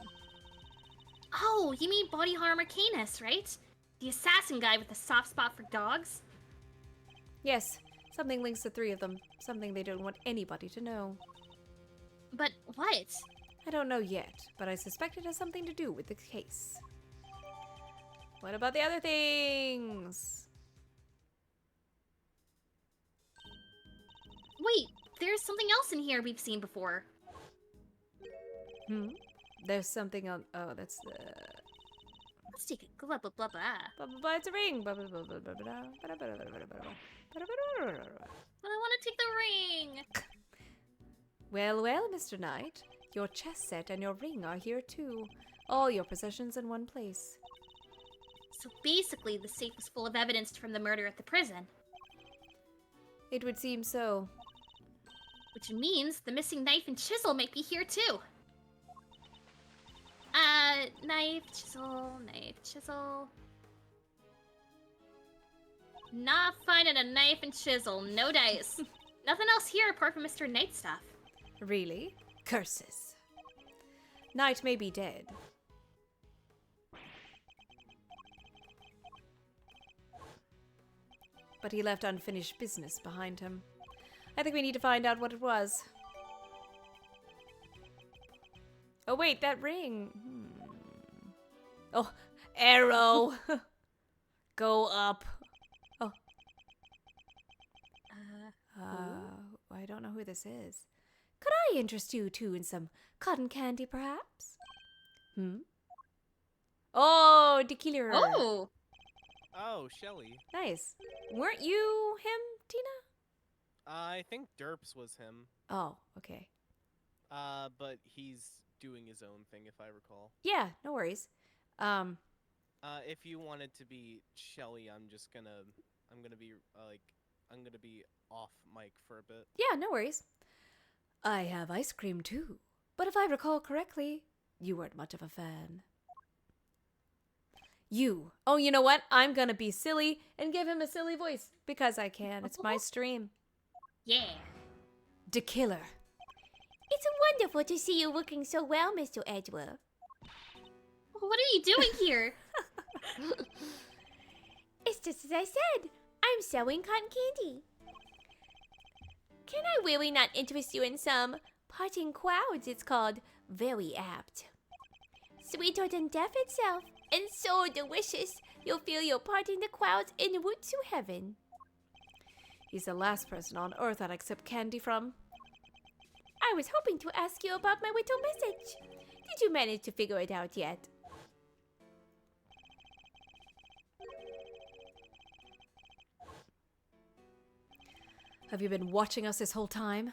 E: Oh, you mean Body Armor Canis, right? The assassin guy with a soft spot for dogs?
B: Yes, something links the three of them. Something they don't want anybody to know.
E: But what?
B: I don't know yet, but I suspect it has something to do with the case. What about the other things?
E: Wait, there's something else in here we've seen before.
B: There's something on. Oh, that's the.
E: Let's take a blah blah blah blah.
B: Blah, blah, blah, it's a ring. Blah, blah, blah, blah, blah, blah, blah, blah, blah, blah, blah, blah, blah, blah.
E: But I want to take the ring.
B: Well, well, Mr. Knight, your chess set and your ring are here too. All your possessions in one place.
E: So basically, the safe was full of evidence from the murder at the prison.
B: It would seem so.
E: Which means the missing knife and chisel might be here too. Knife, chisel. Not finding a knife and chisel, no dice. Nothing else here apart from Mr. Knight stuff.
B: Really? Curses. Knight may be dead. But he left unfinished business behind him. I think we need to find out what it was. Oh wait, that ring. Oh, arrow. Go up. Oh. I don't know who this is. Could I interest you two in some cotton candy, perhaps? Oh, tequila.
E: Oh!
A: Oh, Shelly.
B: Nice. Weren't you him, Tina?
A: I think Derps was him.
B: Oh, okay.
A: But he's doing his own thing, if I recall.
B: Yeah, no worries.
A: If you wanted to be Shelly, I'm gonna be off mic for a bit.
B: Yeah, no worries. I have ice cream too. But if I recall correctly, you weren't much of a fan. You. Oh, you know what? I'm gonna be silly and give him a silly voice. Because I can. It's my stream.
E: Yeah.
B: The killer.
F: It's wonderful to see you looking so well, Mr. Edgeworth.
E: What are you doing here?
F: It's just as I said. I'm selling cotton candy. Can I really not interest you in some parting clouds? It's called very apt. Sweeter than death itself, and so delicious, you'll feel you're parting the clouds en route to heaven.
B: He's the last person on earth I'd accept candy from.
F: I was hoping to ask you about my little message. Did you manage to figure it out yet?
B: Have you been watching us this whole time?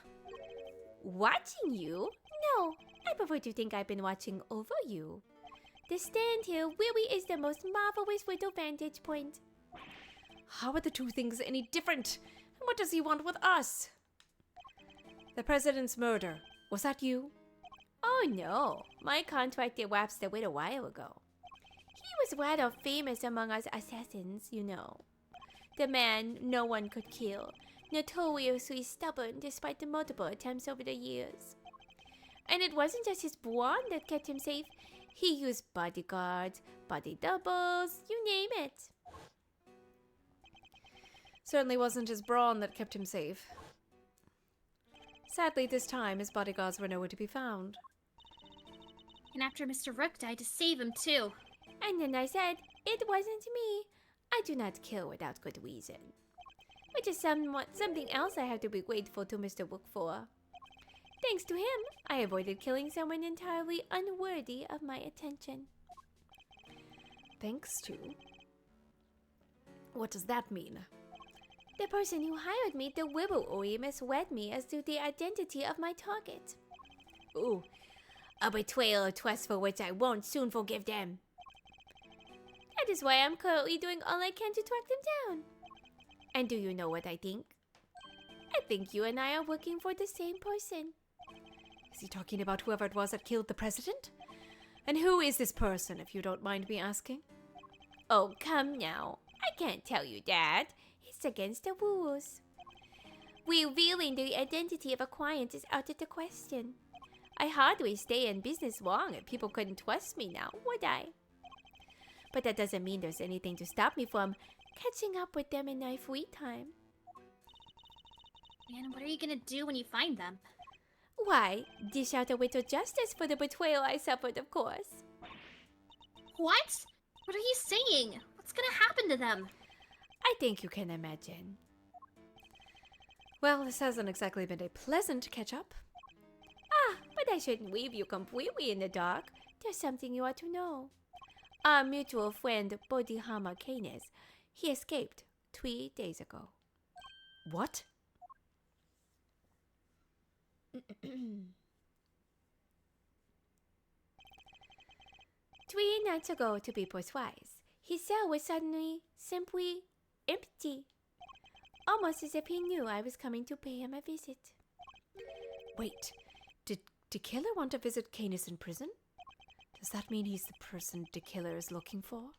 F: Watching you? No, I prefer to think I've been watching over you. The stand here really is the most marvelous little vantage point.
B: How are the two things any different? And what does he want with us? The president's murder. Was that you?
F: Oh no, my contract elapsed a little while ago. was rather famous among us assassins, you know. The man no one could kill, notoriously stubborn despite the multiple attempts over the years. And it wasn't just his brawn that kept him safe. He used bodyguards, body doubles, you name it.
B: Certainly wasn't his brawn that kept him safe. Sadly, this time his bodyguards were nowhere to be found.
C: And after Mr. Rook died to save him, too.
F: And then I said, it wasn't me. I do not kill without good reason. Which is something else I have to be grateful to Mr. Rook for. Thanks to him, I avoided killing someone entirely unworthy of my attention.
B: Thanks to? What does that mean?
F: The person who hired me deliberately misled me as to the identity of my target. Ooh, a betrayal of trust for which I won't soon forgive them. That is why I'm currently doing all I can to track them down. And do you know what I think? I think you and I are working for the same person.
B: Is he talking about whoever it was that killed the president? And who is this person, if you don't mind me asking?
F: Oh, come now. I can't tell you that. It's against the rules. Revealing the identity of a client is out of the question. I hardly stay in business long if people couldn't trust me now, would I? But that doesn't mean there's anything to stop me from catching up with them in my free time.
C: And what are you gonna do when you find them?
F: Why, dish out a little justice for the betrayal I suffered, of course.
C: What? What are you saying? What's gonna happen to them?
B: I think you can imagine. Well, this hasn't exactly been a pleasant catch-up.
F: Ah, but I shouldn't leave you completely in the dark. There's something you ought to know. Our mutual friend, Bodhihama Canis, he escaped 3 days ago.
B: What?
F: 3 nights ago, to be precise, his cell was suddenly, simply empty. Almost as if he knew I was coming to pay him a visit.
B: Wait, did Killer want to visit Canis in prison? Does that mean he's the person the Killer is looking for?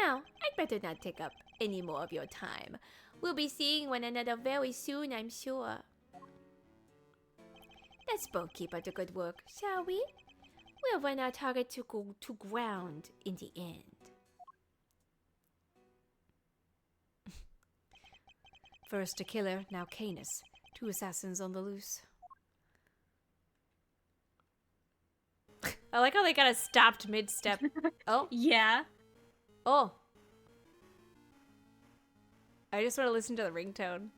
F: Now, I'd better not take up any more of your time. We'll be seeing one another very soon, I'm sure. Let's both keep up the good work, shall we? We'll run our target to ground in the end.
B: First a Killer, now Canis. 2 assassins on the loose. I like how they got us stopped mid-step. Oh.
E: Yeah.
B: Oh. I just want to listen to the ringtone.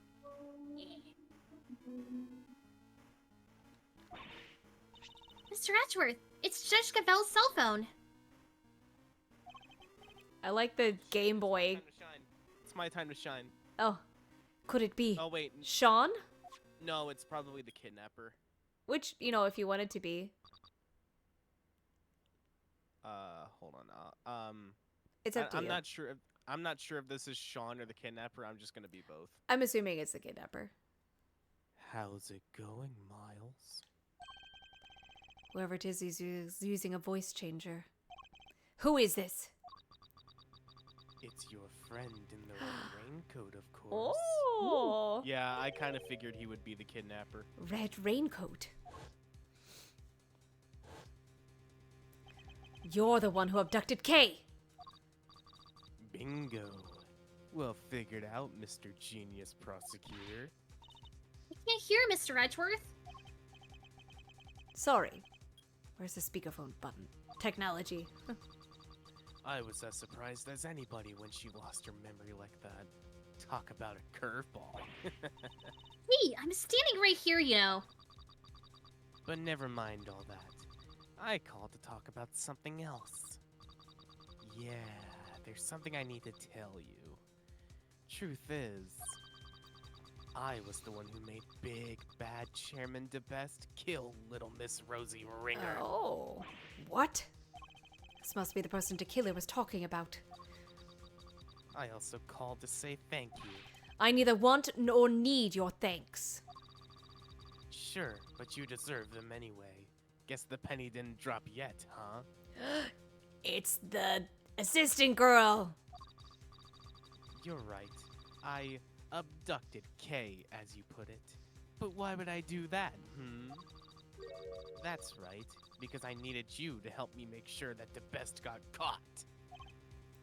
C: Mr. Edgeworth, it's Judge Gavel's cell phone.
B: I like the Game Boy.
A: Time to shine. It's my time to shine.
B: Oh. Could it be
A: Oh wait,
B: Sean?
A: no, it's probably the kidnapper.
B: Which, you know, if you wanted to be.
A: Hold on.
B: It's up to
A: I'm
B: you.
A: not sure. I'm not sure if this is Sean or the kidnapper. I'm just gonna be both.
B: I'm assuming it's the kidnapper.
A: How's it going, Miles?
B: Whoever it is, he's using a voice changer. Who is this?
A: It's your friend in the red raincoat, of course.
B: Oh!
A: Yeah, I kind of figured he would be the kidnapper.
B: Red raincoat. You're the one who abducted Kay.
A: Bingo. Well figured out, Mr. Genius Prosecutor.
C: I can't hear Mr. Edgeworth.
B: Sorry. Where's the speakerphone button? Technology.
A: I was as surprised as anybody when she lost her memory like that. Talk about a curveball.
C: Hey, I'm standing right here, you know.
A: But never mind all that. I called to talk about something else. Yeah, there's something I need to tell you. Truth is, I was the one who made Big Bad Chairman DeBest kill Little Miss Rosie Ringer.
B: Oh. What? This must be the person Tequila was talking about.
A: I also called to say thank you.
B: I neither want nor need your thanks.
A: Sure, but you deserve them anyway. Guess the penny didn't drop yet, huh?
B: It's the assistant girl.
A: You're right. I abducted Kay, as you put it. But why would I do that, That's right, because I needed you to help me make sure that the best got caught.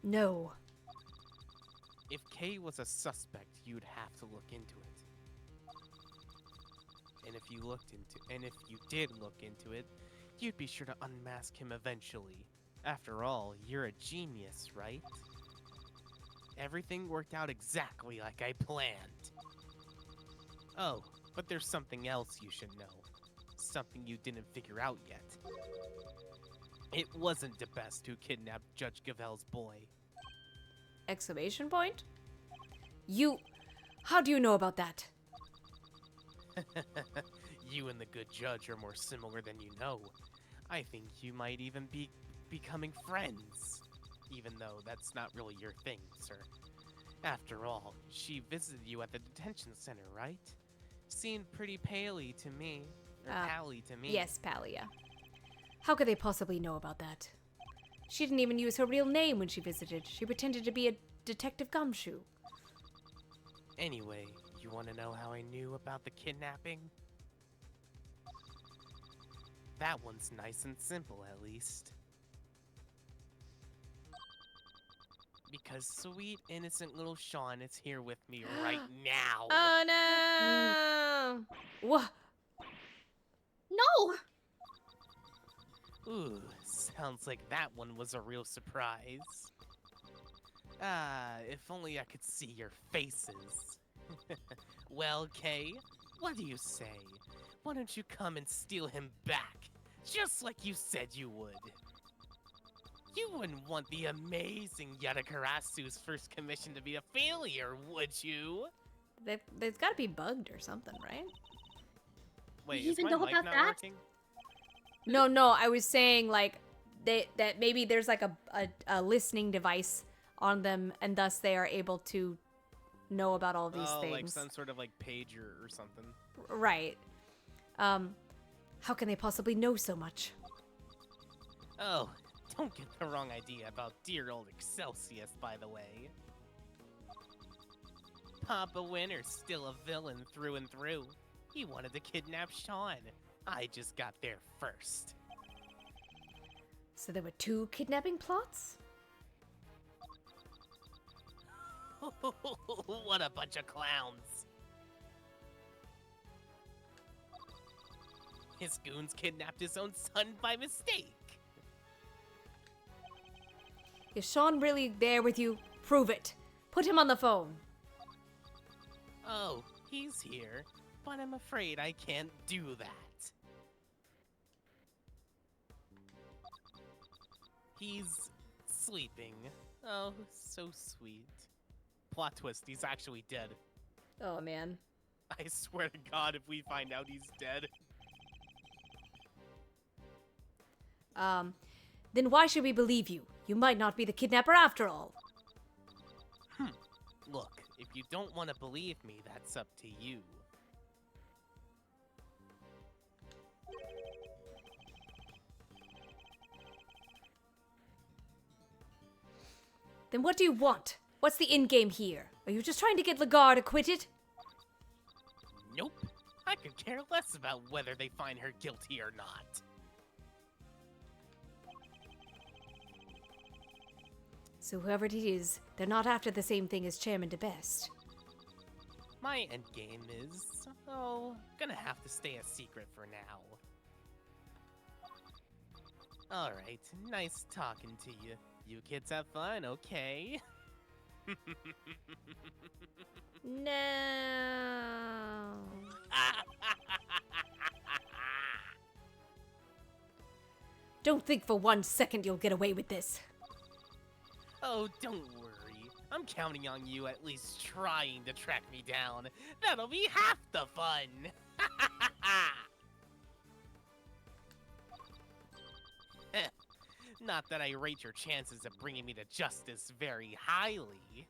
B: No.
A: If Kay was a suspect, you'd have to look into it. And if you did look into it, you'd be sure to unmask him eventually. After all, you're a genius, right? Everything worked out exactly like I planned. Oh, but there's something else you should know. Something you didn't figure out yet. It wasn't the best who kidnapped Judge Gavel's boy.
B: Exclamation point? How do you know about that?
A: You and the good judge are more similar than you know. I think you might even be becoming friends. Even though that's not really your thing, sir. After all, she visited you at the detention center, right? Seemed pretty paley to me. Or pally to me.
B: Yes, Palia. How could they possibly know about that? She didn't even use her real name when she visited. She pretended to be a Detective Gumshoe.
A: Anyway, you want to know how I knew about the kidnapping? That one's nice and simple, at least. Because sweet, innocent little Sean is here with me right now.
B: Oh no! What?
C: No!
A: Ooh, sounds like that one was a real surprise. Ah, if only I could see your faces. Well, Kay, what do you say? Why don't you come and steal him back? Just like you said you would. You wouldn't want the amazing Yatakarasu's first commission to be a failure, would you?
B: They've got to be bugged or something, right?
A: Wait,
C: You
A: is
C: even
A: my
C: know
A: mic
C: about
A: not
C: that?
A: working?
B: No, I was saying like that maybe there's like a listening device on them, and thus they are able to know about all these things.
A: Like some sort of like pager or something.
B: Right. How can they possibly know so much?
A: Oh, don't get the wrong idea about dear old Excelsius, by the way. Papa Winter's still a villain through and through. He wanted to kidnap Sean. I just got there first.
B: So there were 2 kidnapping plots?
A: What a bunch of clowns. His goons kidnapped his own son by mistake.
B: Is Sean really there with you? Prove it. Put him on the phone.
A: Oh, he's here, but I'm afraid I can't do that. He's sleeping. Oh, so sweet. Plot twist, he's actually dead.
B: Oh man.
A: I swear to God, if we find out he's dead.
B: Then why should we believe you? You might not be the kidnapper after all.
A: Look, if you don't want to believe me, that's up to you.
B: Then what do you want? What's the end game here? Are you just trying to get Lagarde acquitted?
A: Nope. I could care less about whether they find her guilty or not.
B: So whoever it is, they're not after the same thing as Chairman DeBest.
A: My endgame is, gonna have to stay a secret for now. Alright, nice talking to you. You kids have fun, okay?
B: No. Don't think for 1 second you'll get away with this.
A: Oh, don't worry. I'm counting on you at least trying to track me down. That'll be half the fun! Not that I rate your chances of bringing me to justice very highly.